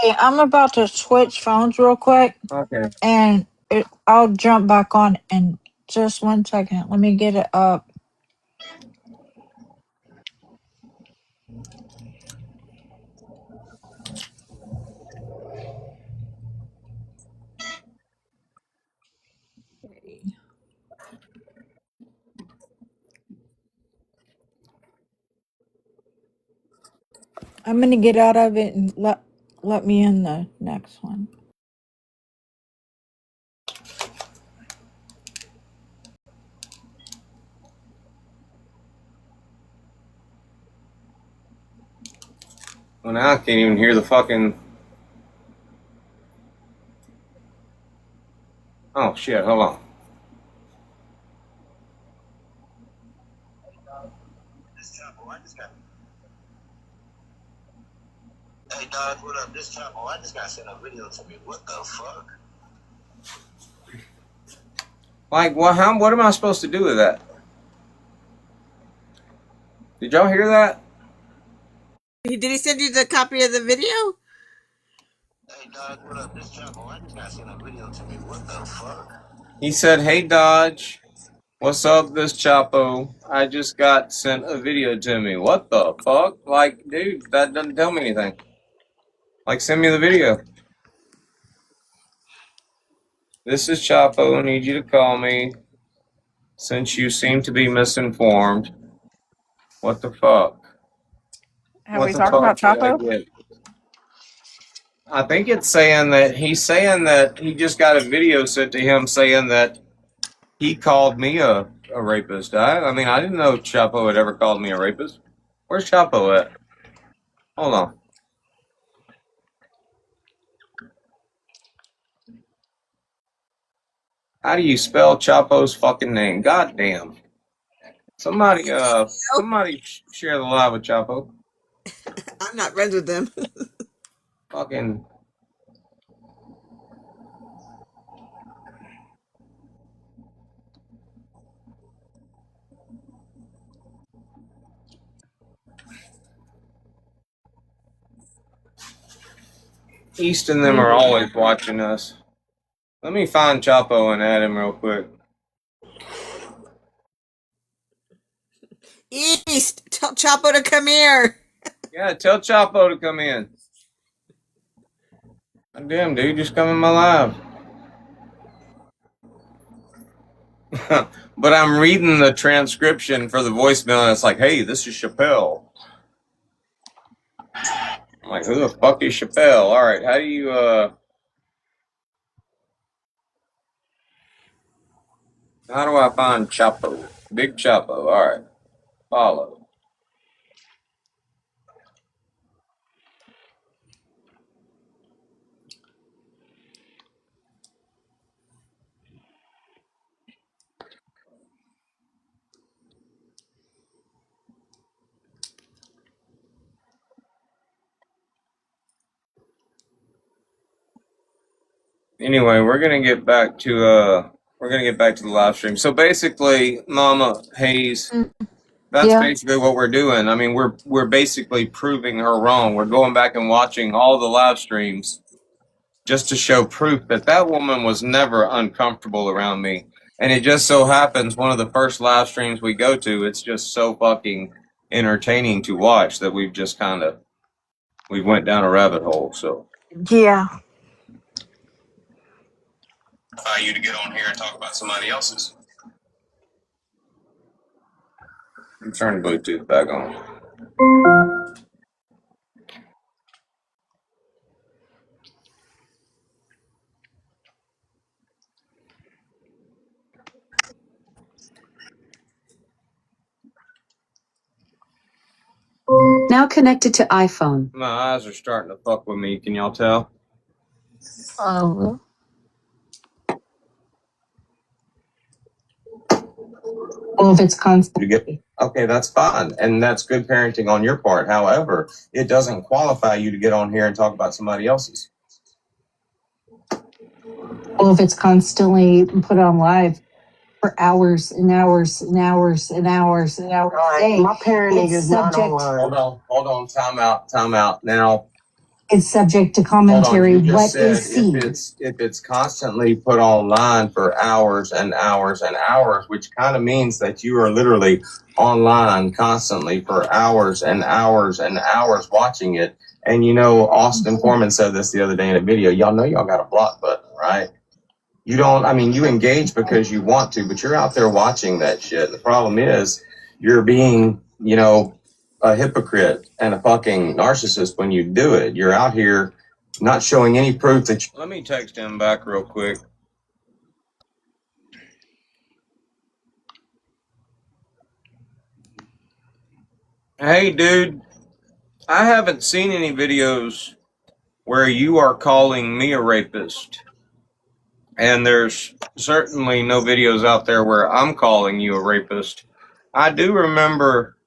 Hey, I'm about to switch phones real quick, Okay. and I'll jump back on in just 1 second. Let me get it up. I'm gonna get out of it and let me in the next one. Well, now I can't even hear the fucking. Oh shit! Hold on. This Chapo, I just got. Hey, Doc, what up? This Chapo, I just got sent a video to me. What the fuck? Like, well, how? What am I supposed to do with that? Did y'all hear that? Did he send you the copy of the video? Hey, Doc, what up? This Chapo, I just got sent a video to me. What the fuck? He said, "Hey, Dodge, what's up? This Chapo. I just got sent a video to me. What the fuck? Like, dude, that doesn't tell me anything. Like, send me the video. This is Chapo. I need you to call me since you seem to be misinformed. What the fuck? Have What we the talked about fuck did I Chapo? get?" I think it's saying that he's saying that he just got a video sent to him saying that he called me a rapist. I mean, I didn't know Chapo had ever called me a rapist. Where's Chapo at? Hold on. How do you spell Chapo's fucking name? God damn. Somebody, No, share the live with Chapo. I'm not friends with them. Fucking. East and them are always watching us. Let me find Chapo and add him real quick. East, tell Chapo to come here. Yeah, tell Chapo to come in. Damn, dude, just come in my live. But I'm reading the transcription for the voicemail, and it's like, hey, this is Chappelle. I'm like, who the fuck is Chappelle? All right, how do you, how do I find Chapo? Big Chapo, all right. Follow. Anyway, we're gonna get back to the live stream. So basically, Mama Hayes, that's Yeah. basically what we're doing. I mean, we're basically proving her wrong. We're going back and watching all the live streams just to show proof that that woman was never uncomfortable around me. And it just so happens one of the first live streams we go to, it's just so fucking entertaining to watch that we've just we went down a rabbit hole. So Yeah. You to get on here and talk about somebody else's. I'm turning Bluetooth back on. Now connected to iPhone. My eyes are starting to fuck with me. Can y'all tell? Oh. Well, if it's constant. You get okay, that's fine, and that's good parenting on your part. However, it doesn't qualify you to get on here and talk about somebody else's. Well, if it's constantly put on live for hours and hours and hours and hours and hours a day, My parenting it's is not subject. online. Hold on, time out. Now, It's subject to hold on, commentary. you just What said is seen? if it's constantly put online for hours and hours and hours, which kind of means that you are literally online constantly for hours and hours and hours watching it. And you know, Austin Foreman said this the other day in a video. Y'all know y'all got a block button, right? You don't, I mean, you engage because you want to, but you're out there watching that shit. The problem is you're being, you know, a hypocrite and a fucking narcissist when you do it. You're out here not showing any proof that you... Let me text him back real quick. Hey, dude, I haven't seen any videos where you are calling me a rapist. And there's certainly no videos out there where I'm calling you a rapist. I do remember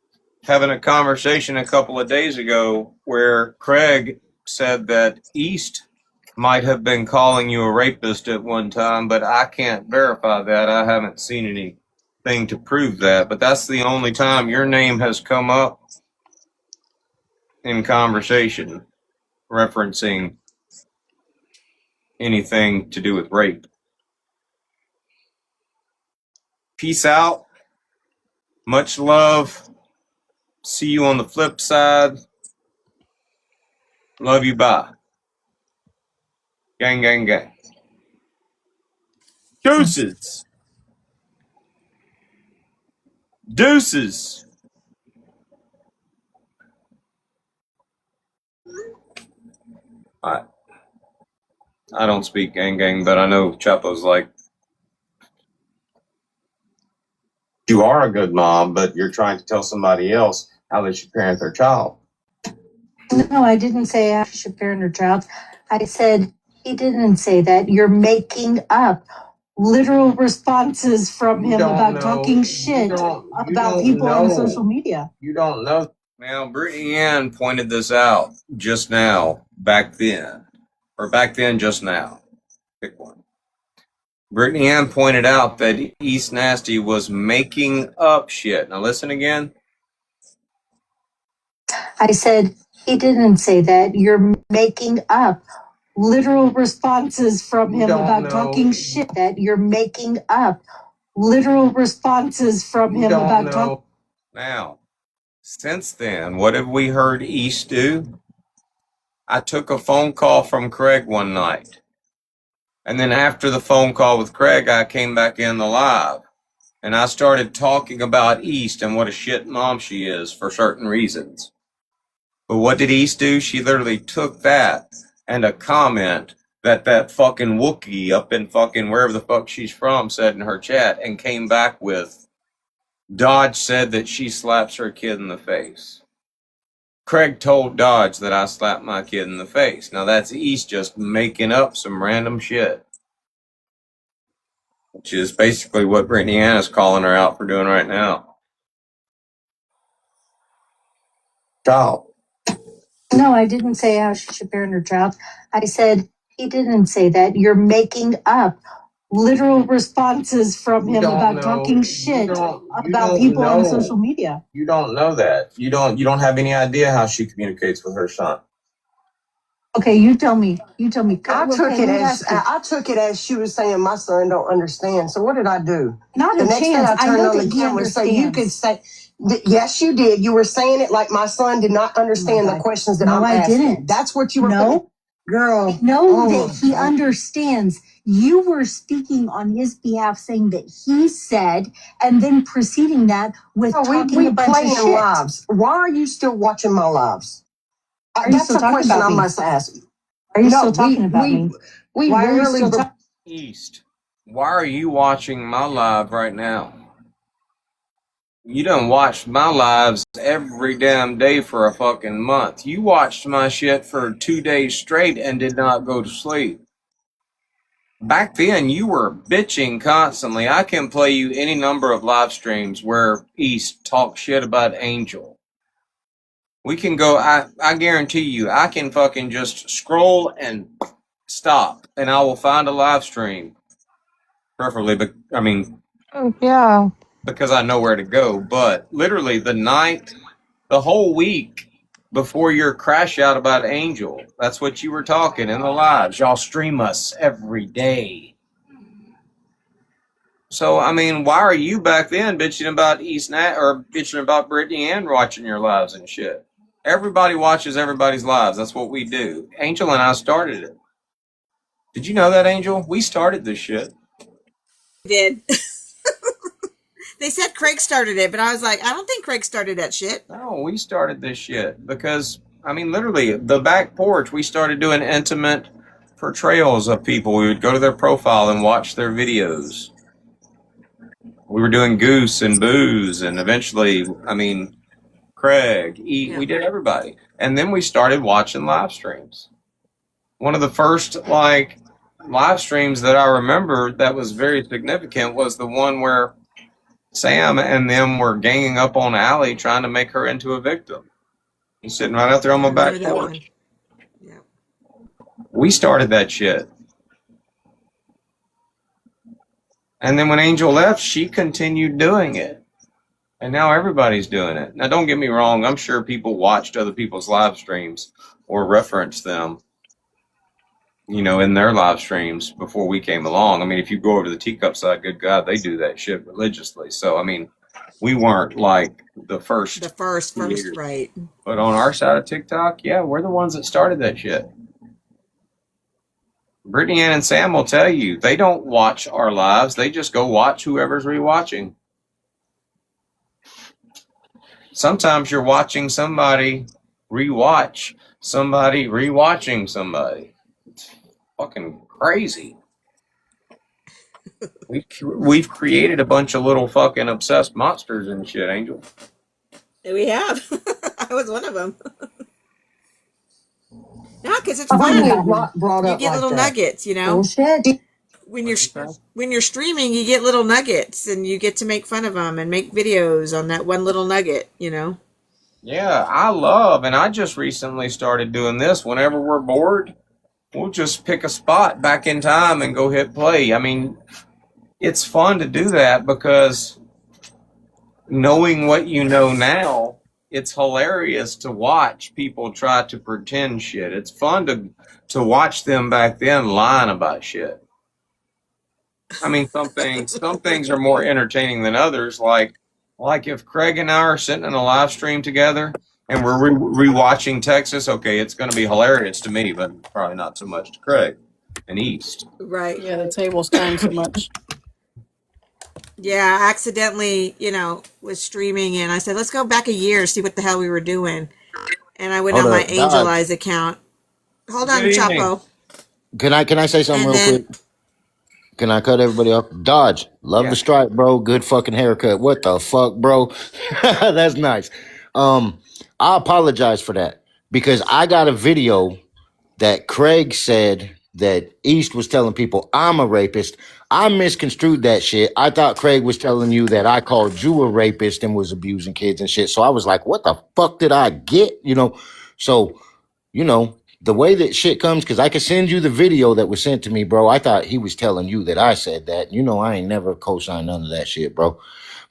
having a conversation a couple of days ago where Craig said that East might have been calling you a rapist at one time, but I can't verify that. I haven't seen anything to prove that. But that's the only time your name has come up in conversation referencing anything to do with rape. Peace out. Much love. See you on the flip side. Love you. Bye. Gang, gang, gang. Deuces. Deuces. I don't speak gang, gang, but I know Chapo's like, you are a good mom, but you're trying to tell somebody else how they should parent their child. No, I didn't say I should parent her child. I said he didn't say that. You're making up literal responses from him about talking shit about people on social media. You don't know. Now, Brittany Ann pointed this out just now, back then, just now. Pick one. Brittany Ann pointed out that East Nasty was making up shit. Now listen again. I said he didn't say that. You're making up literal responses from You him don't about know. talking shit that you're making up. Literal responses from You him don't about talking. know. Now, since then, what have we heard East do? I took a phone call from Craig one night. And then after the phone call with Craig, I came back in the live. And I started talking about East and what a shit mom she is for certain reasons. But what did East do? She literally took that and a comment that fucking Wookiee up in fucking wherever the fuck she's from said in her chat and came back with, Dodge said that she slaps her kid in the face. Craig told Dodge that I slapped my kid in the face. Now that's East just making up some random shit. Which is basically what Brittany Ann is calling her out for doing right now. Dog. No, I didn't say how she should parent her child. I said he didn't say that. You're making up literal responses from You him don't about know. talking You shit don't about people on know. social media. You don't know that. You don't have any idea how she communicates with her son. Okay, you tell me. You tell me. I Okay, took it who as has to? I took it as she was saying my son don't understand. So what did I do? Not The a next day chance. I I turned know on that the he camera so you could understands. say yes, you did. You were saying it like my son did not Oh my understand the God. questions that No, I'm I asking. didn't. That's what you were putting. No, Girl. I know Oh that my he God. understands. You were speaking on his behalf, saying that he said, and then preceding that with Oh, talking we a bunch of playing shit. lives. Why are you still watching my lives? Are you That's still a talking question about I me? must ask. Are you No, still talking about me? we Why are you rarely. still talking? East, why are you watching my live right now? You done watched my lives every damn day for a fucking month. You watched my shit for 2 days straight and did not go to sleep. Back then, you were bitching constantly. I can play you any number of live streams where East talks shit about Angel. We can go, I guarantee you, I can fucking just scroll and stop, and I will find a live stream. Preferably, but I mean, Yeah. because I know where to go. But literally, the whole week before your crash out about Angel, that's what you were talking in the lives. Y'all stream us every day. So, I mean, why are you back then bitching about East Nat or bitching about Brittany and watching your lives and shit? Everybody watches everybody's lives. That's what we do. Angel and I started it. Did you know that, Angel? We started this shit. Did. They said Craig started it, but I was like, I don't think Craig started that shit. No, we started this shit because, I mean, literally, the back porch, we started doing intimate portrayals of people. We would go to their profile and watch their videos. We were doing Goose and Booze, and eventually, I mean, Craig, Yeah. we did everybody. And then we started watching live streams. One of the first, like, live streams that I remember that was very significant was the one where Sam and them were ganging up on Allie trying to make her into a victim. He's sitting right out there on my I remember back that porch. one. Yeah. We started that shit. And then when Angel left, she continued doing it. And now everybody's doing it. Now, don't get me wrong. I'm sure people watched other people's live streams or referenced them, you know, in their live streams before we came along. I mean, if you go over to the Teacup side, good God, they do that shit religiously. So, I mean, we weren't like the first, years. Right. But on our side of TikTok, yeah, we're the ones that started that shit. Brittany Ann and Sam will tell you, they don't watch our lives. They just go watch whoever's rewatching. Sometimes you're watching somebody rewatch somebody rewatching somebody. It's fucking crazy. We've created a bunch of little fucking obsessed monsters and shit, Angel. We have. I was one of them. No, because it's Why fun. you not brought You up get like little that? nuggets, you know. Bullshit. When you're streaming, you get little nuggets, and you get to make fun of them and make videos on that one little nugget, you know. Yeah, I love, and I just recently started doing this. Whenever we're bored, we'll just pick a spot back in time and go hit play. I mean, it's fun to do that because knowing what you know now, it's hilarious to watch people try to pretend shit. It's fun to watch them back then lying about shit. I mean, some things are more entertaining than others. Like if Craig and I are sitting in a live stream together and we're rewatching Texas, okay, it's going to be hilarious to me, but probably not so much to Craig and East. Right. Yeah, the table's turned so much. Yeah, I accidentally, was streaming and I said, let's go back a year, see what the hell we were doing. And I went Hold on my up, Angel Dodge. Eyes account. Hold on, Good evening. Chapo. Can I say something And real then, quick? Can I cut everybody off? Dodge, love Yeah. the stripe, bro. Good fucking haircut. What the fuck, bro? That's nice. I apologize for that because I got a video that Craig said that East was telling people I'm a rapist. I misconstrued that shit. I thought Craig was telling you that I called you a rapist and was abusing kids and shit. So I was like, what the fuck did I get? So, the way that shit comes, because I could send you the video that was sent to me, bro. I thought he was telling you that I said that. I ain't never co-signed none of that shit, bro.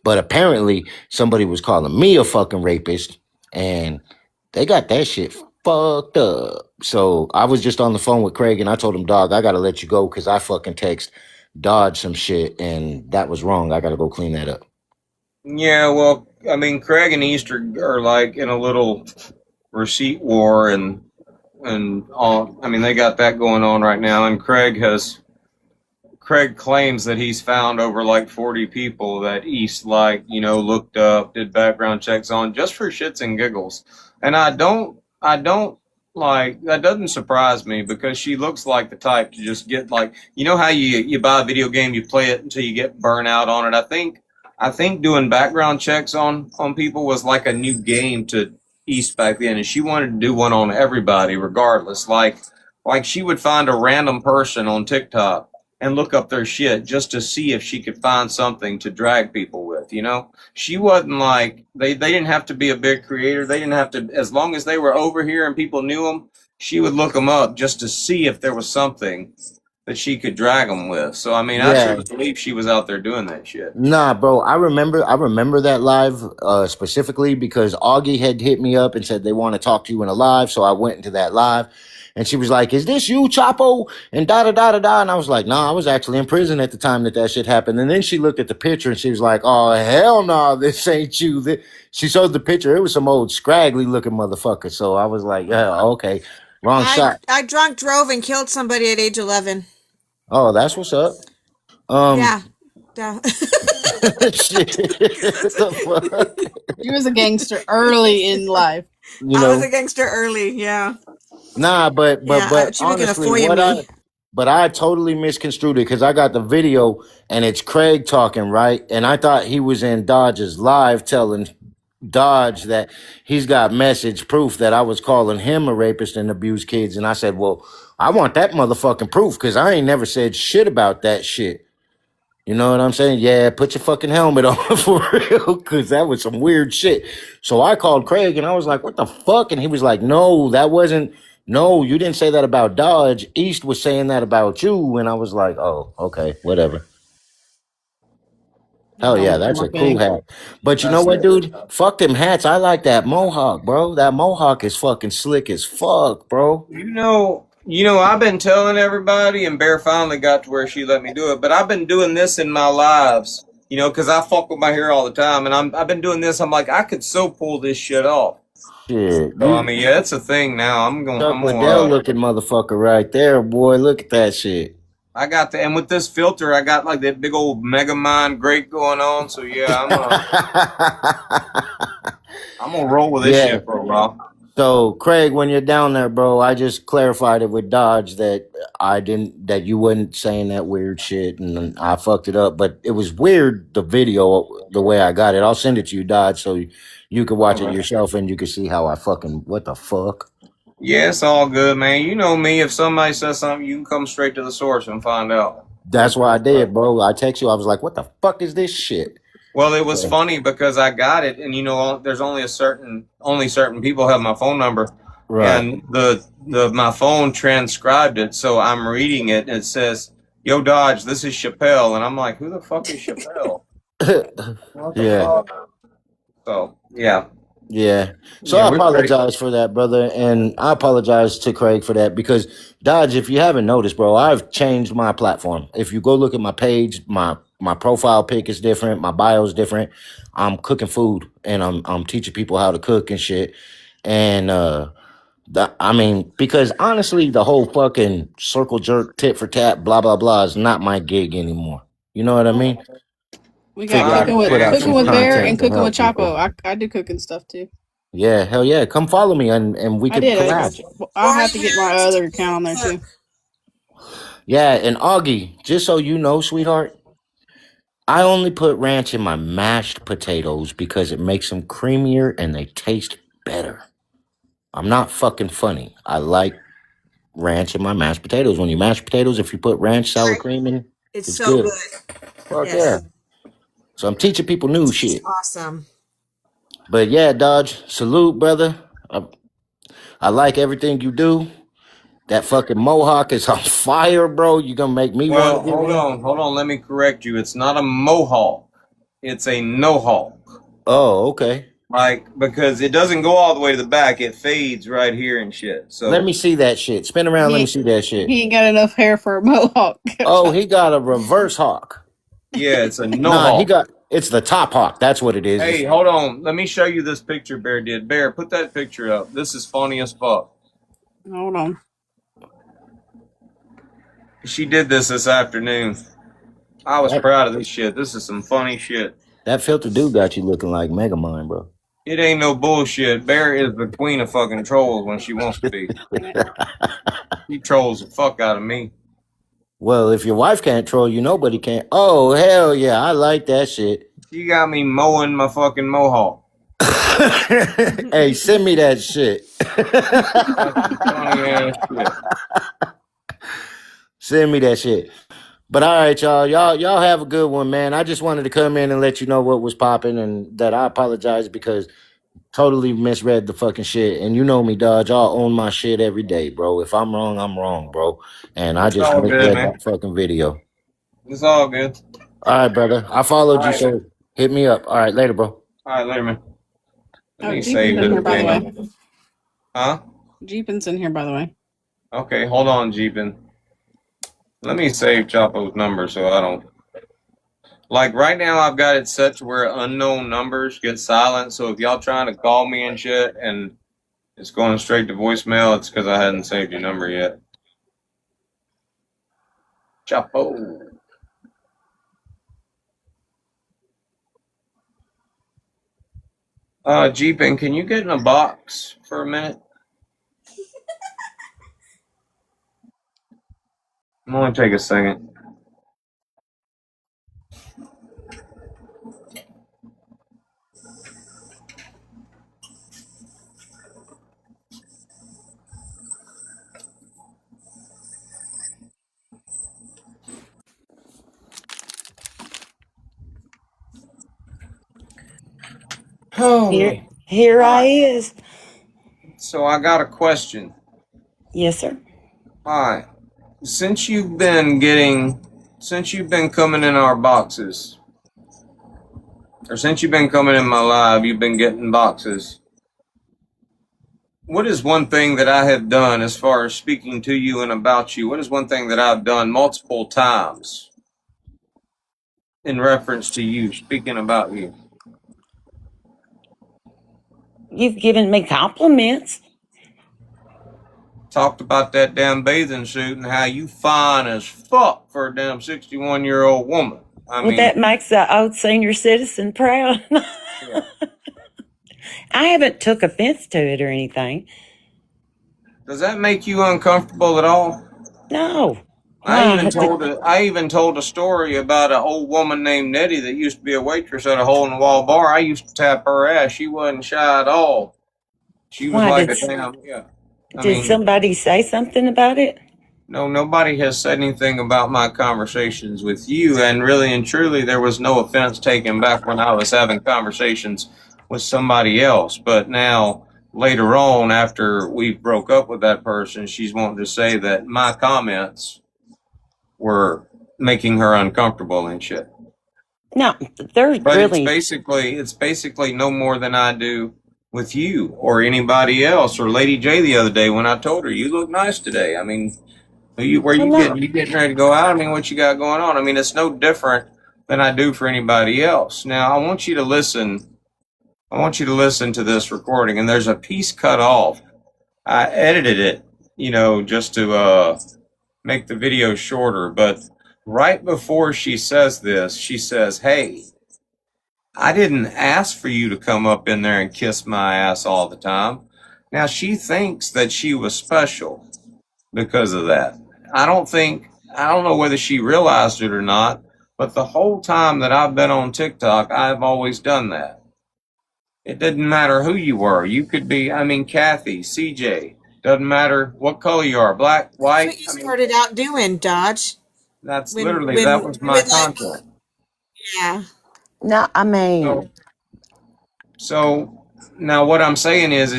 But apparently somebody was calling me a fucking rapist and they got that shit fucked up. So I was just on the phone with Craig and I told him, dog, I gotta let you go because I fucking text Dodge some shit and that was wrong. I gotta go clean that up. Yeah, well, I mean, Craig and East are like in a little receipt war and all. I mean, they got that going on right now, and Craig claims that he's found over like 40 people that East looked up, did background checks on just for shits and giggles. And I don't like that. Doesn't surprise me because she looks like the type to just get how you buy a video game, you play it until you get burnt out on it. I think doing background checks on people was like a new game to East back then, and she wanted to do one on everybody regardless. Like she would find a random person on TikTok and look up their shit just to see if she could find something to drag people with, She wasn't like, they didn't have to be a big creator. They didn't have to, as long as they were over here and people knew them, she would look them up just to see if there was something that she could drag them with. So, I mean, I Yeah. truly believe she was out there doing that shit. Nah, bro. I remember that live specifically because Augie had hit me up and said they want to talk to you in a live. So I went into that live and she was like, is this you, Chapo? And da da da da da. And I was like, nah, I was actually in prison at the time that shit happened. And then she looked at the picture and she was like, oh, hell no, this ain't you. She showed the picture. It was some old scraggly looking motherfucker. So I was like, yeah, okay. Wrong shot. I drunk drove and killed somebody at age 11. Oh, that's what's up. Yeah. Duh. Shit. The fuck? He was a gangster early in life. I was a gangster early, yeah. Nah, but she was gonna honestly, foil me. I totally misconstrued it because I got the video and it's Craig talking, right? And I thought he was in Dodge's live telling Dodge that he's got message proof that I was calling him a rapist and abused kids. And I said, well, I want that motherfucking proof because I ain't never said shit about that shit. You know what I'm saying? Yeah, put your fucking helmet on for real, because that was some weird shit. So I called Craig and I was like, what the fuck? And he was like, no, you didn't say that about Dodge. East was saying that about you. And I was like, oh, okay, whatever. Hell yeah, that's a cool hat. But you know what, dude? Fuck them hats. I like that mohawk, bro. That mohawk is fucking slick as fuck, bro. I've been telling everybody, and Bear finally got to where she let me do it, but I've been doing this in my lives, because I fuck with my hair all the time, and I've been doing this. I'm like, I could so pull this shit off. Shit. So, I mean, yeah, it's a thing now. I'm Liddell looking motherfucker right there, boy. Look at that shit. I got and with this filter, I got like that big old Mega Mind grate going on. So yeah, I'm gonna roll with this shit for a while. So Craig, when you're down there, bro, I just clarified it with Dodge that that you wasn't saying that weird shit, and I fucked it up. But it was weird, the video, the way I got it. I'll send it to you, Dodge, so you can watch it yourself and you can see how I fucking what the fuck. Yeah, it's all good, man. You know me. If somebody says something, you can come straight to the source and find out. That's why I did, bro. I text you. I was like, what the fuck is this shit? Well, it was funny because I got it, and there's only certain people have my phone number, right? And my phone transcribed it, so I'm reading it, and it says, "Yo, Dodge, this is Chappelle," and I'm like, "Who the fuck is Chappelle?" Yeah. So yeah. Yeah. So Yeah, I we're ready. apologize for that, brother. And I apologize to Craig for that because Dodge, if you haven't noticed, bro, I've changed my platform. If you go look at my page, my profile pic is different, my bio is different. I'm cooking food and I'm teaching people how to cook and shit. And I mean, because honestly, the whole fucking circle jerk, tit for tat, blah blah blah is not my gig anymore. You know what I mean? We got Figure out cooking to put with out some Bear content and to cooking with help people. Chapo. I do cooking stuff too. Yeah, hell yeah. Come follow me and we I could did. collab. I'll have to get my other account on there too. Yeah, and Augie, just so you know, sweetheart, I only put ranch in my mashed potatoes because it makes them creamier and they taste better. I'm not fucking funny. I like ranch in my mashed potatoes. When you mash potatoes, if you put ranch sour cream in, It's it's so good. good. Fuck yeah. Yes. So I'm teaching people new It's shit. awesome. But yeah, Dodge, salute, brother. I like everything you do. That fucking mohawk is on fire, bro. You gonna make me want Well, to get one? hold on. Let me correct you. It's not a mohawk. It's a no hawk. Oh, okay. Like, because it doesn't go all the way to the back. It fades right here and shit. Let So me see that shit. Spin around. Let me see that shit. He ain't got enough hair for a mohawk. Oh, he got a reverse hawk. yeah, it's a no Nah, he hawk. got it's the top hawk. That's what it is. Hey, hold on. Let me show you this picture Bear did. Bear, put that picture up. This is funny as fuck. Hold on. She did this afternoon. I was proud of this shit. This is some funny shit. That filter dude got you looking like Megamind, bro. It ain't no bullshit. Bear is the queen of fucking trolls when she wants to be. She trolls the fuck out of me. Well, if your wife can't troll you, nobody can. Oh, hell yeah. I like that shit. She got me mowing my fucking mohawk. Hey, send me that shit. Funny ass shit. Send me that shit. But all right, y'all have a good one, man. I just wanted to come in and let you know what was popping and that I apologize because totally misread the fucking shit. And you know me, Dodge. I'll own my shit every day, bro. If I'm wrong, bro. And I It's just all good, misread man. that fucking video. It's all good. All right, brother. I followed All you, right. so hit me up. All right, later, bro. All right, later, man. Let me Jeepin's save in this here, by the thing. way. Huh? Jeepin's in here, by the way. Okay, hold on, Jeepin. Let me save Chapo's number so I don't. Like right now, I've got it set to where unknown numbers get silent. So if y'all trying to call me and shit and it's going straight to voicemail, it's because I hadn't saved your number yet. Chapo. Jeepin, can you get in a box for a minute? I'm gonna take a second. Here I is. So I got a question. Yes, sir. Hi. Since you've been coming in our boxes, or since you've been coming in my live, you've been getting boxes. What is one thing that I have done as far as speaking to you and about you? What is one thing that I've done multiple times in reference to you, speaking about you? You've given me compliments. Talked about that damn bathing suit and how you fine as fuck for a damn 61-year-old woman. I Well, mean, that makes the old senior citizen proud. yeah. I haven't took offense to it or anything. Does that make you uncomfortable at all? No. I even told a story about an old woman named Nettie that used to be a waitress at a hole in the wall bar. I used to tap her ass. She wasn't shy at all. She was Why, like did a damn, yeah. Did somebody say something about it? No, nobody has said anything about my conversations with you, and really and truly, there was no offense taken back when I was having conversations with somebody else. But now, later on, after we broke up with that person, she's wanting to say that my comments were making her uncomfortable and shit. No, there's But really. it's basically no more than I do with you or anybody else, or Lady J the other day when I told her, you look nice today. I mean, where you Well, no. getting? You getting ready to go out? I mean, what you got going on? I mean, it's no different than I do for anybody else. Now, I want you to listen. I want you to listen to this recording, and there's a piece cut off. I edited it, just to make the video shorter. But right before she says this, she says, "Hey, I didn't ask for you to come up in there and kiss my ass all the time." Now, she thinks that she was special because of that. I don't know whether she realized it or not, but the whole time that I've been on TikTok, I've always done that. It didn't matter who you were. You could be, Kathy, CJ, doesn't matter what color you are, black, That's white. what you started out doing, Dodge. That's When literally, when that was you my would like, content. yeah. No, I mean, So now what I'm saying is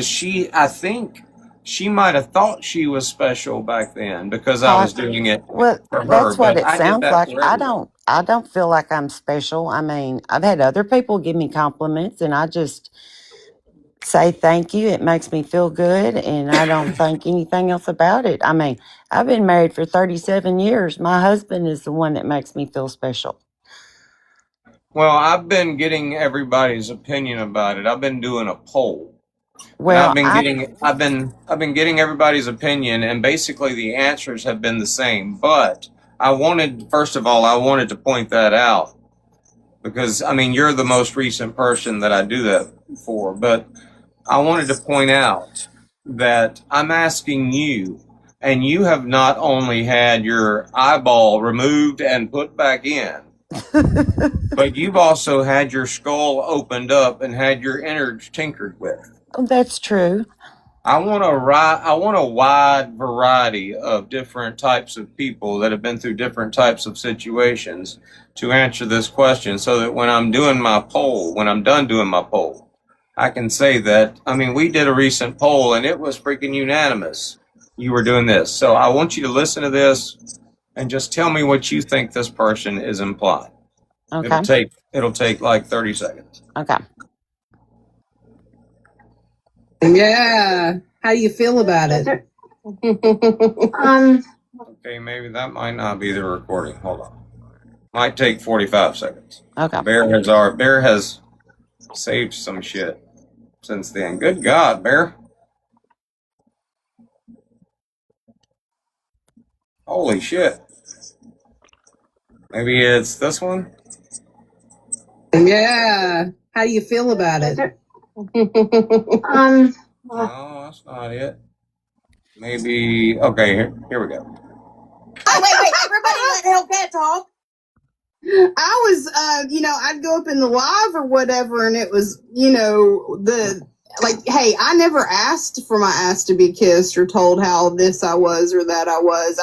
I think she might have thought she was special back then because I was doing it well, for her, that's what but it I did sounds that like. for everyone. I don't feel like I'm special. I mean, I've had other people give me compliments, and I just say thank you. It makes me feel good, and I don't think anything else about it. I mean, I've been married for 37 years. My husband is the one that makes me feel special. Well, I've been getting everybody's opinion about it. I've been doing a poll. And Well, I've been getting everybody's opinion, and basically the answers have been the same. But first of all, I wanted to point that out because you're the most recent person that I do that for. But I wanted to point out that I'm asking you, and you have not only had your eyeball removed and put back in, but you've also had your skull opened up and had your innards tinkered with. that's true. I want a wide variety of different types of people that have been through different types of situations to answer this question, so that when I'm done doing my poll, I can say that, we did a recent poll and it was freaking unanimous. You were doing this. So I want you to listen to this and just tell me what you think this person is implying. Okay. It'll take like 30 seconds. Okay. Yeah. How do you feel about it? Okay, maybe that might not be the recording. Hold on. Might take 45 seconds. Okay. Bear has saved some shit since then. Good God, Bear. Holy shit. Maybe it's this one? Yeah. How do you feel about it? No, that's not it. Maybe, okay, here we go. Wait, everybody let Hellcat talk. I was, I'd go up in the live or whatever, and it was, hey, I never asked for my ass to be kissed or told how this I was or that I was.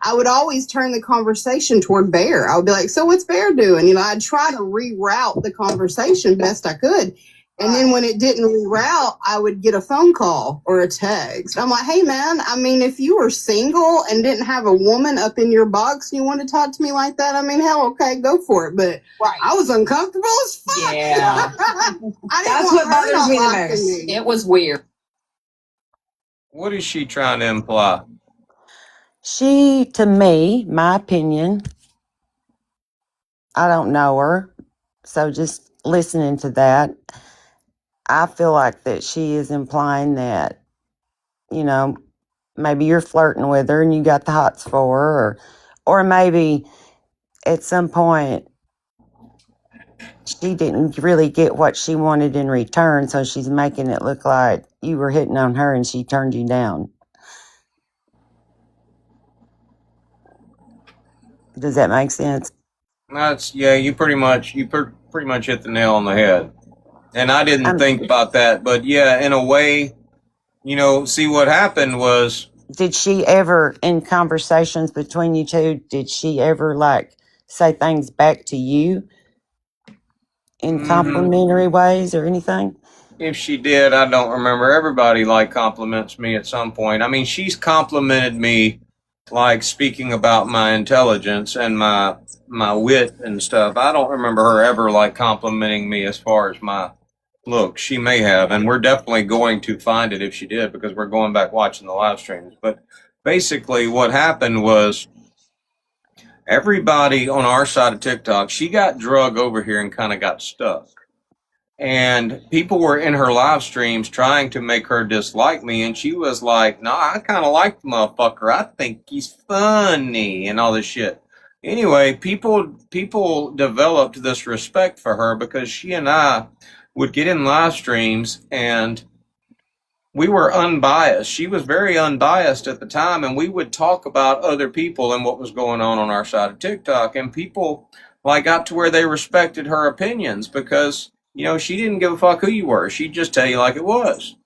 I would always turn the conversation toward Bear. I would be like, so what's Bear doing? I'd try to reroute the conversation best I could. And then when it didn't reroute, I would get a phone call or a text. I'm like, hey, man, if you were single and didn't have a woman up in your box and you want to talk to me like that, hell, okay, go for it. But I was uncomfortable as fuck. Yeah. That's what bothers me the most. It was weird. What is she trying to imply? She, to me, my opinion, I don't know her. So just listening to that, I feel like that she is implying that, maybe you're flirting with her and you got the hots for her, or maybe at some point she didn't really get what she wanted in return, so she's making it look like you were hitting on her and she turned you down. Does that make sense? You pretty much hit the nail on the head. And I didn't think about that, but yeah, in a way, see what happened was. Did she ever, in conversations between you two, did she ever say things back to you in complimentary ways or anything? If she did, I don't remember. Everybody compliments me at some point. She's complimented me speaking about my intelligence and my wit and stuff. I don't remember her ever complimenting me as far as my look, she may have, and we're definitely going to find it if she did, because we're going back watching the live streams. But basically what happened was everybody on our side of TikTok, she got drug over here and kind of got stuck. And people were in her live streams trying to make her dislike me, and she was like, "No, I kind of like the motherfucker. I think he's funny," and all this shit. Anyway, people developed this respect for her because she and I would get in live streams and we were unbiased. She was very unbiased at the time, and we would talk about other people and what was going on our side of TikTok, and people like got to where they respected her opinions because, you know, she didn't give a fuck who you were. She'd just tell you like it was.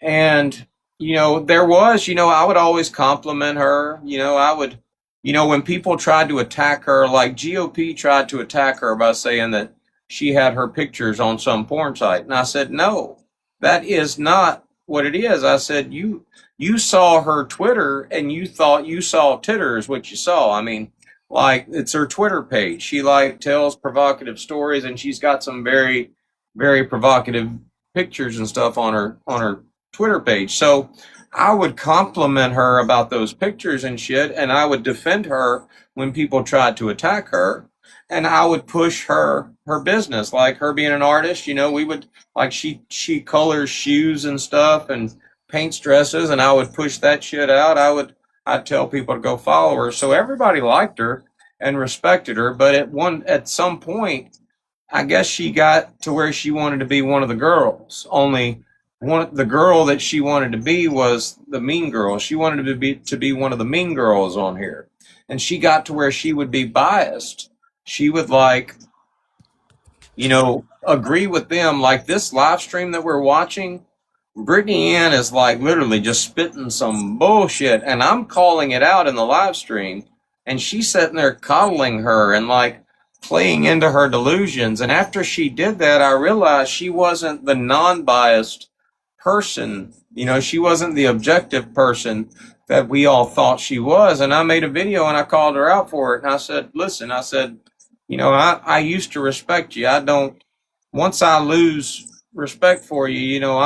And, you know, there was, you know, I would always compliment her. You know, I would, you know, when people tried to attack her, like GOP tried to attack her by saying that she had her pictures on some porn site. And I said, no, that is not what it is. I said, you saw her Twitter and you thought you saw titters, what you saw. I mean, like, it's her Twitter page. She like tells provocative stories, and she's got some very, very provocative pictures and stuff on her Twitter page. So I would compliment her about those pictures and shit, and I would defend her when people tried to attack her, and I would push her business, like her being an artist. You know, we would, like, she colors shoes and stuff and paints dresses, and I would push that shit out. I'd tell people to go follow her. So everybody liked her and respected her, but at some point, I guess she got to where she wanted to be one of the girls. Only the girl that she wanted to be was the mean girl. She wanted to be one of the mean girls on here. And she got to where she would be biased. She would, like, you know, agree with them. Like this live stream that we're watching, Brittany Ann is like literally just spitting some bullshit, and I'm calling it out in the live stream, and she's sitting there coddling her and like playing into her delusions. And after she did that, I realized she wasn't the non-biased person. You know, she wasn't the objective person that we all thought she was. And I made a video and I called her out for it. And I said, listen, I said, you know, I used to respect you. Once I lose respect for you, you know,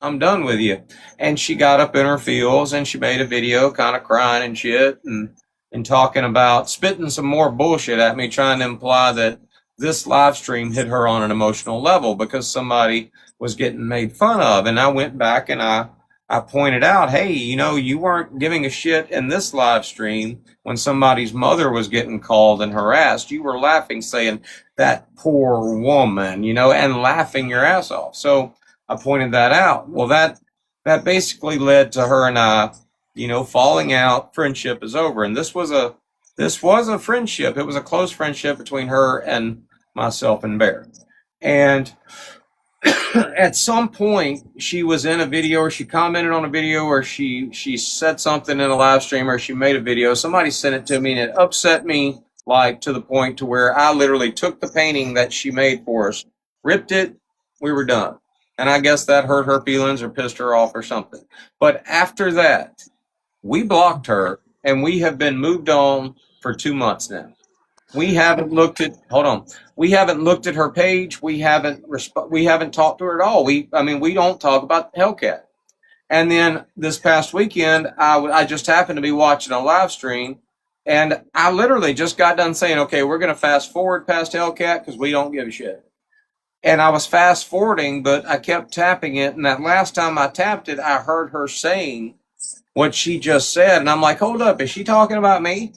I'm done with you. And she got up in her feels and she made a video kind of crying and shit and talking about spitting some more bullshit at me, trying to imply that this live stream hit her on an emotional level because somebody was getting made fun of. And I went back and I pointed out, hey, you know, you weren't giving a shit in this live stream when somebody's mother was getting called and harassed. You were laughing, saying, that poor woman, you know, and laughing your ass off. So I pointed that out. Well, that basically led to her and I, you know, falling out. Friendship is over. And this was a friendship. It was a close friendship between her and myself and Bear. And at some point, she was in a video, or she commented on a video, or she said something in a live stream, or she made a video. Somebody sent it to me, and it upset me, like, to the point to where I literally took the painting that she made for us, ripped it, we were done. And I guess that hurt her feelings or pissed her off or something. But after that, we blocked her, and we have been moved on for 2 months now. We haven't looked at her page. We haven't talked to her at all. We don't talk about Hellcat. And then this past weekend, I just happened to be watching a live stream, and I literally just got done saying, okay, we're going to fast forward past Hellcat because we don't give a shit. And I was fast forwarding, but I kept tapping it. And that last time I tapped it, I heard her saying what she just said. And I'm like, hold up, is she talking about me?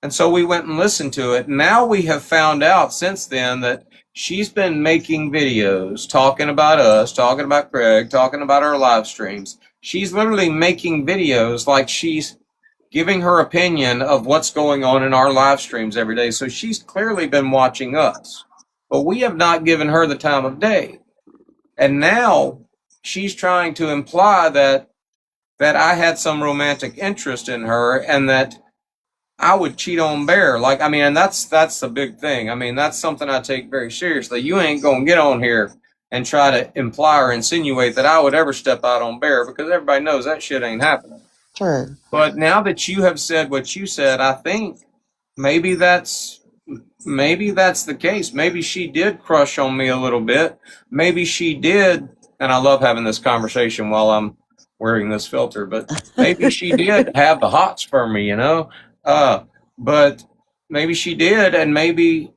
And so we went and listened to it. Now we have found out since then that she's been making videos talking about us, talking about Craig, talking about our live streams. She's literally making videos like she's giving her opinion of what's going on in our live streams every day. So she's clearly been watching us. But we have not given her the time of day. And now she's trying to imply that I had some romantic interest in her and that I would cheat on Bear. Like, I mean, and that's the big thing. I mean, that's something I take very seriously. You ain't going to get on here and try to imply or insinuate that I would ever step out on Bear, because everybody knows that shit ain't happening. True. But now that you have said what you said, I think maybe that's maybe that's the case. Maybe she did crush on me a little bit. Maybe she did, and I love having this conversation while I'm wearing this filter, but maybe she did have the hots for me, you know? But maybe she did, and maybe,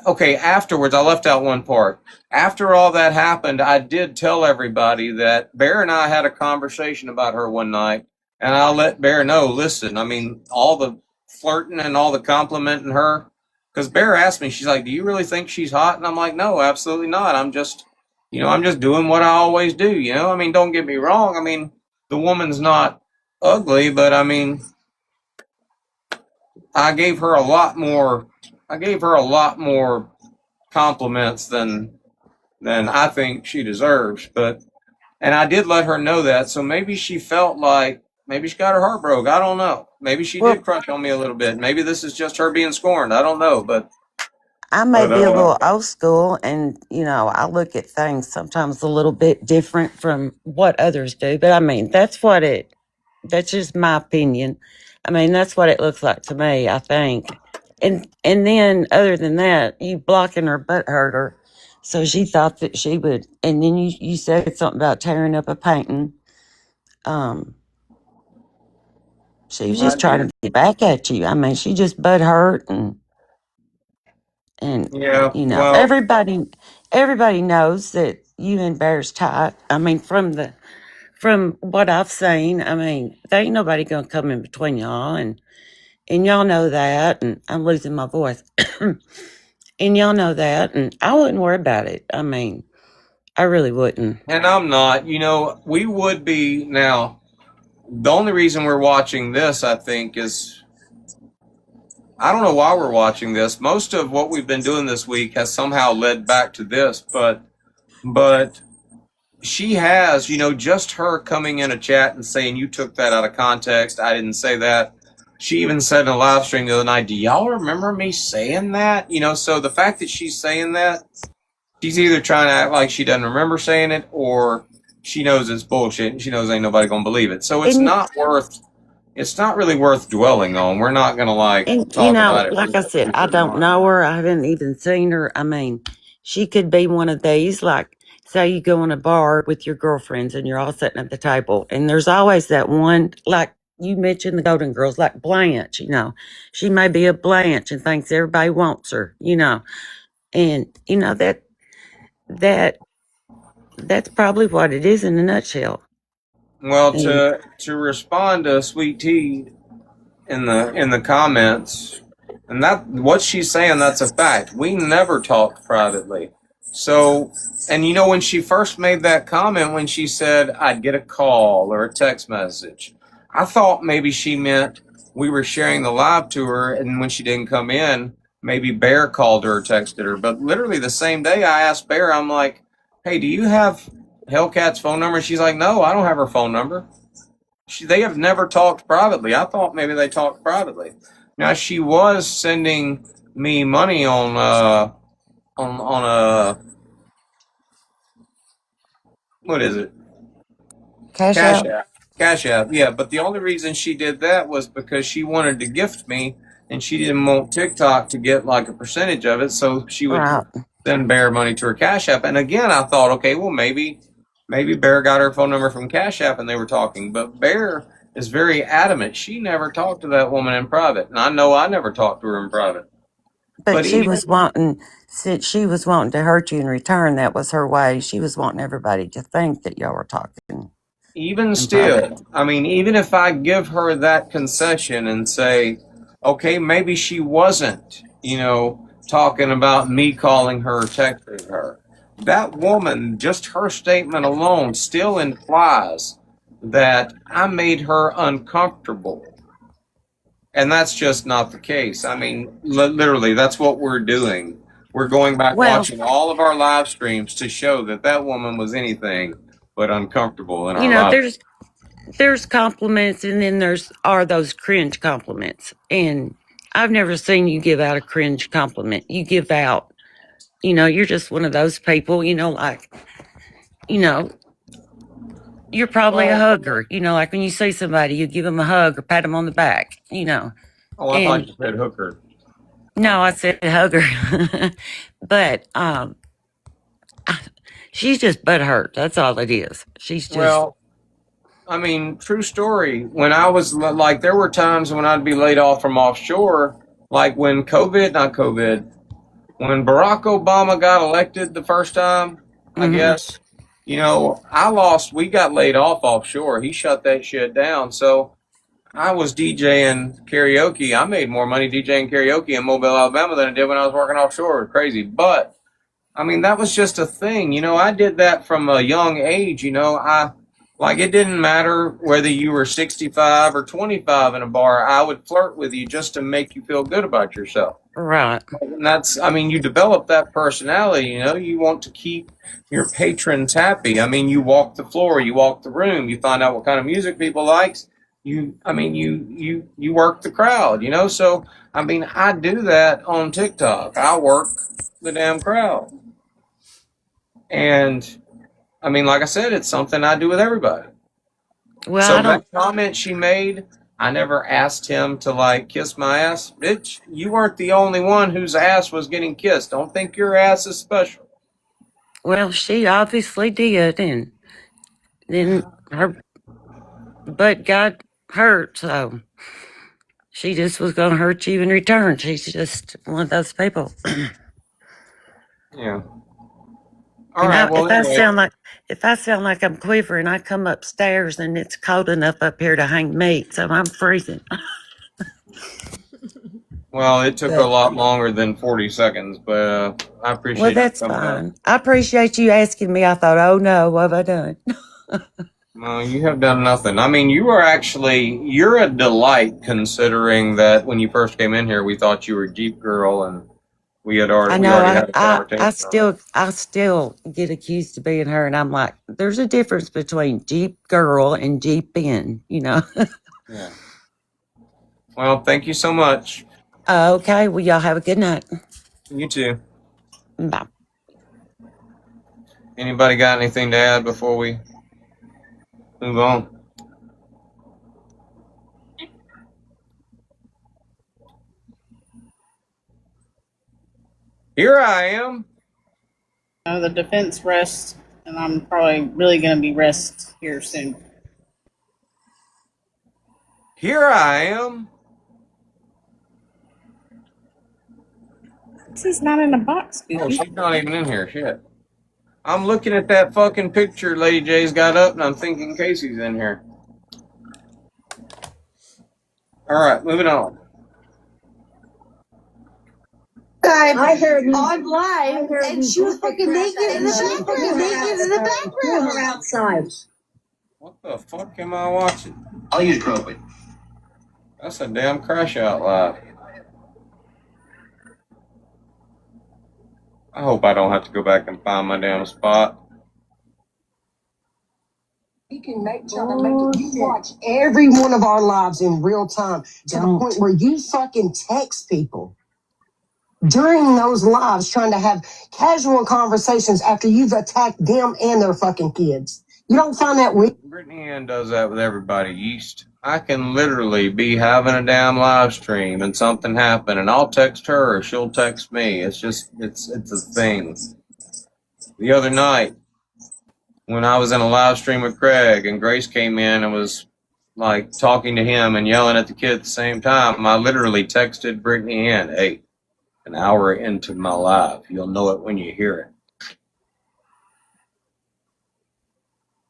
okay, afterwards, I left out one part. After all that happened, I did tell everybody that Bear and I had a conversation about her one night, and I'll let Bear know, listen, I mean, all the flirting and all the complimenting her, because Bear asked me, she's like, do you really think she's hot? And I'm like, no, absolutely not. I'm just doing what I always do, you know? I mean, don't get me wrong. I mean, the woman's not ugly, but I mean, I gave her a lot more compliments than I think she deserves. And I did let her know that, so maybe she felt like maybe she got her heart broke. I don't know. Maybe she Well, did crush on me a little bit. Maybe this is just her being scorned. I don't know, but I may be a little old school, and I look at things sometimes a little bit different from what others do. But I mean, that's just my opinion. I mean, that's what it looks like to me, I think. And then other than that, you blocking her butt hurt her. So she thought that she would, and then you said something about tearing up a painting. She was I just trying did. to get back at you. I mean, she just butt hurt, and Yeah, well, everybody knows that you and Bear's tight. I mean, from what I've seen, I mean, there ain't nobody gonna come in between y'all, and y'all know that. And I'm losing my voice, and y'all know that, and I wouldn't worry about it. I mean, I really wouldn't. and I'm not. We would be now. The only reason we're watching this, I think, is I don't know why we're watching this. Most of what we've been doing this week has somehow led back to this, but she has, just her coming in a chat and saying you took that out of context. I didn't say that. She even said in a live stream the other night, do y'all remember me saying that? So the fact that she's saying that, she's either trying to act like she doesn't remember saying it, or she knows it's bullshit and she knows ain't nobody gonna believe it. So it's not really worth dwelling on. We're not gonna And talk about it. like I said, I don't know her. I haven't even seen her. I mean, she could be one of these, like, say you go in a bar with your girlfriends and you're all sitting at the table, and there's always that one, like you mentioned the Golden Girls, like Blanche, she may be a Blanche and thinks everybody wants her, and that's probably what it is in a nutshell. Well, And to respond to Sweet Tea in the comments, and that what she's saying, that's a fact. We never talked privately. So, and when she first made that comment, when she said I'd get a call or a text message, I thought maybe she meant we were sharing the live tour, and when she didn't come in, maybe Bear called her or texted her. But literally the same day, I asked Bear, I'm like, hey, do you have Hellcat's phone number? She's like, no, I don't have her phone number. They have never talked privately. I thought maybe they talked privately. Now she was sending me money on what is it? Cash Cash App. App. Cash App. Yeah, but the only reason she did that was because she wanted to gift me, and she didn't want TikTok to get like a percentage of it, so she would Right. send Bear money to her Cash App. And again, I thought, okay, well maybe Bear got her phone number from Cash App and they were talking. But Bear is very adamant. She never talked to that woman in private. And I know I never talked to her in private. But she even was wanting, since she was wanting to hurt you in return, that was her way. She was wanting everybody to think that y'all were talking even in still, private. I mean, even if I give her that concession and say, okay, maybe she wasn't, talking about me calling her or texting her, that woman, just her statement alone, still implies that I made her uncomfortable. And that's just not the case. I mean, literally, that's what we're doing. We're going back Well, watching all of our live streams to show that woman was anything but uncomfortable in our live. there's compliments, and then are those cringe compliments. And I've never seen you give out a cringe compliment. You give out, you're just one of those people, like, you're probably a hugger. Like when you see somebody, you give them a hug or pat them on the back, Oh, I thought and you said hooker. No, I said hug her. But she's just butthurt. That's all it is. She's just Well, I mean, true story. When I was like, there were times when I'd be laid off from offshore, like when not COVID, when Barack Obama got elected the first time, I guess, we got laid off offshore. He shut that shit down. So I was DJing karaoke. I made more money DJing karaoke in Mobile, Alabama than I did when I was working offshore. Crazy. But I mean, that was just a thing. I did that from a young age. It didn't matter whether you were 65 or 25 in a bar. I would flirt with you just to make you feel good about yourself. right. And you develop that personality. You want to keep your patrons happy. You walk the floor, you walk the room, you find out what kind of music people likes. You work the crowd. So I do that on TikTok. I work the damn crowd. And like I said, it's something I do with everybody. Well, So I don't. that comment she made, I never asked him to kiss my ass. Bitch, you weren't the only one whose ass was getting kissed. Don't think your ass is special. Well, she obviously did, and then her butt got hurt, so she just was going to hurt you in return. She's just one of those people. Yeah. All And right. Well, if I anyway. sound like I'm quivering, I come upstairs and it's cold enough up here to hang meat, so I'm freezing. Well, it took a lot longer than 40 seconds, but I appreciate Well, you that's coming out. fine. I appreciate you asking me. I thought, oh no, what have I done? No, you have done nothing. You're a delight considering that when you first came in here, we thought you were Jeep Girl and we I already know. had a conversation. I still get accused of being her, and I'm like, there's a difference between Jeep Girl and Jeep Ben. Yeah. Well, thank you so much. Okay. Well, y'all have a good night. You too. Bye. Anybody got anything to add before we move on? Here I am. The defense rests, and I'm probably really going to be rest here soon. Here I am. She's not in a box. Oh, she's not even in here. Shit. I'm looking at that fucking picture Lady J's got up, and I'm thinking Casey's in here. All right, moving on. I heard on live, and she was fucking naked in the background. outside. What the fuck am I watching? I'll use propane. That's a damn crash out live. I hope I don't have to go back and find my damn spot. We can make you watch every one of our lives in real time to the point where you fucking text people during those lives trying to have casual conversations after you've attacked them and their fucking kids. You don't find that weird? Brittany Ann does that with everybody, Yeast. I can literally be having a damn live stream and something happen, and I'll text her or she'll text me. It's a thing. The other night, when I was in a live stream with Craig and Grace came in and was talking to him and yelling at the kid at the same time, I literally texted Brittany Ann, hey, an hour into my live, you'll know it when you hear it.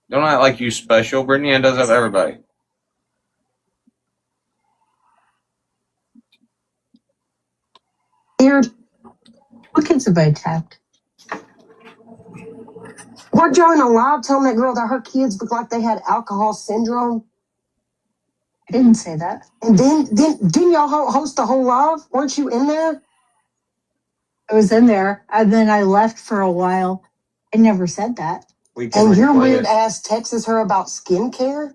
Don't act like you special. Brittany Ann does that with everybody. Weird. What kids have I attacked? Weren't y'all in a live telling that girl that her kids looked like they had alcohol syndrome? I didn't say that. And then didn't y'all host the whole live? Weren't you in there? I was in there, and then I left for a while. I never said that. And your weird ass texts her about skincare?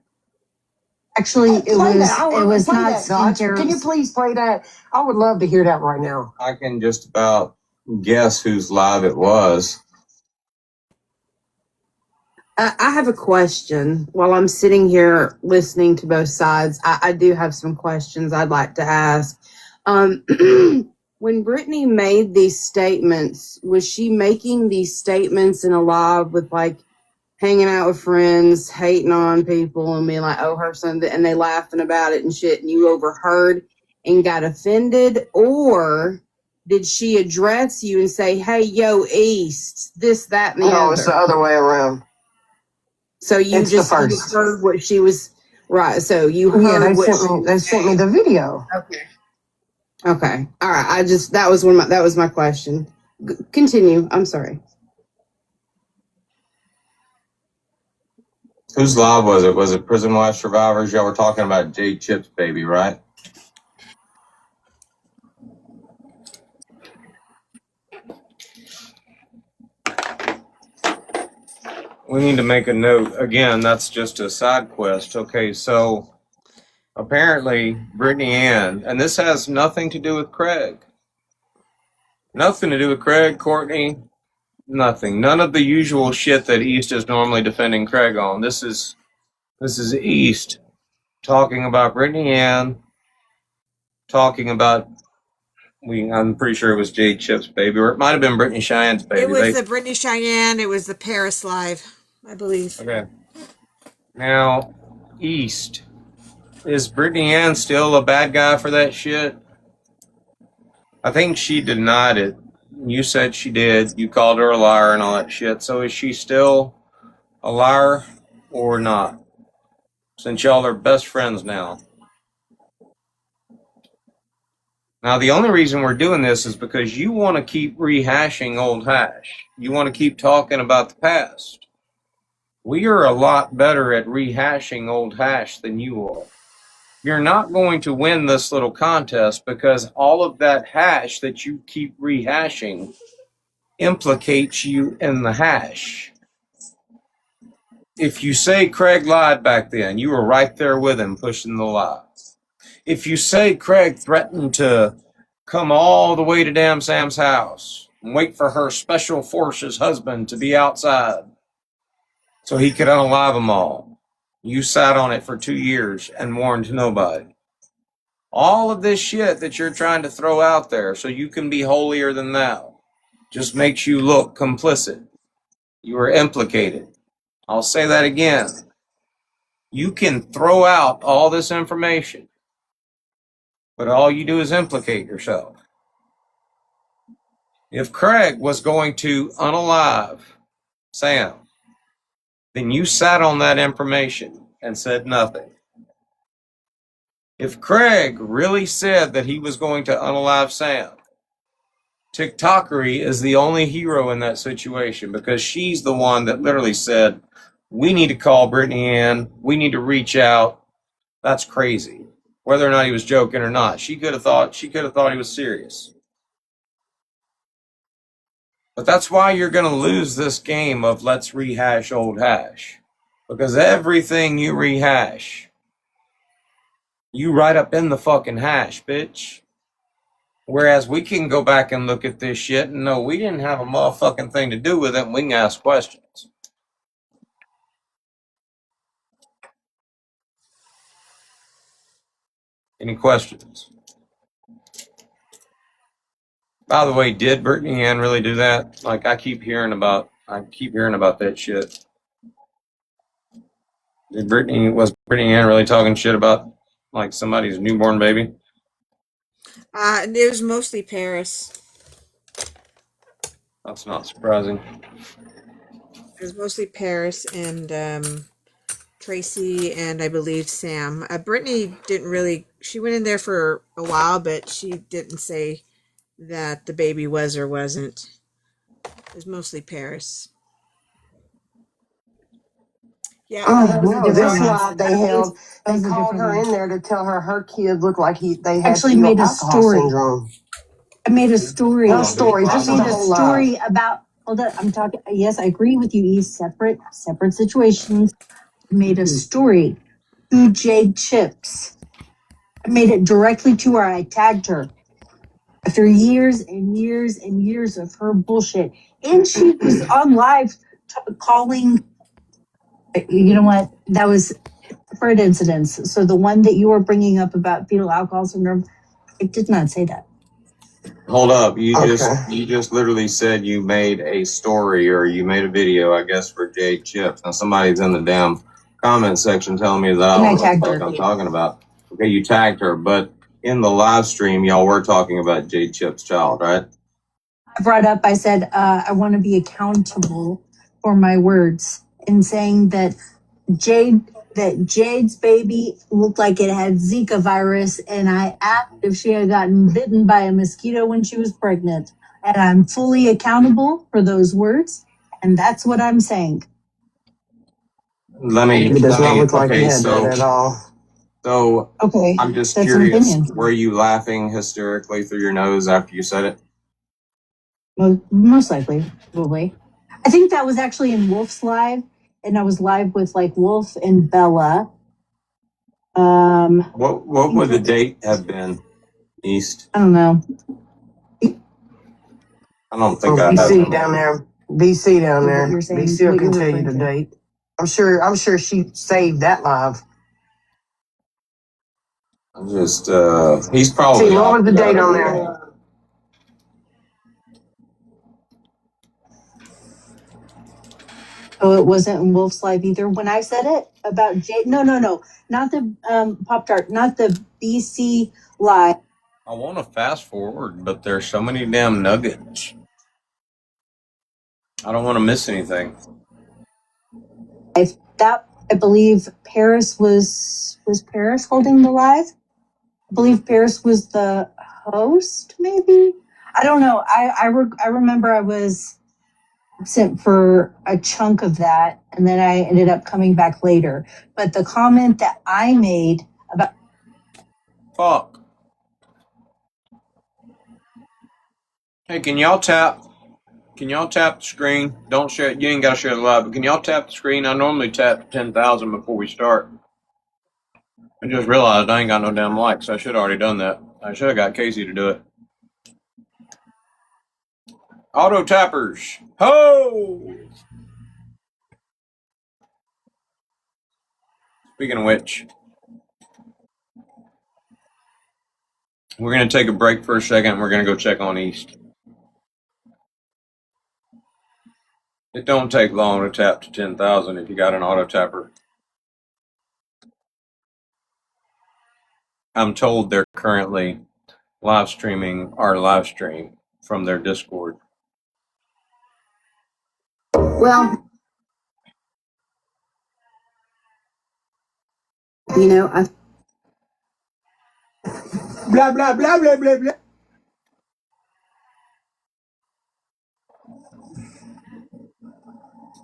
Actually, it was not skincare. Can you please play that? I would love to hear that right now. I can just about guess whose live it was. I have a question. While I'm sitting here listening to both sides, I do have some questions I'd like to ask. When Brittany made these statements, was she making these statements in a live with like hanging out with friends, hating on people, and being like, "Oh, her son," and they laughing about it and shit, and you overheard and got offended, or did she address you and say, "Hey, yo, East, this, that, and the No, other"? it's the other way around. So you It's the just you first. heard what she was right. So you Yeah, heard they what sent she me. They was sent me saying. the video. Okay. Okay. All right. That was my question. Continue. I'm sorry. Whose live was it? Was it Prison Life Survivors? Y'all were talking about Jade Chip's baby, right? We need to make a note. Again, that's just a side quest. Okay, so apparently Brittany Ann, and this has nothing to do with Craig. Nothing to do with Craig, Courtney, nothing. None of the usual shit that East is normally defending Craig on. This is East talking about Brittany Ann, talking about I'm pretty sure it was Jade Chip's baby, or it might have been Brittany Cheyenne's baby. It was the Brittany Cheyenne. It was the Paris Live, I believe. Okay. Now, East. Is Brittany Ann still a bad guy for that shit? I think she denied it. You said she did. You called her a liar and all that shit. So is she still a liar or not? Since y'all are best friends now. Now, the only reason we're doing this is because you want to keep rehashing old hash. You want to keep talking about the past. We are a lot better at rehashing old hash than you are. You're not going to win this little contest because all of that hash that you keep rehashing implicates you in the hash. If you say Craig lied back then, you were right there with him pushing the lie. If you say Craig threatened to come all the way to damn Sam's house and wait for her special forces husband to be outside so he could unalive them all, you sat on it for 2 years and warned nobody. All of this shit that you're trying to throw out there so you can be holier than thou just makes you look complicit. You are implicated. I'll say that again. You can throw out all this information, but all you do is implicate yourself. If Craig was going to unalive Sam, then you sat on that information and said nothing. If Craig really said that he was going to unalive Sam, TikTokery is the only hero in that situation because she's the one that literally said, we need to call Brittany Ann. We need to reach out. That's crazy. Whether or not he was joking or not, she could have thought he was serious. But that's why you're going to lose this game of let's rehash old hash. Because everything you rehash, you write up in the fucking hash, bitch. Whereas we can go back and look at this shit and know we didn't have a motherfucking thing to do with it and we can ask questions. Any questions? By the way, did Brittany Ann really do that? Like I keep hearing about that shit. Was Brittany Ann really talking shit about like somebody's newborn baby? It was mostly Paris. That's not surprising. It was mostly Paris and Tracy and I believe Sam. Brittany didn't really. She went in there for a while, but she didn't say that the baby was or wasn't. It was mostly Paris. Yeah. Oh no! This live they held. They called her in there to tell her kid looked like they had Actually fetal made a alcohol story. syndrome. I made a story. No stories. This I is made the a whole story live. about. Hold on, I'm talking. Yes, I agree with you. East separate situations. I made a story to Jade Chips. I made it directly to her. I tagged her after years and years and years of her bullshit, and she was on live calling. You know what? That was separate incidents. So the one that you were bringing up about fetal alcohol syndrome, it did not say that. Hold up. You Okay. just literally said you made a story or you made a video, I guess, for Jade Chips. Now somebody's in the damn comment section telling me that I And don't I know what tagged the fuck her. I'm talking about. Okay, you tagged her, but in the live stream, y'all were talking about Jade Chips' child, right? I brought up, I said, I want to be accountable for my words in saying that Jade's baby looked like it had Zika virus, and I asked if she had gotten bitten by a mosquito when she was pregnant. And I'm fully accountable for those words, and that's what I'm saying. It does not look like he had that at all. So Okay, I'm just that's an curious, opinion. were you laughing hysterically through your nose after you said it? Most likely, probably. I think that was actually in Wolf's live, and I was live with like Wolf and Bella. What would the date have been, East? I don't know. I don't think Oh, I have BC it. down there. BC down What there. you're saying, BC what can you're tell you the referring to. date. I'm sure she saved that live. I'm just he's probably See, what off was the without date a on video. there? Oh, it wasn't in Wolf's live either. When I said it about Jade, no, not the Pop Tart, not the BC live. I want to fast forward, but there's so many damn nuggets. I don't want to miss anything. That I believe Paris was Paris holding the live. I believe Paris was the host, maybe. I don't know. I remember I was absent for a chunk of that, and then I ended up coming back later. But the comment that I made about Fuck. Hey, can y'all tap the screen? Don't share it. You ain't gotta share the live, but can y'all tap the screen? I normally tap 10,000 before we start. I just realized I ain't got no damn likes. I should have already done that. I should have got Casey to do it. Auto tappers. Ho! Speaking of which, we're going to take a break for a second. We're going to go check on East. It don't take long to tap to 10,000 if you got an auto tapper. I'm told they're currently live streaming our live stream from their Discord. Well, you know, I Blah, blah, blah, blah, blah, blah.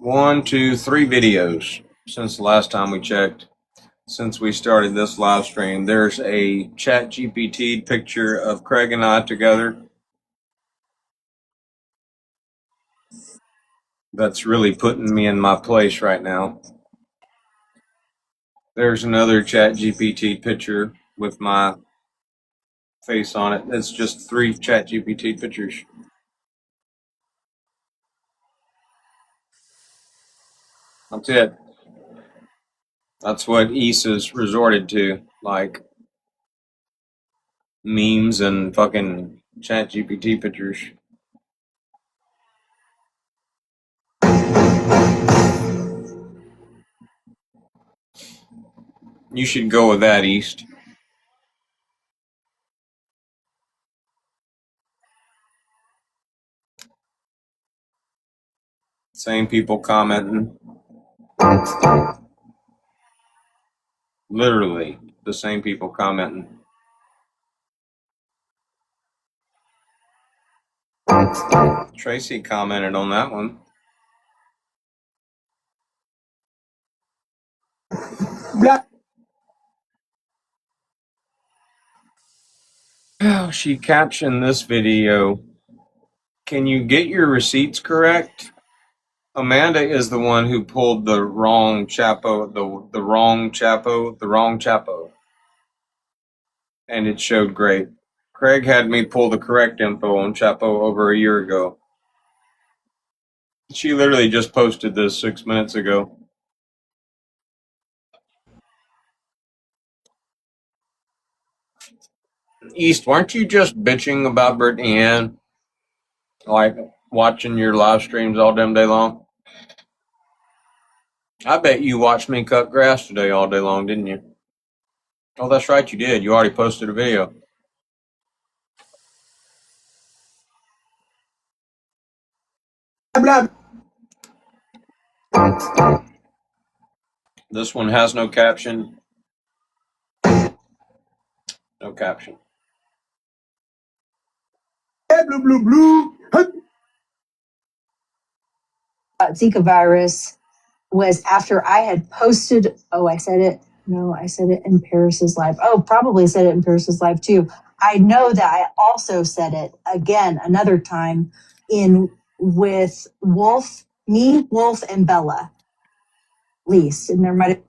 1, 2, 3 videos since the last time we checked. Since we started this live stream, there's a ChatGPT picture of Craig and I together. That's really putting me in my place right now. There's another ChatGPT picture with my face on it. It's just 3 ChatGPT pictures. That's it. That's what Issa's resorted to, like memes and fucking ChatGPT pictures. You should go with that, East. Same people commenting. Literally, the same people commenting. Tracy commented on that one. Oh, she captioned this video. Can you get your receipts correct? Amanda is the one who pulled the wrong Chapo, the wrong Chapo. And it showed great. Craig had me pull the correct info on Chapo over a year ago. She literally just posted this 6 minutes ago. East, weren't you just bitching about Brittany Ann? Like watching your live streams all damn day long? I bet you watched me cut grass today all day long, didn't you? Oh, that's right, you did. You already posted a video. This one has no caption. No caption. Zika virus was after I had posted. Oh, I said it. No, I said it in Paris's live. Oh, probably said it in Paris's live too. I know that I also said it again another time in with Wolf, me, Wolf, and Bella. Least, and there might.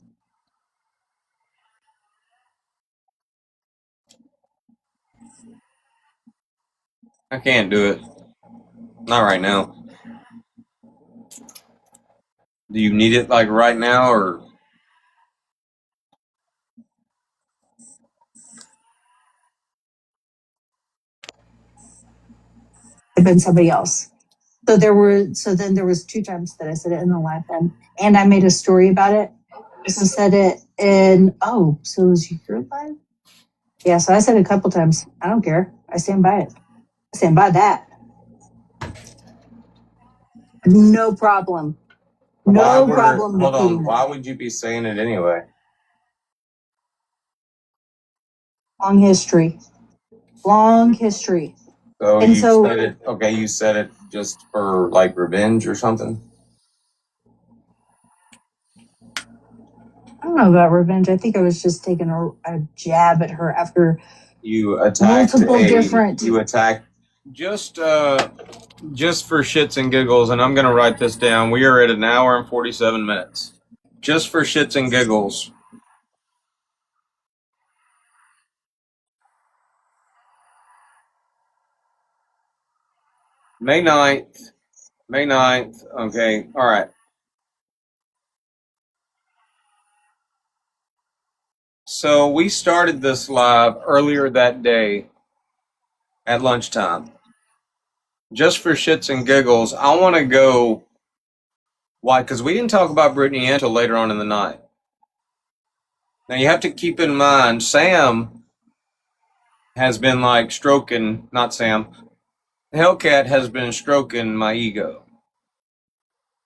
I can't do it. Not right now. Do you need it like right now or? Have been somebody else. So then there was 2 times that I said it in the live and I made a story about it. So said it in so it was your live? Yeah, so I said it a couple times. I don't care. I stand by it. I stand by that. No problem. No problem. Hold on. Why would you be saying it anyway? Long history. Long history. So And you so- said it. Okay, you said it just for like revenge or something. I don't know about revenge. I think I was just taking a jab at her after You attacked multiple different. You attacked just for shits and giggles, and I'm gonna write this down. We are at 1 hour and 47 minutes. Just for shits and giggles. May 9th. May 9th. Okay. All right. So we started this live earlier that day at lunchtime. Just for shits and giggles, I want to go. Why? Because we didn't talk about Brittany Ann until later on in the night. Now you have to keep in mind, Sam has been like stroking, not Sam, Hellcat has been stroking my ego.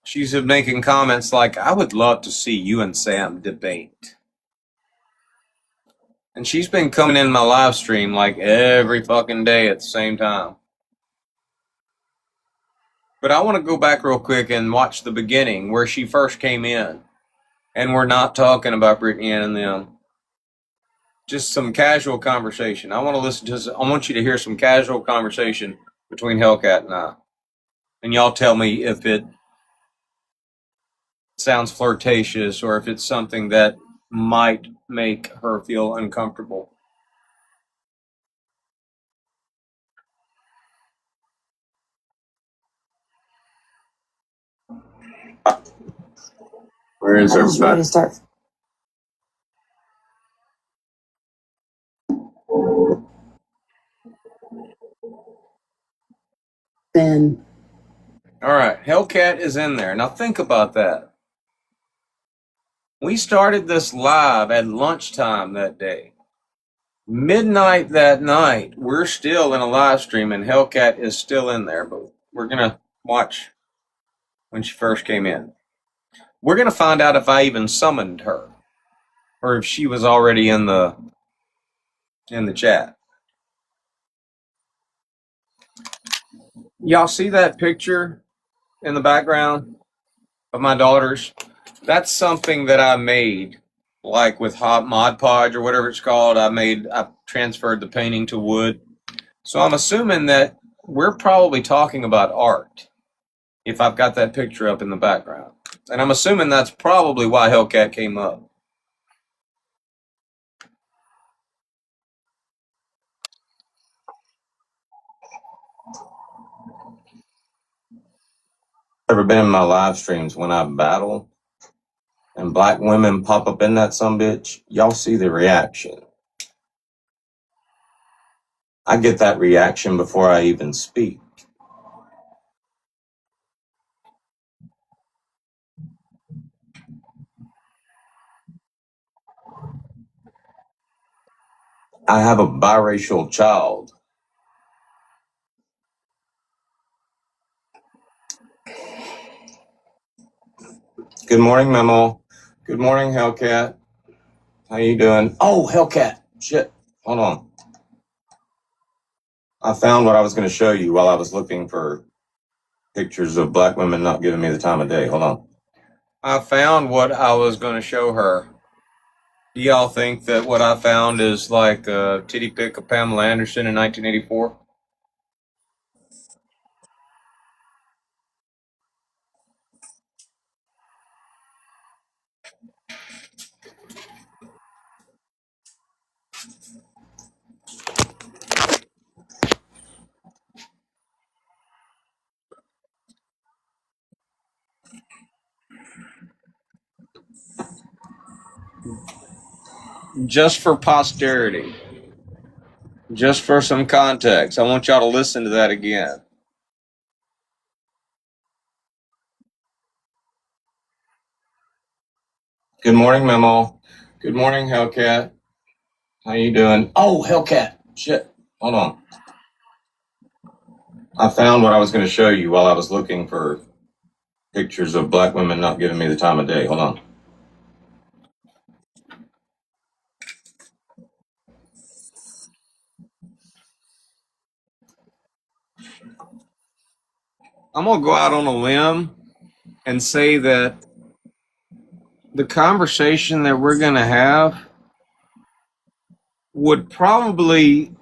She's been making comments like, I would love to see you and Sam debate. And she's been coming in my live stream like every fucking day at the same time. But I want to go back real quick and watch the beginning where she first came in. And we're not talking about Brittany Ann and them. Just some casual conversation. I want to listen to. I want you to hear some casual conversation between Hellcat and I. And y'all tell me if it sounds flirtatious or if it's something that might make her feel uncomfortable. Where is everybody? Start. Then All right, Hellcat is in there. Now think about that. We started this live at lunchtime that day. Midnight that night, we're still in a live stream and Hellcat is still in there, but we're going to watch when she first came in. We're going to find out if I even summoned her or if she was already in the chat. Y'all see that picture in the background of my daughters? That's something that I made, like with Hot Mod Podge or whatever it's called. I transferred the painting to wood. So I'm assuming that we're probably talking about art if I've got that picture up in the background. And I'm assuming that's probably why Hellcat came up. Ever been in my live streams when I battle and black women pop up in that sumbitch? Y'all see the reaction. I get that reaction before I even speak. I have a biracial child. Good morning, Memo. Good morning, Hellcat. How you doing? Oh, Hellcat. Shit. Hold on. I found what I was going to show you while I was looking for pictures of black women not giving me the time of day. Hold on. I found what I was going to show her. Do y'all think that what I found is like a titty pic of Pamela Anderson in 1984? Just for posterity, just for some context, I want y'all to listen to that again. Good morning, Memo. Good morning, Hellcat. How you doing? Oh, Hellcat. Shit. Hold on. I found what I was going to show you while I was looking for pictures of black women not giving me the time of day. Hold on. I'm going to go out on a limb and say that the conversation that we're going to have would probably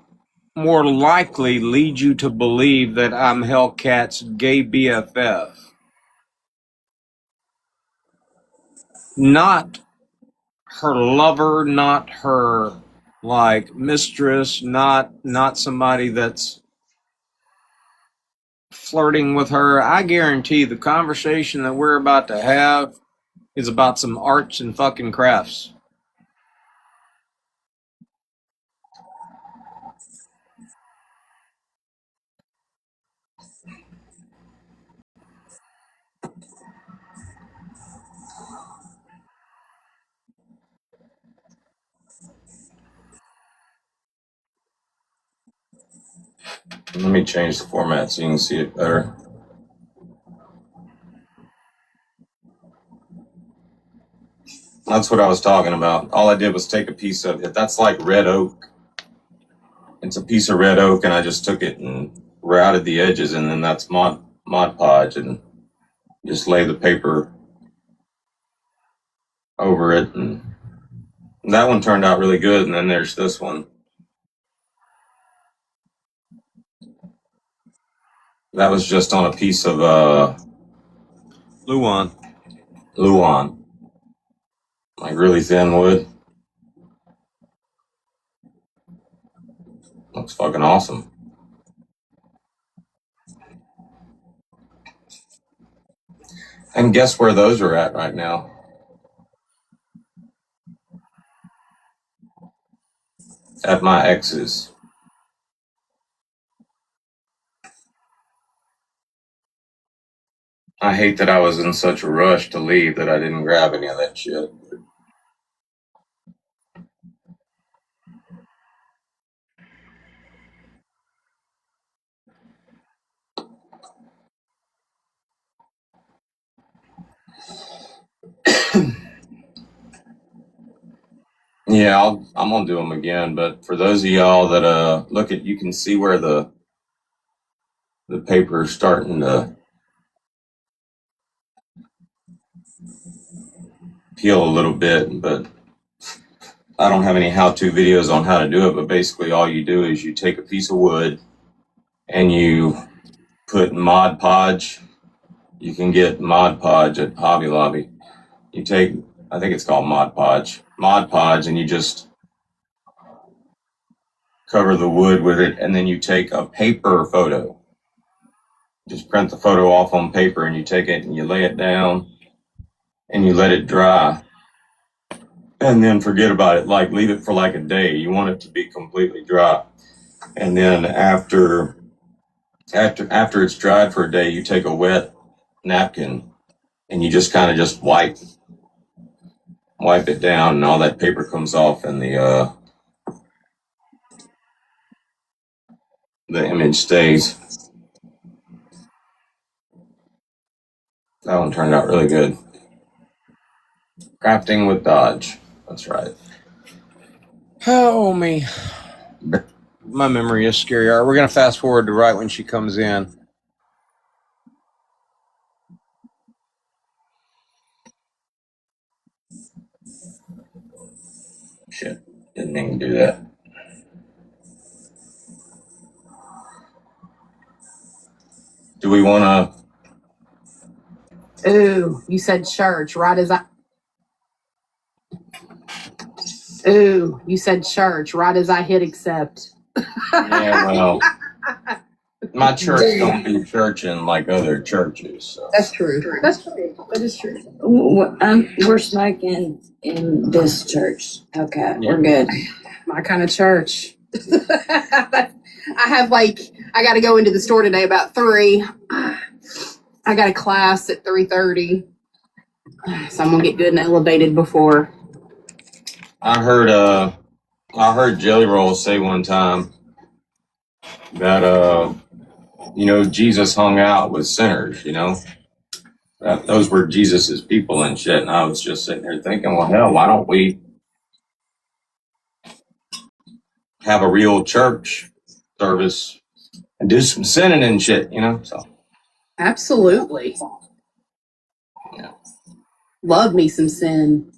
more likely lead you to believe that I'm Hellcat's gay BFF. Not her lover, not her like mistress, not somebody that's flirting with her. I guarantee the conversation that we're about to have is about some arts and fucking crafts. Let me change the format so you can see it better. That's what I was talking about. All I did was take a piece of it. That's like red oak. It's a piece of red oak, and I just took it and routed the edges, and then that's Mod Podge, and just lay the paper over it, and that one turned out really good. And then there's this one. That was just on a piece of Luan, like really thin wood. Looks fucking awesome. And guess where those are at right now? At my ex's. I hate that I was in such a rush to leave that I didn't grab any of that shit. Yeah, I'm gonna do them again. But for those of y'all that look at, you can see where the paper is starting to peel a little bit. But I don't have any how-to videos on how to do it. But basically, all you do is you take a piece of wood and you put Mod Podge. You can get Mod Podge at Hobby Lobby. You take, I think it's called Mod Podge, and you just cover the wood with it, and then you take a paper photo. Just print the photo off on paper, and you take it and you lay it down, and you let it dry, and then forget about it. Like, leave it for like a day. You want it to be completely dry. And then after it's dried for a day, you take a wet napkin and you just kind of just wipe it down, and all that paper comes off, and the image stays. That one turned out really good. Crafting with Dodge. That's right. Oh, me. My memory is scary. All right, we're going to fast forward to right when she comes in. Shit. Didn't even do that. Do we want to... Ooh, you said church, right as I... Ooh, you said church, right as I hit accept. Yeah, well, my church don't do churching like other churches. So. That's true. That's true. That is true. We're smoking in this church. Okay, we're good. My kind of church. I got to go into the store today about 3. I got a class at 3:30. So I'm going to get good and elevated before. I heard Jelly Roll say one time that, Jesus hung out with sinners, those were Jesus's people and shit. And I was just sitting there thinking, well, hell, why don't we have a real church service and do some sinning and shit, so. Absolutely. Yeah. Love me some sin.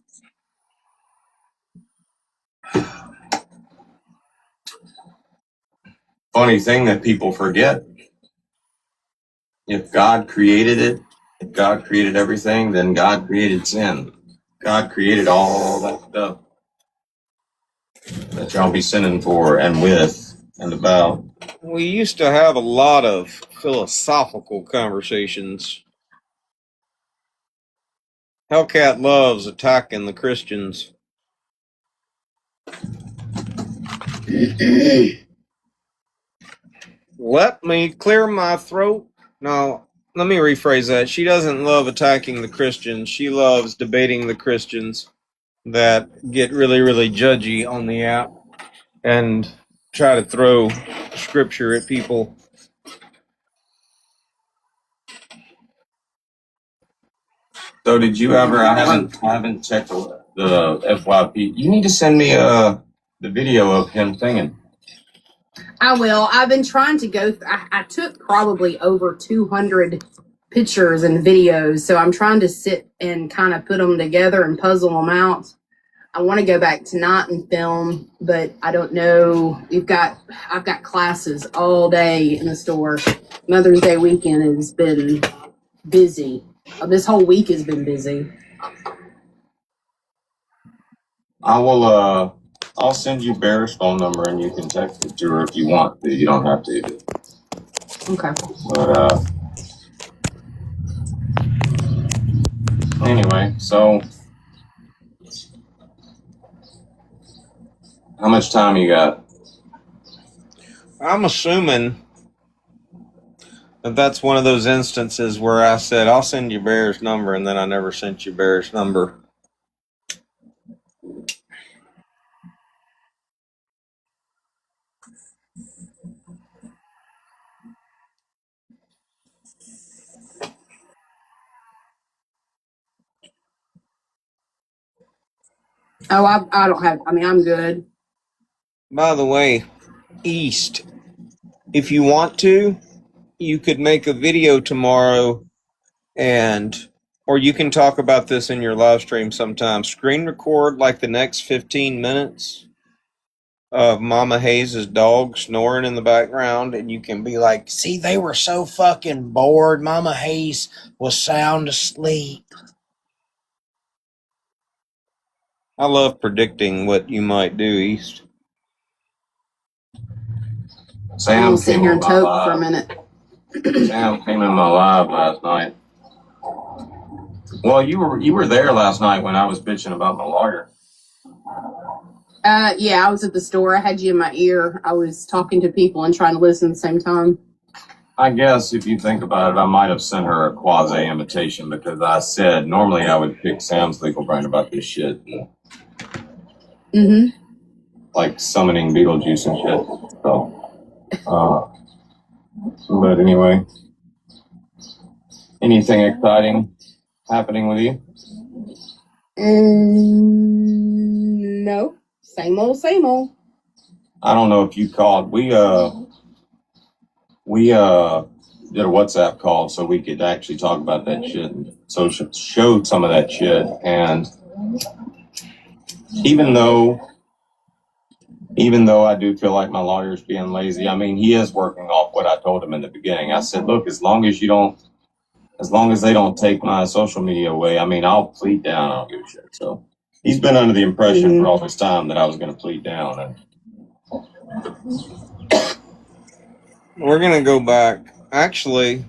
Funny thing that people forget. If God created it, if God created everything, then God created sin. God created all that stuff that y'all be sinning for and with and about. We used to have a lot of philosophical conversations. Hellcat loves attacking the Christians. Let me clear my throat. No, let me rephrase that. She doesn't love attacking the Christians. She loves debating the Christians that get really, really judgy on the app and try to throw scripture at people. So did you ever, I haven't checked the FYP. You need to send me the video of him singing. I will. I've been trying to go. I took probably over 200 pictures and videos, so I'm trying to sit and kind of put them together and puzzle them out. I want to go back tonight and film, but I don't know. I've got classes all day in the store. Mother's Day weekend has been busy. This whole week has been busy. I'll send you Bear's phone number and you can text it to her if you want to. You don't have to. Okay. But anyway, so how much time you got? I'm assuming that that's one of those instances where I said, I'll send you Bear's number, and then I never sent you Bear's number. Oh, I don't have, I'm good. By the way, East, if you want to, you could make a video tomorrow or you can talk about this in your live stream sometime. Screen record like the next 15 minutes of Mama Hayes' dog snoring in the background, and you can be like, see, they were so fucking bored. Mama Hayes was sound asleep. I love predicting what you might do, East. I'm gonna sit here and toke for a minute. Sam came in my live last night. Well, you were there last night when I was bitching about my lawyer. Yeah, I was at the store. I had you in my ear. I was talking to people and trying to listen at the same time. I guess if you think about it, I might have sent her a quasi invitation because I said normally I would pick Sam's legal brain about this shit, Mm-hmm. like summoning Beetlejuice and shit. So, but anyway, anything exciting happening with you? No. Same old, same old. I don't know if you called. We did a WhatsApp call so we could actually talk about that shit. So showed some of that shit, and even though I do feel like my lawyer's being lazy, I mean, he is working off what I told him in the beginning. I said, look, as long as they don't take my social media away, I mean, I'll plead down. I don't give a shit. So he's been under the impression for all this time that I was going to plead down. And we're going to go back. Actually,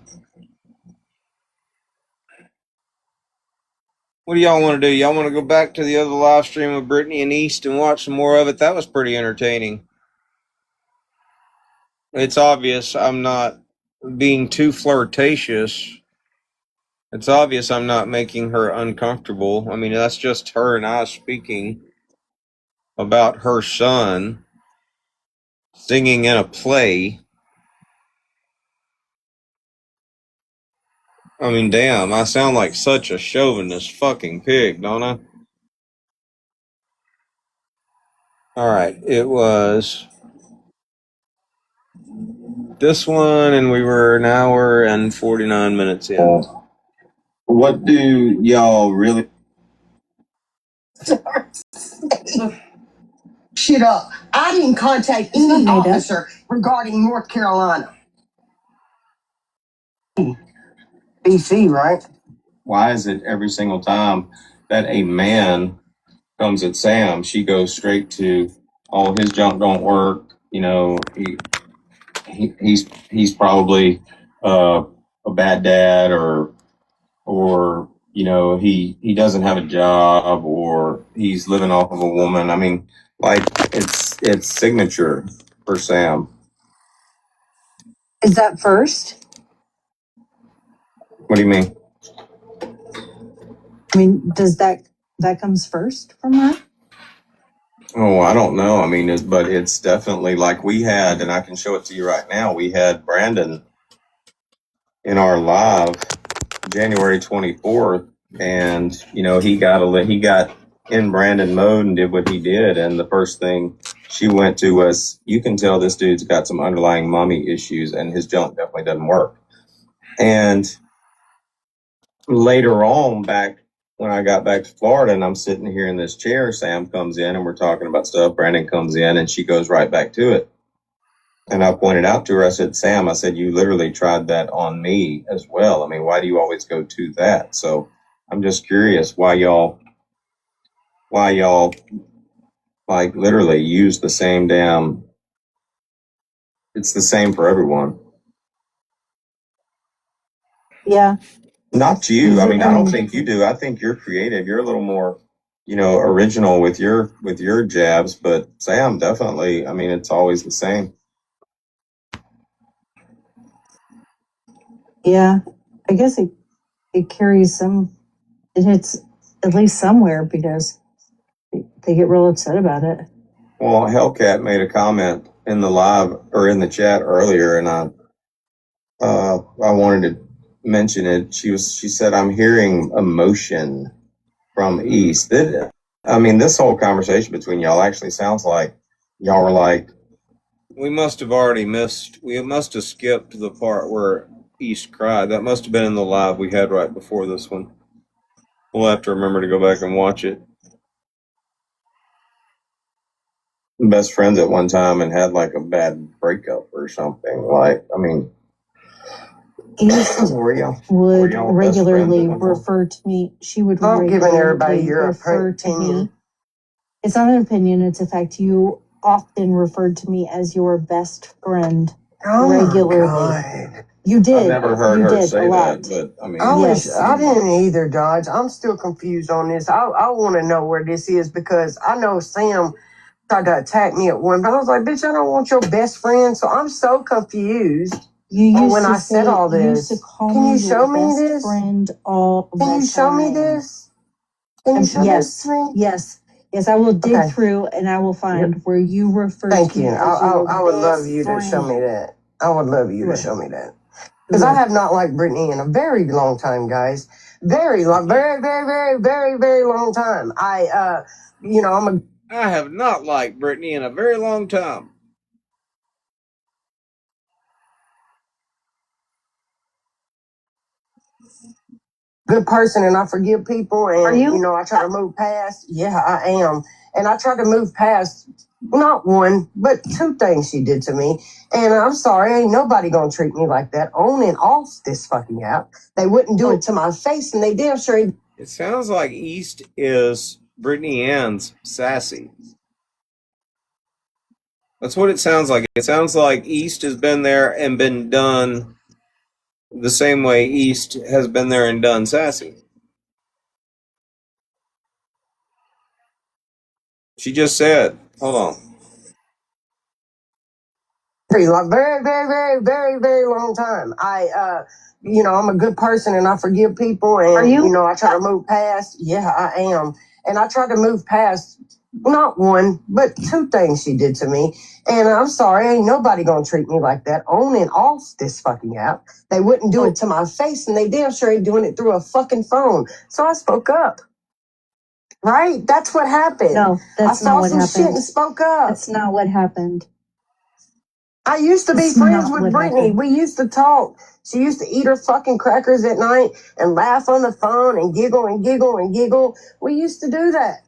what do y'all want to do? Y'all want to go back to the other live stream of Brittany and East and watch some more of it? That was pretty entertaining. It's obvious I'm not being too flirtatious. It's obvious I'm not making her uncomfortable. I mean, that's just her and I speaking about her son singing in a play. I mean, damn, I sound like such a chauvinist fucking pig, don't I? Alright, it was this one, and we were an hour and 49 minutes in. What do y'all really... Shit up. I didn't contact any officer regarding North Carolina. BC, right? Why is it every single time that a man comes at Sam, she goes straight to, oh, his junk don't work, you know, he's probably a bad dad, or you know, he doesn't have a job, or he's living off of a woman. I mean, like, it's signature for Sam. Is that first? What do you mean? I mean, does that comes first from her? Oh, I don't know. I mean, but it's definitely like we had, and I can show it to you right now. We had Brandon in our live January 24th, and you know, he got in Brandon mode and did what he did, and the first thing she went to was, you can tell this dude's got some underlying mommy issues, and his junk definitely doesn't work. And later on, back when I got back to Florida and I'm sitting here in this chair, Sam comes in and we're talking about stuff. Brandon comes in and she goes right back to it. And I pointed out to her, I said, Sam, I said, you literally tried that on me as well. I mean, why do you always go to that? So I'm just curious why y'all like literally use the same damn, it's the same for everyone. Yeah. Not you. I mean, I don't think you do. I think you're creative. You're a little more, you know, original with your jabs, but Sam definitely, I mean, it's always the same. Yeah. I guess it carries some, it hits at least somewhere because they get real upset about it. Well, Hellcat made a comment in the live or in the chat earlier, and I wanted to mention it. She said, I'm hearing emotion from East. I mean, this whole conversation between y'all actually sounds like y'all were like, we must have skipped the part where East cried. That must have been in the live we had right before this one. We'll have to remember to go back and watch it. Best friends at one time and had like a bad breakup or something. Like, I mean, East would regularly refer to me. She would regularly refer to me. It's not an opinion, it's a fact. You often referred to me as your best friend regularly. God. You did. I've never heard her say that, but I mean, I didn't either, Dodge. I'm still confused on this. I want to know where this is because I know Sam tried to attack me at one, but I was like, bitch, I don't want your best friend. So I'm so confused. You on used when to I said say, all you used this. to call Can me you your show me best this? friend all Can the you show me time. this? Can you show Yes, this to me? yes, I will dig Okay. through and I will find where you refer Thank to you. me as your I would love best you to show me friend. that. I would love you to Right. show me that. Because I have not liked Brittany in a very long time, guys. Very long, very, very, very, very, very long time. I'm I have not liked Brittany in a very long time. good person and I forgive people Are and you? I try to move past. Yeah, I am. And I try to move past not one, but two things she did to me. And I'm sorry, ain't nobody gonna treat me like that on and off this fucking app. They wouldn't do it to my face and they damn sure ain't. It sounds like East is Brittany Ann's sassy. That's what it sounds like. It sounds like East has been there and been done the same way East has been there and done sassy. She just said, hold on. Like very, very, very, very, very long time. I'm a good person and I forgive people and Are you? I try to move past. Yeah, I am. And I try to move past not one, but two things she did to me. And I'm sorry, ain't nobody gonna treat me like that on and off this fucking app. They wouldn't do it to my face and they damn sure ain't doing it through a fucking phone. So I spoke up. Right? That's what happened. No, that's I saw not what some happened. shit and spoke up. That's not what happened. I used to be That's friends not with what Brittany. happened. We used to talk. She used to eat her fucking crackers at night and laugh on the phone and giggle and giggle and giggle. We used to do that.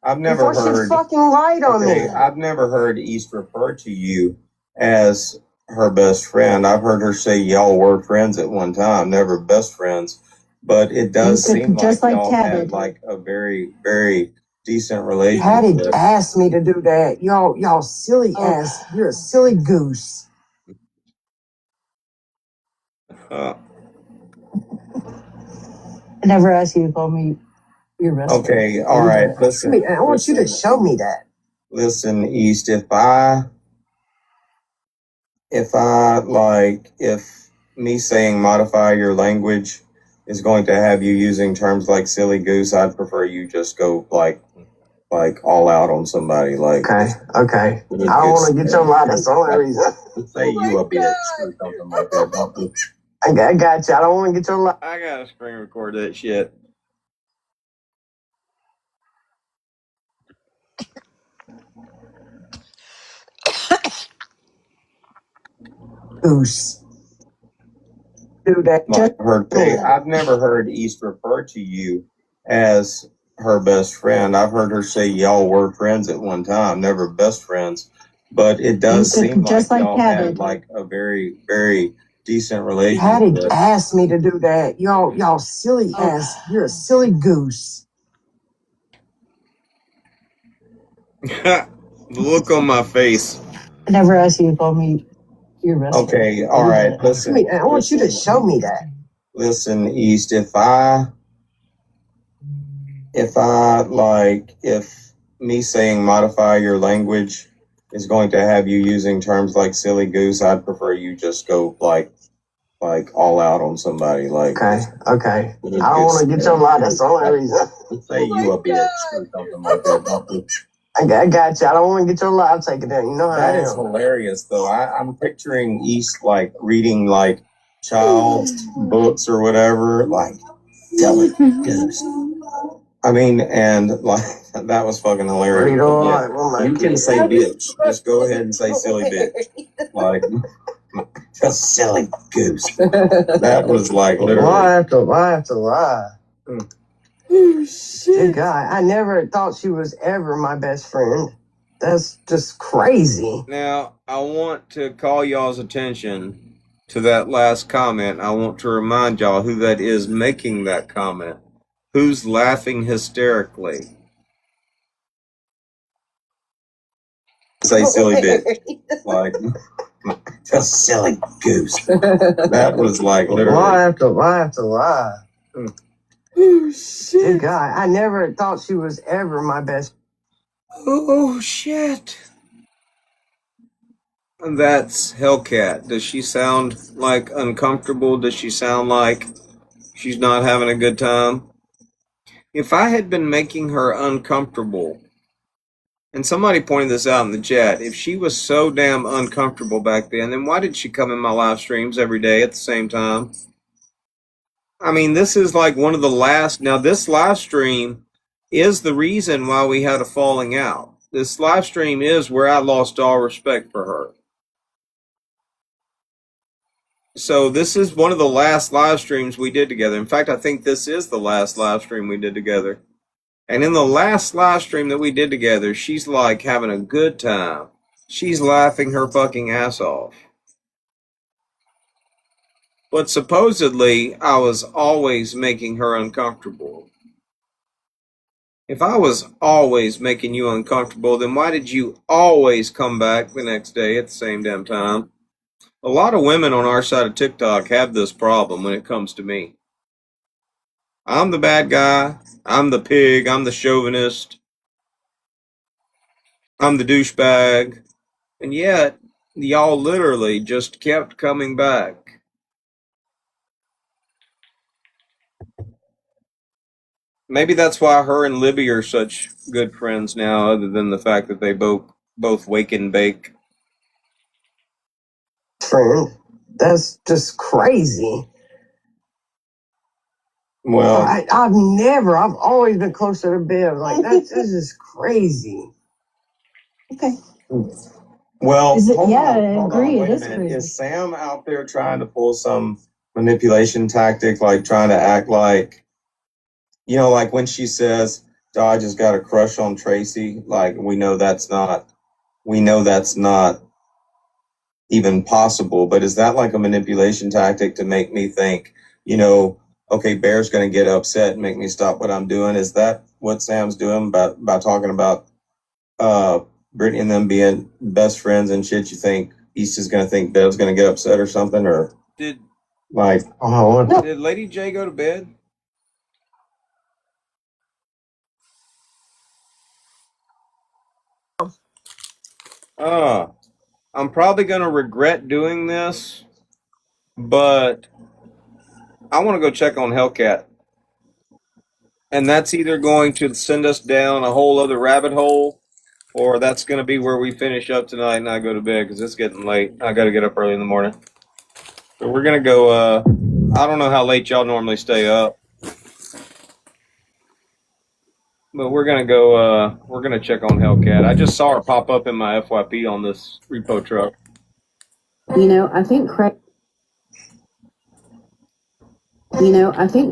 I've never Before heard. she fucking lied on me. I've never heard East refer to you as her best friend. I've heard her say y'all were friends at one time, never best friends. But it does seem Just like like y'all Tabit. had like a very, very decent Patty relationship. asked me to do that. Y'all silly ass. You're a silly goose. Uh, I never asked you to call me your best friend. okay, all right. Listen, I want you to show me that. listen, East. If me saying modify your language is going to have you using terms like silly goose, I'd prefer you just go like all out on somebody. Like, Okay. I don't want to get your lie. That's the only reason. say you a bitch or something like that. Don't I got you. I don't want to get your lie. I gotta screen record that shit. Goose. Do that. I've never heard East refer to you as her best friend. I've heard her say y'all were friends at one time, never best friends. But it does seem Just like like y'all had Tabit. like a very, very decent relationship. Patty asked me to do that. Y'all silly ass. You're a silly goose. The look on my face. I never asked you to call me your best friend. Okay, all right. Listen, I want you to show me that. listen, East. If me saying modify your language is going to have you using terms like silly goose, I'd prefer you just go like all out on somebody. Like, Okay. I don't want to get your lie. That's the only reason. say you a bitch or something like that. I got you. I don't want to get your live taken down. You know how That I is am. hilarious, though. I'm picturing East like reading like child books or whatever, like silly goose. I mean, and like that was fucking hilarious. You know Yeah, what? you can say bitch. Just go ahead and say silly bitch. Like just silly goose. That was like literally. Why have to lie? Good God. I never thought she was ever my best friend. That's just crazy. Now, I want to call y'all's attention to that last comment. I want to remind y'all who that is making that comment. Who's laughing hysterically? Say silly bitch. Like, just silly goose. That was like literally. Why have to lie? Good God. I never thought she was ever my best Oh shit. That's Hellcat. Does she sound like uncomfortable? Does she sound like she's not having a good time? If I had been making her uncomfortable, and somebody pointed this out in the chat, if she was so damn uncomfortable back then why did she come in my live streams every day at the same time? I mean, this is like one of the last. Now, this live stream is the reason why we had a falling out. This live stream is where I lost all respect for her. So this is one of the last live streams we did together. In fact, I think this is the last live stream we did together. And in the last live stream that we did together, she's like having a good time. She's laughing her fucking ass off. But supposedly, I was always making her uncomfortable. If I was always making you uncomfortable, then why did you always come back the next day at the same damn time? A lot of women on our side of TikTok have this problem when it comes to me. I'm the bad guy. I'm the pig. I'm the chauvinist. I'm the douchebag. And yet, y'all literally just kept coming back. Maybe that's why her and Libby are such good friends now, other than the fact that they both wake and bake. Friend, that's just crazy. Well, I've always been closer to Bev. Like, that's just crazy. Okay. well, Is it? hold Yeah, on, I hold agree. on, wait It a is minute. crazy. Is Sam out there trying to pull some manipulation tactic, like trying to act like, like when she says Dodge has got a crush on Tracy, like we know that's not even possible, but is that like a manipulation tactic to make me think, okay, Bear's going to get upset and make me stop what I'm doing? Is that what Sam's doing by talking about Brittany and them being best friends and shit? You think East is going to think Bev's going to get upset or something? Or did Lady J go to bed? I'm probably going to regret doing this, but I want to go check on Hellcat. And that's either going to send us down a whole other rabbit hole, or that's going to be where we finish up tonight and I go to bed because it's getting late. I got to get up early in the morning. So we're going to go, I don't know how late y'all normally stay up, but we're going to go, we're going to check on Hellcat. I just saw her pop up in my FYP on this repo truck. I think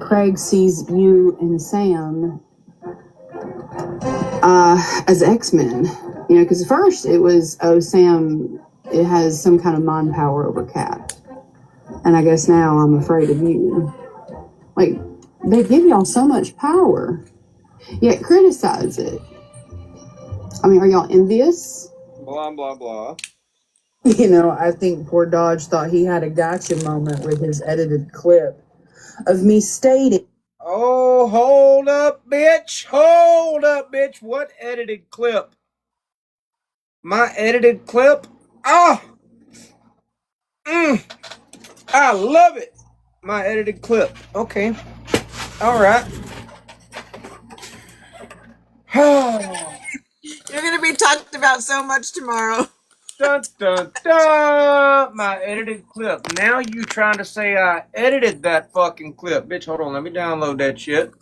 Craig sees you and Sam as X-Men. Because at first it was, Sam, it has some kind of mind power over Cat. And I guess now I'm afraid of you. Like, they give y'all so much power, yet criticize it. I mean, are y'all envious? Blah, blah, blah. I think poor Dodge thought he had a gotcha moment with his edited clip of me stating. Oh, hold up, bitch. Hold up, bitch. What edited clip? My edited clip? Oh! I love it. My edited clip. Okay. All right. You're going to be talked about so much tomorrow. Dun, dun, dun. My edited clip. Now you trying to say I edited that fucking clip. Bitch, hold on. Let me download that shit.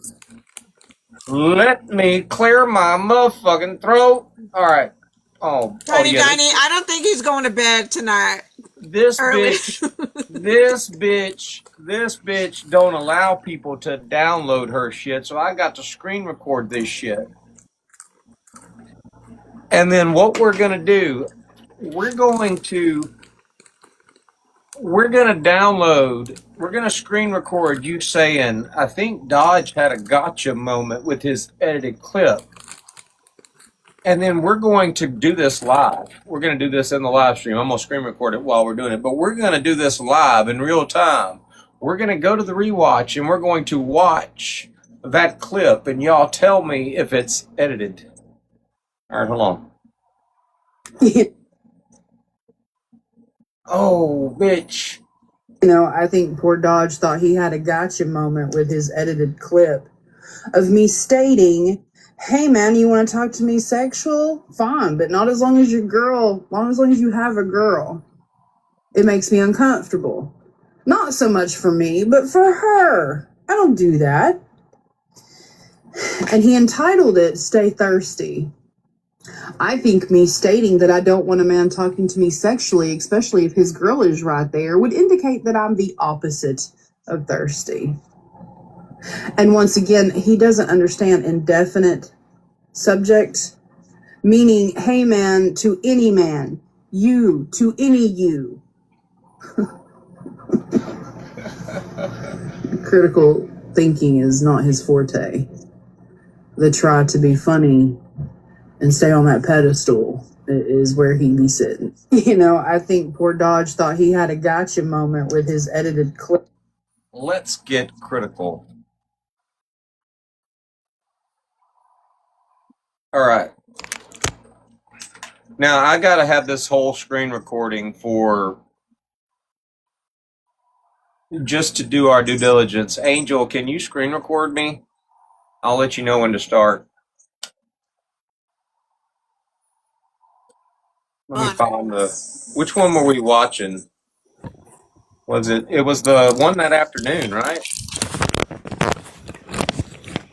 Let me clear my motherfucking throat. All right. Tiny, yeah. I don't think he's going to bed tonight. This early. This bitch don't allow people to download her shit, so I got to screen record this shit. And then what we're gonna do, we're gonna screen record you saying, I think Dodge had a gotcha moment with his edited clip. And then we're going to do this live. We're going to do this in the live stream. I'm going to screen record it while we're doing it. But we're going to do this live in real time. We're going to go to the rewatch and we're going to watch that clip. And y'all tell me if it's edited. All right, hold on. Oh, bitch. You know, I think poor Dodge thought he had a gotcha moment with his edited clip of me stating, hey man, you want to talk to me sexual? Fine, but not as long as your girl, as long as you have a girl. It makes me uncomfortable. Not so much for me, but for her. I don't do that. And he entitled it, Stay Thirsty. I think me stating that I don't want a man talking to me sexually, especially if his girl is right there, would indicate that I'm the opposite of thirsty. And once again, he doesn't understand indefinite subject, meaning, hey man, to any man, you, to any you. Critical thinking is not his forte. The try to be funny and stay on that pedestal is where he be sitting. You know, I think poor Dodge thought he had a gotcha moment with his edited clip. Let's get critical. All right. Now, I got to have this whole screen recording for just to do our due diligence. Angel, can you screen record me? I'll let you know when to start. Let me find which one were we watching? Was it was the one that afternoon, right?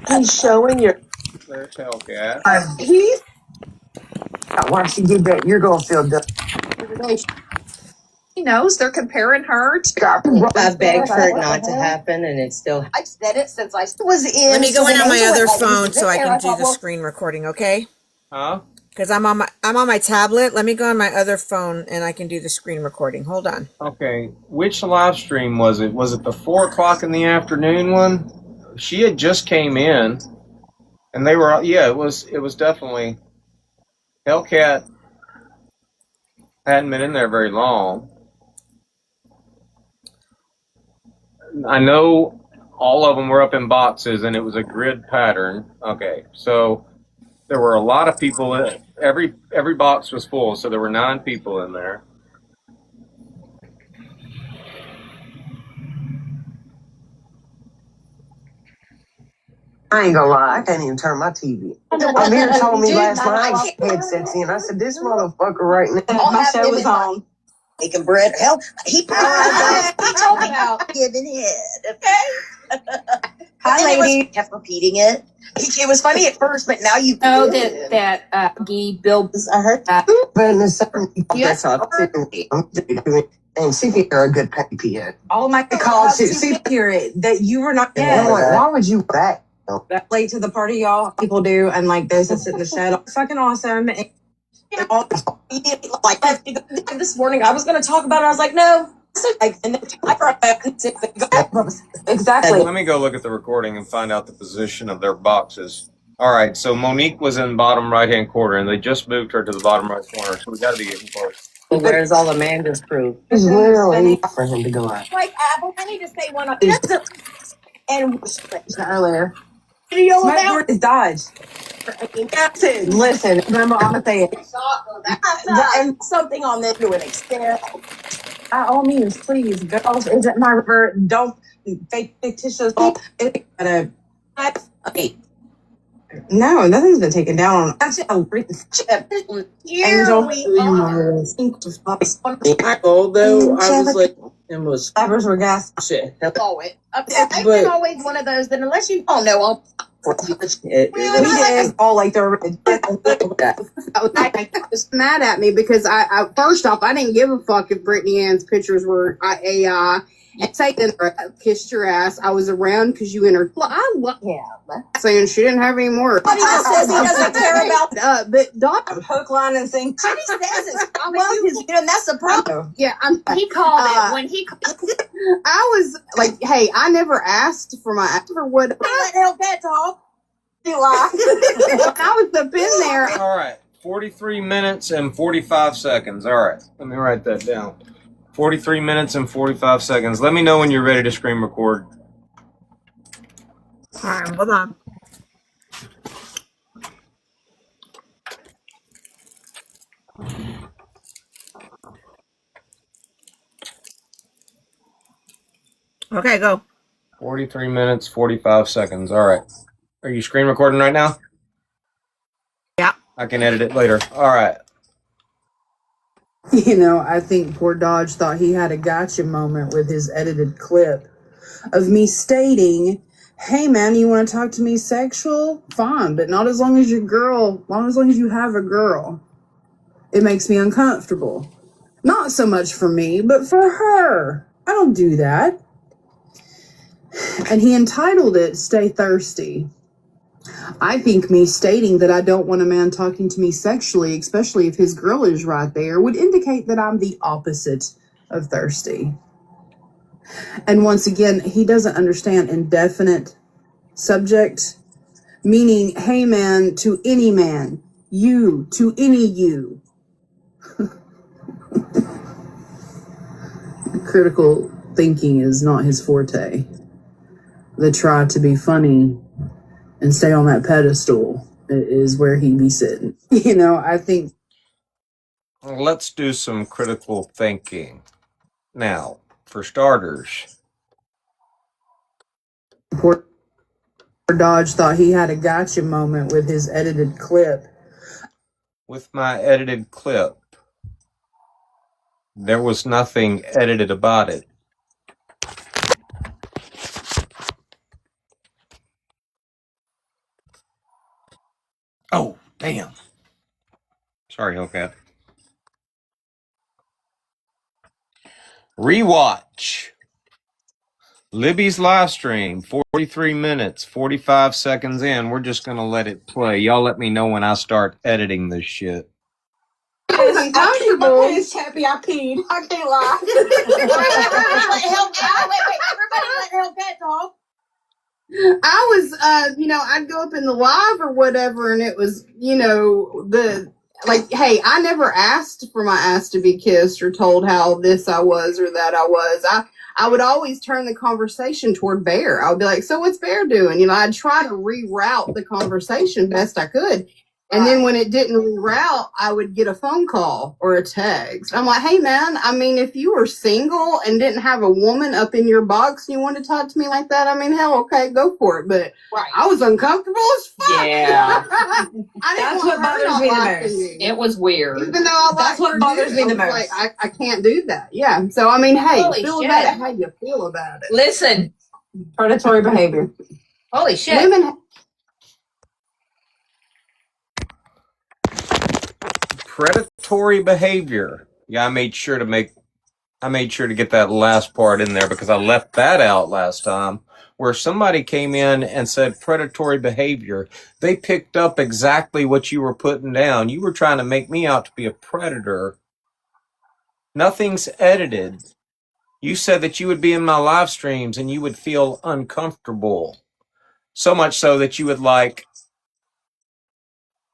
He's showing your. There's Hellcat. He's. Once you give that, you're gonna feel good. He knows they're comparing her to. I begged for it not to happen, and it still. I've said it since I was in. Let me go so in when on my Angel other went, like, phone "Is so I there?" can do thought, the well, screen recording, okay? Huh? Because I'm on my tablet. Let me go on my other phone and I can do the screen recording. Hold on. Okay. Which live stream was it? Was it the 4 o'clock in the afternoon one? She had just came in, and they were. Yeah, it was definitely. Hellcat hadn't been in there very long. I know all of them were up in boxes, and it was a grid pattern. Okay, so there were a lot of people. Every box was full, so there were 9 people in there. I ain't gonna lie, I can't even turn my TV. Amir told me last night I had headsets in. I said, this motherfucker right now. My show was on. Making bread. Hell, he told me about giving head. Okay. Hi, lady. Kept repeating it. It was funny at first, but now you know that Guy Bill. I heard that. But in the second, that's all. And CP are a good PPN. All my calls period that you were not. Why would you back? Late to the party, y'all. People do, and like those that sit in the shadow. Fucking awesome. And like this morning, I was going to talk about it. I was like, no. Exactly. Let me go look at the recording and find out the position of their boxes. All right, so Monique was in bottom right-hand corner, and they just moved her to the bottom right corner, so we got to be getting close. Well, where's all Amanda's proof? It's literally for him to go out. Like Apple, I need to say one up. And earlier. Video about is Dodge. Listen, remember, I'm gonna say it. And something on this to an extent. By all means, please, girls, isn't my river. Don't fake fictitious. Okay. No, nothing's been taken down. Angel. Although I was like, it was fibers were gas. Shit. I've been always one of those that unless you don't know, I'll. We did all like the. I was mad at me because I first off I didn't give a fuck if Brittany Ann's pictures were AI. And Satan kissed your ass. I was around because you entered. Well, I love him. Saying she didn't have any more. But he just says he doesn't care about. But Doc hook, line, and sinker. But he says it's and that's the problem. Yeah, he called it when he. I was like, hey, I never asked for my for what. Let Hellcat talk. Do I? I was up in there. All right, 43 minutes and 45 seconds. All right, let me write that down. 43 minutes and 45 seconds. Let me know when you're ready to screen record. All right, hold on. Okay, go. 43 minutes, 45 seconds. All right. Are you screen recording right now? Yeah. I can edit it later. All right. You know, I think poor Dodge thought he had a gotcha moment with his edited clip of me stating, hey man, you want to talk to me sexual? Fine, but not as long as you're girl, as long as you have a girl. It makes me uncomfortable. Not so much for me, but for her. I don't do that. And he entitled it, Stay Thirsty. I think me stating that I don't want a man talking to me sexually, especially if his girl is right there, would indicate that I'm the opposite of thirsty. And once again, he doesn't understand indefinite subject, meaning, hey man, to any man, you, to any you. Critical thinking is not his forte. The try to be funny and stay on that pedestal is where he be sitting. You know, I think. Let's do some critical thinking. Now, for starters, Poor Dodge thought he had a gotcha moment with his edited clip. with my edited clip, there was nothing edited about it. Oh, damn. Sorry, Hellcat. Rewatch. Libby's live stream, 43 minutes, 45 seconds in. We're just going to let it play. Y'all let me know when I start editing this shit. I was uncomfortable. My pants happy I peed. I can't lie. Everybody let Hellcat talk. I was, I'd go up in the live or whatever, and it was, hey, I never asked for my ass to be kissed or told how this I was or that I was. I would always turn the conversation toward Bear. I would be like, so what's Bear doing? I'd try to reroute the conversation best I could. And then when it didn't reroute, I would get a phone call or a text. I'm like, hey, man, I mean, if you were single and didn't have a woman up in your box and you wanted to talk to me like that, I mean, hell, okay, go for it. But I was uncomfortable as fuck. Yeah. I didn't That's want what her bothers not me the liking most. me. It was weird. Even though I That's what bothers me the most. Like, I can't do that. Yeah. So, I mean, hey, Holy feel shit. about it how you feel about it. Listen. Predatory behavior. Holy shit. Women Predatory behavior. Yeah, I made sure to get that last part in there because I left that out last time, where somebody came in and said predatory behavior. They picked up exactly what you were putting down. You were trying to make me out to be a predator. Nothing's edited. You said that you would be in my live streams and you would feel uncomfortable. So much so that you would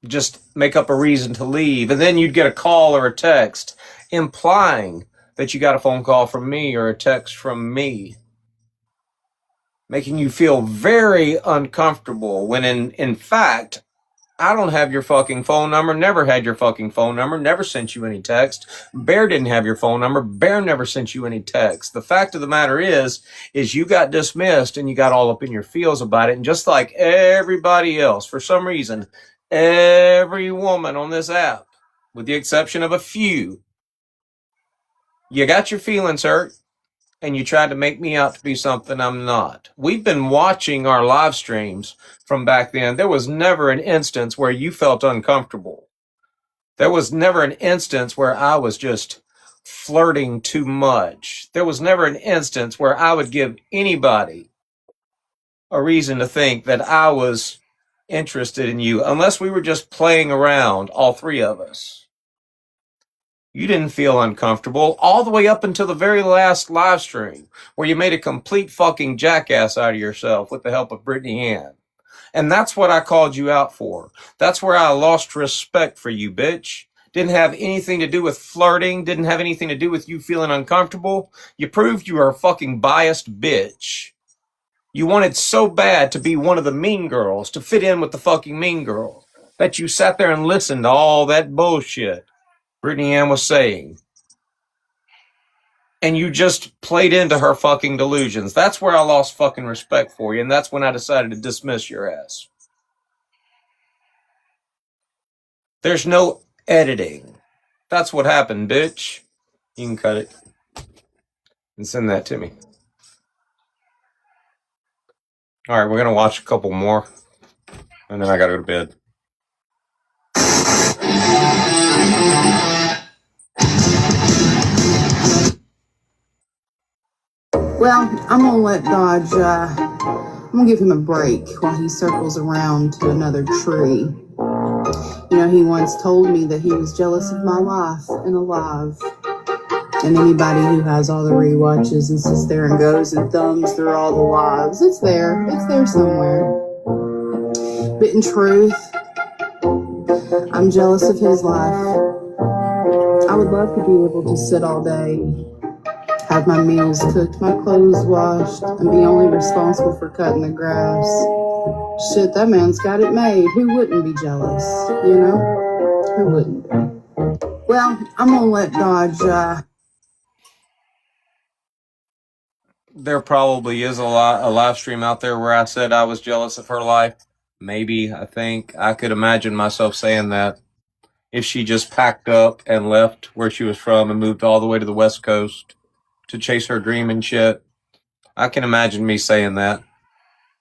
just make up a reason to leave. And then you'd get a call or a text implying that you got a phone call from me or a text from me, making you feel very uncomfortable when in fact, I don't have your fucking phone number, never had your fucking phone number, never sent you any text. Bear didn't have your phone number, Bear never sent you any text. The fact of the matter is you got dismissed and you got all up in your feels about it. And just like everybody else, for some reason, every woman on this app, with the exception of a few, you got your feelings hurt and you tried to make me out to be something I'm not. We've been watching our live streams from back then. There was never an instance where you felt uncomfortable. There was never an instance where I was just flirting too much. There was never an instance where I would give anybody a reason to think that I was interested in you, unless we were just playing around, all three of us. You didn't feel uncomfortable all the way up until the very last live stream, where you made a complete fucking jackass out of yourself with the help of Brittany Ann. And that's what I called you out for. That's where I lost respect for you, bitch. Didn't have anything to do with flirting. Didn't have anything to do with you feeling uncomfortable. You proved you were a fucking biased bitch. You wanted so bad to be one of the mean girls, to fit in with the fucking mean girls, that you sat there and listened to all that bullshit Brittany Ann was saying. and you just played into her fucking delusions. That's where I lost fucking respect for you, and that's when I decided to dismiss your ass. There's no editing. That's what happened, bitch. You can cut it and send that to me. All right, we're going to watch a couple more, and then I got to go to bed. Well, I'm gonna let Dodge, I'm gonna give him a break while he circles around to another tree. You know, he once told me that he was jealous of my life and alive. And anybody who has all the rewatches and sits there and goes and thumbs through all the lives, it's there somewhere. But in truth, I'm jealous of his life. I would love to be able to sit all day, have my meals cooked, my clothes washed, and be only responsible for cutting the grass. Shit, that man's got it made. Who wouldn't be jealous, you know? Who wouldn't be? Well, I'm gonna let Dodge, There probably is a live stream out there where I said I was jealous of her life. Maybe, I think. I could imagine myself saying that. If she just packed up and left where she was from and moved all the way to the West Coast to chase her dream and shit. I can imagine me saying that.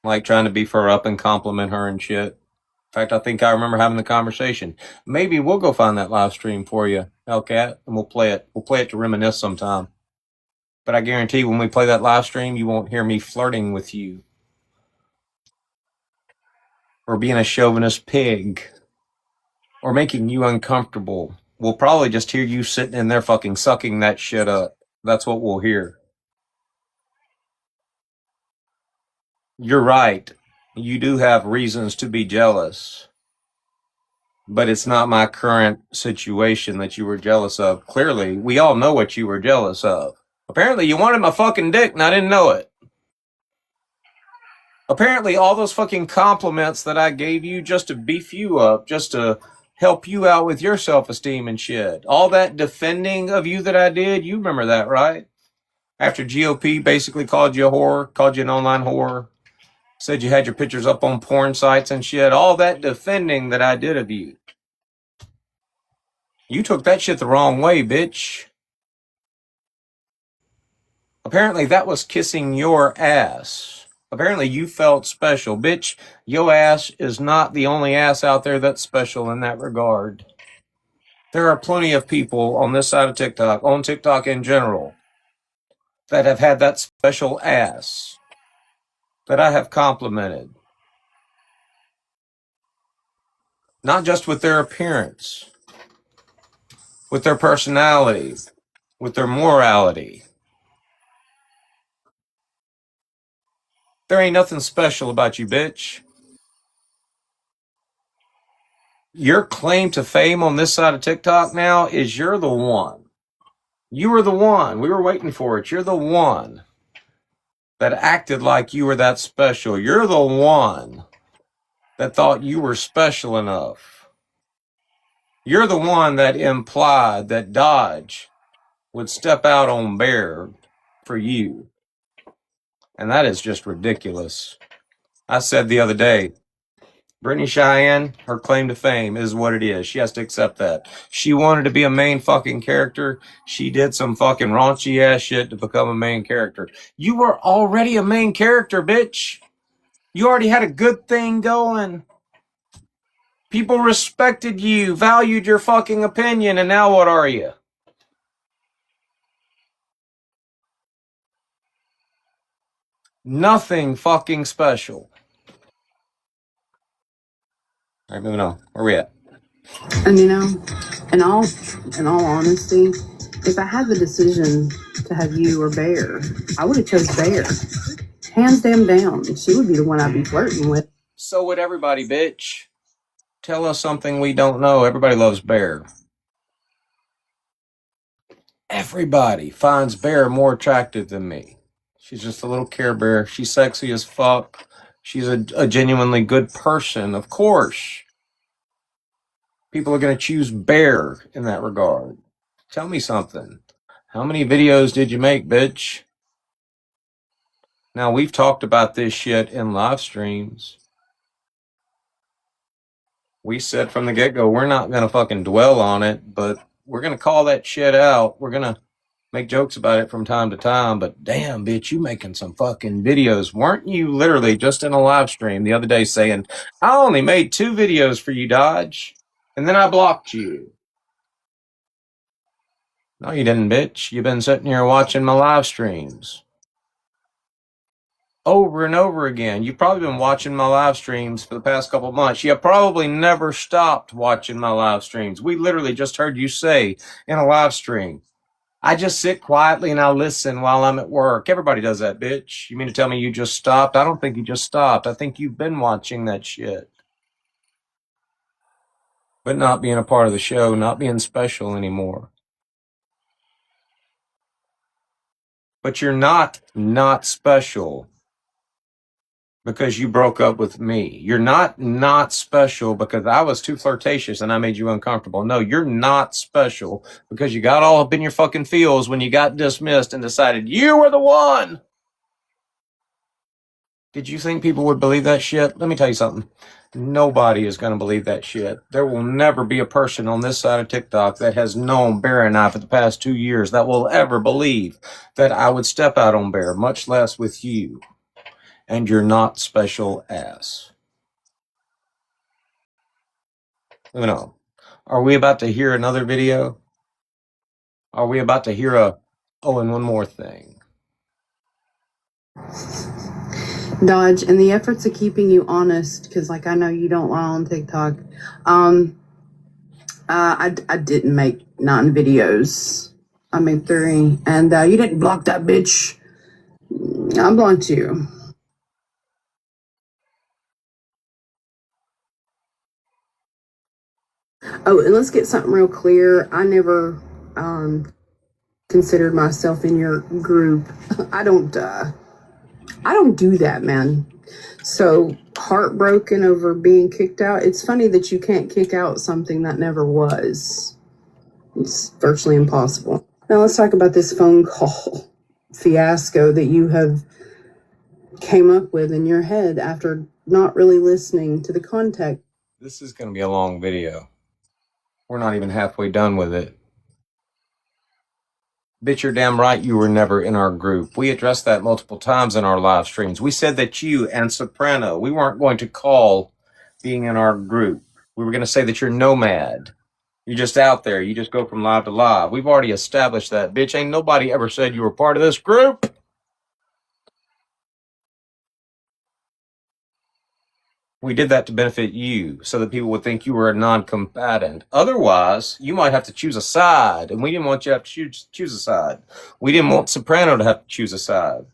Like trying to beef her up and compliment her and shit. In fact, I think I remember having the conversation. Maybe we'll go find that live stream for you, Hellcat, and we'll play it. We'll play it to reminisce sometime. But I guarantee when we play that live stream, you won't hear me flirting with you. Or being a chauvinist pig. Or making you uncomfortable. We'll probably just hear you sitting in there fucking sucking that shit up. That's what we'll hear. You're right. You do have reasons to be jealous. But it's not my current situation that you were jealous of. Clearly, we all know what you were jealous of. Apparently, you wanted my fucking dick and I didn't know it. Apparently, all those fucking compliments that I gave you just to beef you up, just to help you out with your self-esteem and shit. All that defending of you that I did, you remember that, right? After GOP basically called you a whore, called you an online whore, said you had your pictures up on porn sites and shit. All that defending that I did of you. You took that shit the wrong way, bitch. Apparently that was kissing your ass. Apparently you felt special. Bitch, your ass is not the only ass out there that's special in that regard. There are plenty of people on this side of TikTok, on TikTok in general, that have had that special ass that I have complimented. Not just with their appearance, with their personality, with their morality. There ain't nothing special about you, bitch. Your claim to fame on this side of TikTok now is you're the one. You were the one. We were waiting for it. You're the one that acted like you were that special. You're the one that thought you were special enough. You're the one that implied that Dodge would step out on Bear for you. And that is just ridiculous. I said the other day, Brittany Cheyenne, her claim to fame is what it is. She has to accept that. She wanted to be a main fucking character. She did some fucking raunchy ass shit to become a main character. You were already a main character, bitch. You already had a good thing going. People respected you, valued your fucking opinion, and now what are you? Nothing fucking special. All right, moving on. Where we at? and you know, in all honesty, if I had the decision to have you or Bear, I would have chose Bear. Hands damn down. She would be the one I'd be flirting with. So would everybody, bitch. Tell us something we don't know. Everybody loves Bear. Everybody finds Bear more attractive than me. She's just a little Care Bear. She's sexy as fuck. She's a genuinely good person, of course. People are going to choose Bear in that regard. Tell me something. How many videos did you make, bitch? Now, we've talked about this shit in live streams. We said from the get-go, we're not going to fucking dwell on it, but we're going to call that shit out. We're going to make jokes about it from time to time, but damn, bitch, you making some fucking videos. Weren't you literally just in a live stream the other day saying, I only made 2 videos for you, Dodge, and then I blocked you? No, you didn't, bitch. You've been sitting here watching my live streams over and over again. You've probably been watching my live streams for the past couple of months. You probably never stopped watching my live streams. We literally just heard you say in a live stream, I just sit quietly and I listen while I'm at work. Everybody does that, bitch. You mean to tell me you just stopped? I don't think you just stopped. I think you've been watching that shit. But not being a part of the show, not being special anymore. But you're not special because you broke up with me. You're not special because I was too flirtatious and I made you uncomfortable. No, you're not special because you got all up in your fucking feels when you got dismissed and decided you were the one. Did you think people would believe that shit? Let me tell you something. Nobody is going to believe that shit. There will never be a person on this side of TikTok that has known Bear and I for the past 2 years that will ever believe that I would step out on Bear, much less with you. And you're not special ass. Moving on. Are we about to hear another video? Are we about to hear and one more thing? Dodge, in the efforts of keeping you honest, because like I know you don't lie on TikTok, I didn't make 9 videos. I made 3, and you didn't block that bitch. I blocked you. Oh, and let's get something real clear. I never considered myself in your group. I don't do that, man. So heartbroken over being kicked out. It's funny that you can't kick out something that never was. It's virtually impossible. Now let's talk about this phone call fiasco that you have came up with in your head after not really listening to the context. This is going to be a long video. We're not even halfway done with it. Bitch, you're damn right you were never in our group. We addressed that multiple times in our live streams. We said that you and Soprano, we weren't going to call being in our group. We were going to say that you're nomad. You're just out there. You just go from live to live. We've already established that. Bitch, ain't nobody ever said you were part of this group. We did that to benefit you so that people would think you were a non-combatant. Otherwise, you might have to choose a side, and we didn't want you to have to choose a side. We didn't want Soprano to have to choose a side.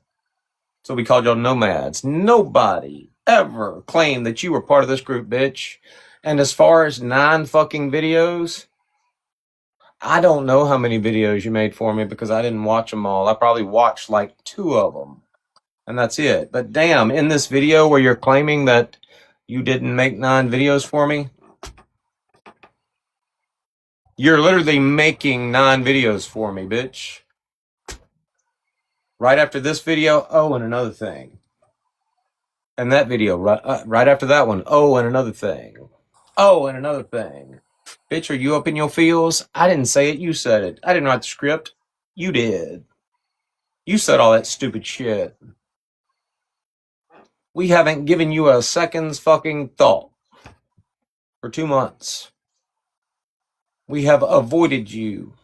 So we called y'all nomads. Nobody ever claimed that you were part of this group, bitch. And as far as 9 fucking videos, I don't know how many videos you made for me because I didn't watch them all. I probably watched like 2 of them. And that's it. But damn, in this video where you're claiming that you didn't make 9 videos for me, you're literally making 9 videos for me, bitch. Right after this video, and another thing. And that video, right after that one, and another thing. And another thing. Bitch, are you up in your feels? I didn't say it, you said it. I didn't write the script. You did. You said all that stupid shit. We haven't given you a second's fucking thought for 2 months. We have avoided you.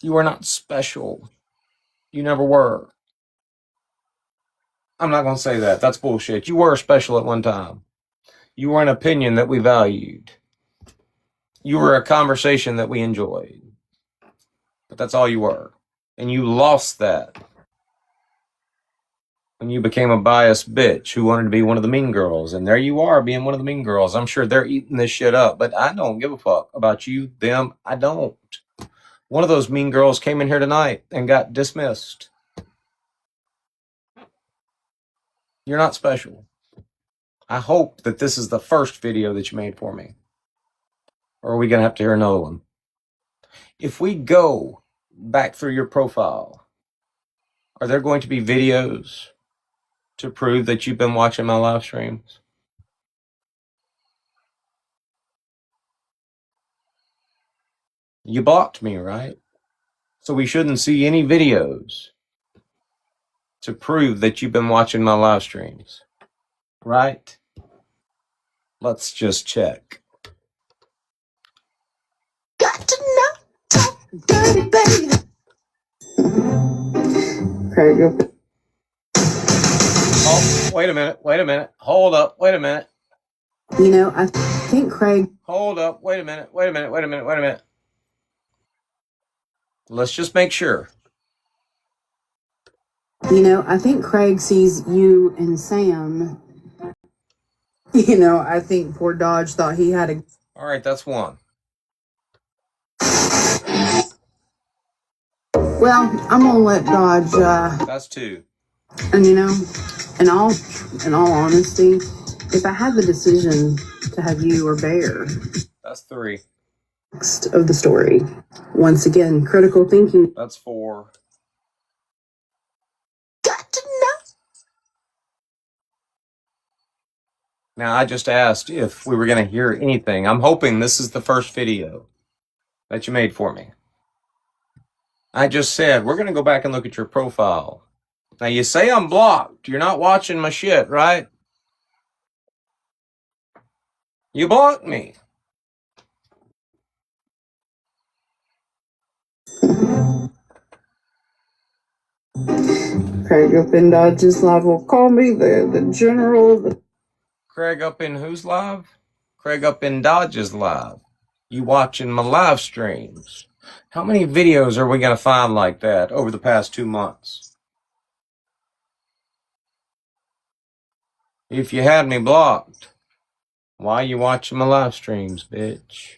You are not special. You never were. I'm not going to say that. That's bullshit. You were special at one time. You were an opinion that we valued. You were a conversation that we enjoyed. But that's all you were. And you lost that when you became a biased bitch who wanted to be one of the mean girls. And there you are being one of the mean girls. I'm sure they're eating this shit up. But I don't give a fuck about you, them. I don't. One of those mean girls came in here tonight and got dismissed. You're not special. I hope that this is the first video that you made for me. Or are we going to have to hear another one? If we go back through your profile, are there going to be videos to prove that you've been watching my live streams? You blocked me, right? So we shouldn't see any videos to prove that you've been watching my live streams, right? Let's just check. Got to know, dirty baby. Craig, Oh, wait a minute. Hold up, wait a minute. you know, I think Craig. Hold up, wait a minute. Let's just make sure. You know, I think Craig sees you and Sam. You know, I think poor Dodge thought he had a. All right, that's one. Well, I'm gonna let Dodge. That's two. And you know, in all honesty, if I had the decision to have you or Bear, That's three. next of the story, once again, critical thinking. That's four. Now, I just asked if we were going to hear anything. I'm hoping this is the first video that you made for me. I just said, we're going to go back and look at your profile. Now, you say I'm blocked. You're not watching my shit, right? You blocked me. Craig up in Dodge's live will call me the general. Craig up in whose live? Craig up in Dodge's live. You watching my live streams. How many videos are we going to find like that over the past 2 months? If you had me blocked, why you watching my live streams, bitch?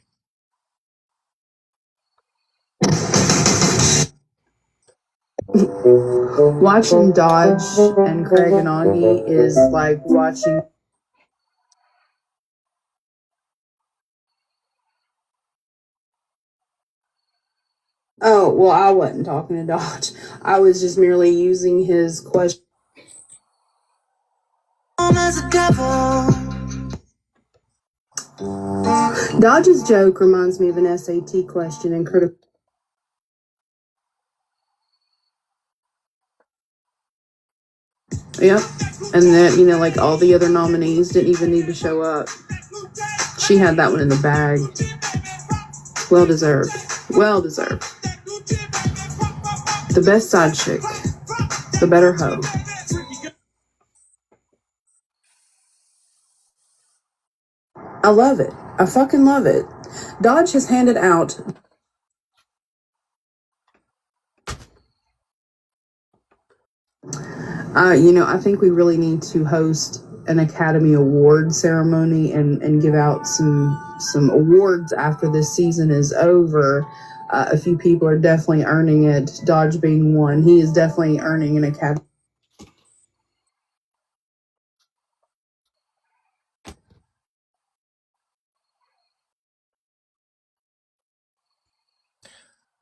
Watching Dodge and Craig and Augie is like watching. Oh, well, I wasn't talking to Dodge. I was just merely using his question. Dodge's joke reminds me of an SAT question and critical. Yep. And then, you know, like all the other nominees didn't even need to show up. She had that one in the bag. Well deserved. Well deserved. The best side chick. The better hoe. I love it. I fucking love it. Dodge has handed out. You know, I think we really need to host an Academy Award ceremony and give out some awards after this season is over. A few people are definitely earning it. Dodge being one. He is definitely earning an Academy.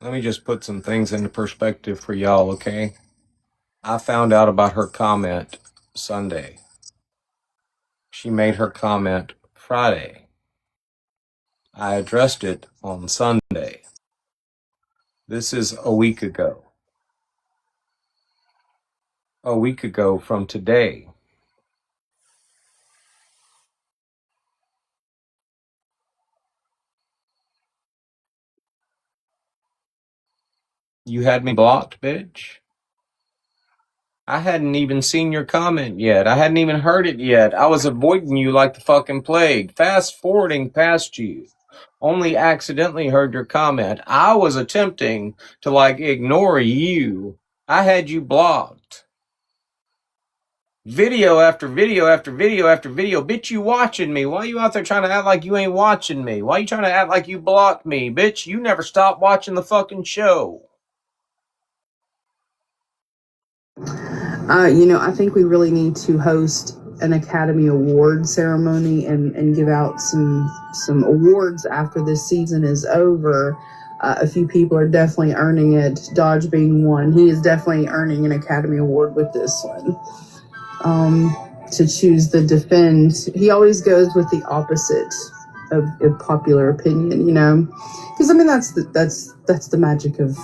Let me just put some things into perspective for y'all, okay? I found out about her comment Sunday. She made her comment Friday. I addressed it on Sunday. This is a week ago. A week ago from today. You had me blocked, bitch. I hadn't even seen your comment yet. I hadn't even heard it yet. I was avoiding you like the fucking plague. Fast forwarding past you. Only accidentally heard your comment. I was attempting to like ignore you. I had you blocked. Video after video after video after video. Bitch, you watching me. Why you out there trying to act like you ain't watching me? Why you trying to act like you blocked me? Bitch, you never stopped watching the fucking show. You know, I think we really need to host an Academy Award ceremony and give out some awards after this season is over. A few people are definitely earning it. Dodge being one. He is definitely earning an Academy Award with this one. To choose the defend, he always goes with the opposite of popular opinion, you know, because I mean that's the magic of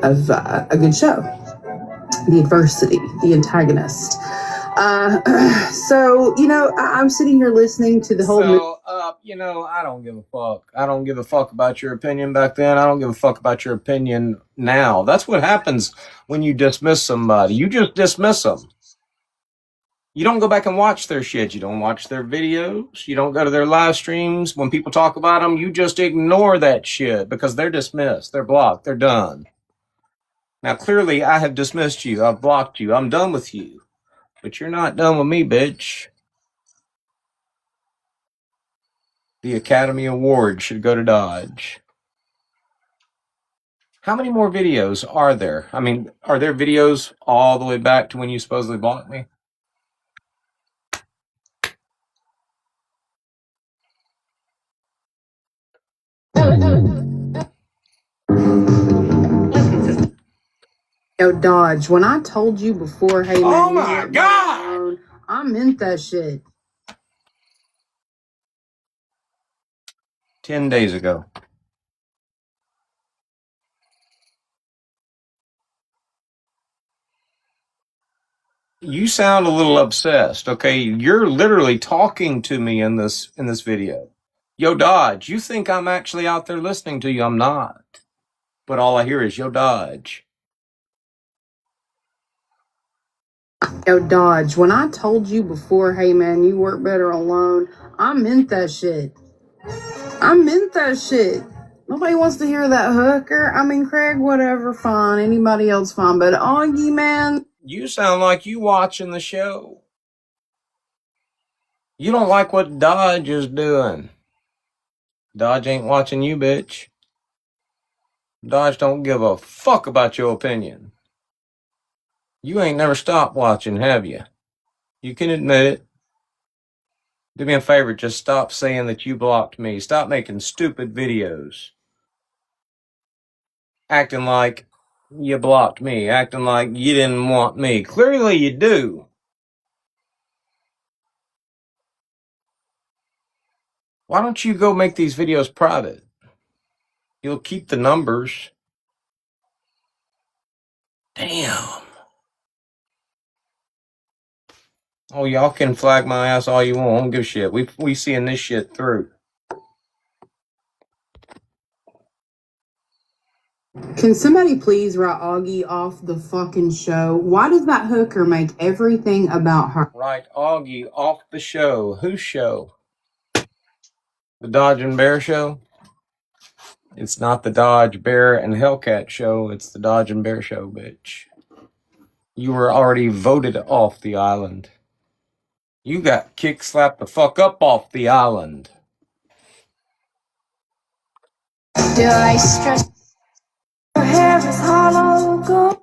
a good show. The adversity, the antagonist. So, you know, I'm sitting here listening to the whole. You know, I don't give a fuck. I don't give a fuck about your opinion back then. I don't give a fuck about your opinion now. That's what happens when you dismiss somebody. You just dismiss them. You don't go back and watch their shit. You don't watch their videos. You don't go to their live streams. When people talk about them, you just ignore that shit because they're dismissed. They're blocked. They're done. Now, clearly, I have dismissed you. I've blocked you. I'm done with you. But you're not done with me, bitch. The Academy Award should go to Dodge. How many more videos are there? I mean, are there videos all the way back to when you supposedly blocked me? Yo, Dodge, when I told you before, hey man, oh my God, I meant that shit. 10 days ago. You sound a little obsessed, okay? You're literally talking to me in this video. Yo, Dodge, you think I'm actually out there listening to you? I'm not. But all I hear is, yo, Dodge. Yo, Dodge, when I told you before, hey man, you work better alone, I meant that shit. I meant that shit. Nobody wants to hear that hooker. I mean, Craig, whatever, fine. Anybody else, fine. But Augie, man. You sound like you watching the show. You don't like what Dodge is doing. Dodge ain't watching you, bitch. Dodge don't give a fuck about your opinion. You ain't never stopped watching, have you? You can admit it. Do me a favor, just stop saying that you blocked me. Stop making stupid videos. Acting like you blocked me. Acting like you didn't want me. Clearly you do. Why don't you go make these videos private? You'll keep the numbers. Damn. Oh, y'all can flag my ass all you want. I don't give a shit. We seeing this shit through. Can somebody please write Augie off the fucking show? Why does that hooker make everything about her? Right, Augie off the show. Whose show? The Dodge and Bear show? It's not the Dodge, Bear, and Hellcat show. It's the Dodge and Bear show, bitch. You were already voted off the island. You got kick-slapped the fuck up off the island. Do I stress your hair is hollow gold?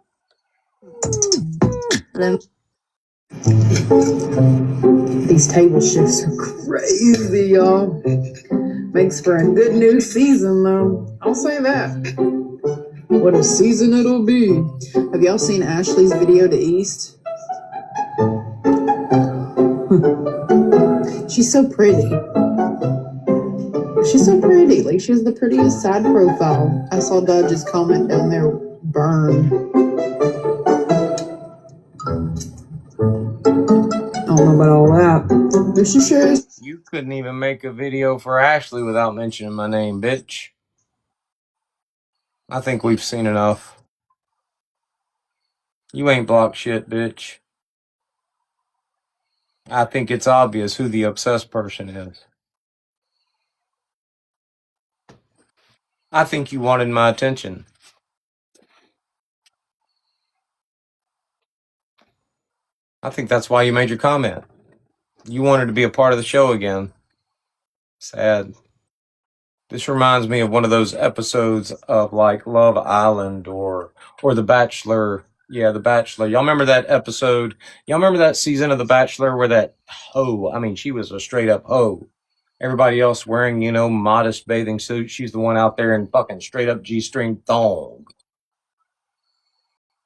These table shifts are crazy, y'all. Makes for a good new season, though. I'll say that. What a season it'll be. Have y'all seen Ashley's video to East? She's so pretty. She's so pretty. Like, she has the prettiest side profile. I saw Dodge's comment down there. Burn. I don't know about all that. But she sure is. You couldn't even make a video for Ashley without mentioning my name, bitch. I think we've seen enough. You ain't blocked shit, bitch. I think it's obvious who the obsessed person is. I think you wanted my attention. I think that's why you made your comment. You wanted to be a part of the show again. Sad. This reminds me of one of those episodes of like Love Island or The Bachelor Yeah, The Bachelor. Y'all remember that episode? Y'all remember that season of The Bachelor where that hoe, I mean, she was a straight up hoe. Everybody else wearing, you know, modest bathing suits. She's the one out there in fucking straight up G-string thong.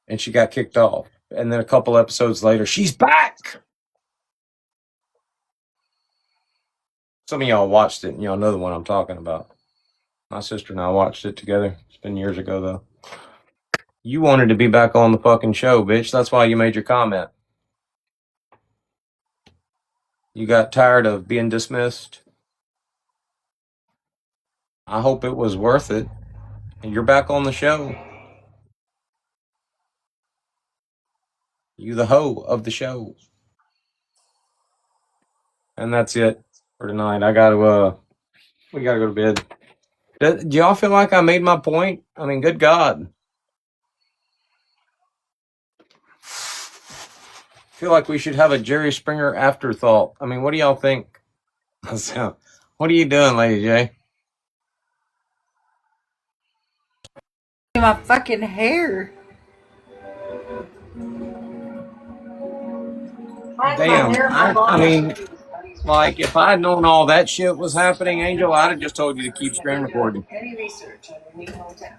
And she got kicked off. And then a couple episodes later, she's back! Some of y'all watched it and y'all know the one I'm talking about. My sister and I watched it together. It's been years ago, though. You wanted to be back on the fucking show, bitch. That's why you made your comment. You got tired of being dismissed. I hope it was worth it. And you're back on the show. You the hoe of the show. And that's it for tonight. We gotta go to bed. Do y'all feel like I made my point? I mean, good God. Feel like we should have a Jerry Springer afterthought. I mean, what do y'all think? So, what are you doing, Lady J? My fucking hair. Damn. I mean, like, if I had known all that shit was happening, Angel, I'd have just told you to keep screen recording. Any research on your new hometown?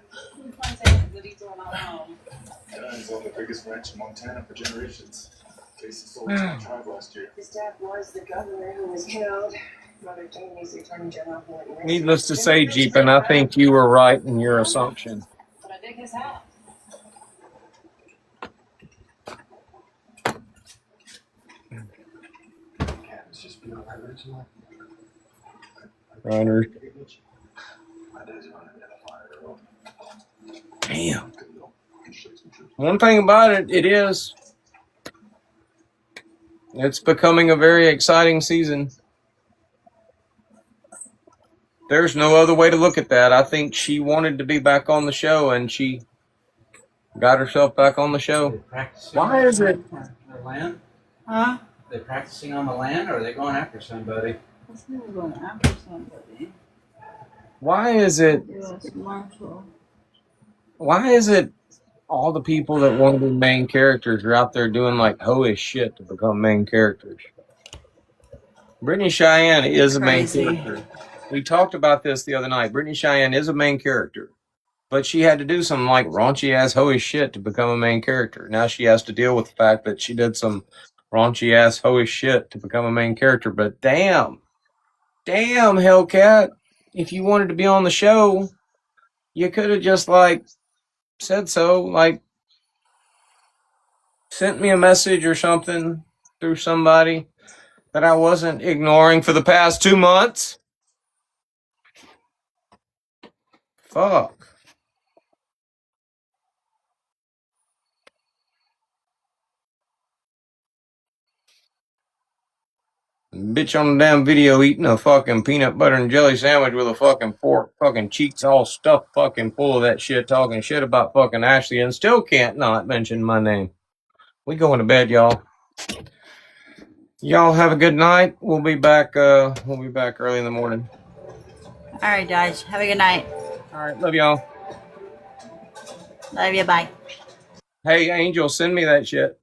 Guys owned the biggest ranch in Montana for generations. Casey sold it to the tribe last year. His dad was the governor who was killed. Mother Jamie's the attorney general who went Needless to say, Jeepin, I think you were right in your assumption. But I dig his house. It's just been that original. Runner. My dad's running a fire. Damn. One thing about it, it's becoming a very exciting season. There's no other way to look at that. I think she wanted to be back on the show, and she got herself back on the show. Why is it? The land? Huh? They practicing on the land, or are they going after somebody? They're going after somebody. Why is it? U.S. Marshal. Why is it all the people that want to be main characters are out there doing like hoish shit to become main characters? Brittany Cheyenne is a main Crazy. character. We talked about this the other night. Brittany Cheyenne is a main character, but she had to do some like raunchy ass hoish shit to become a main character. Now she has to deal with the fact that she did some raunchy ass hoish shit to become a main character. But damn, Hellcat, if you wanted to be on the show, you could have just like said so, like sent me a message or something through somebody that I wasn't ignoring for the past 2 months. Fuck. Bitch on the damn video eating a fucking peanut butter and jelly sandwich with a fucking fork, fucking cheeks all stuffed fucking full of that shit, talking shit about fucking Ashley, and still can't not mention my name. We going to bed, y'all. Y'all have a good night. We'll be back early in the morning. All right, guys. Have a good night. All right, love y'all. Love you. Bye. Hey, Angel, send me that shit.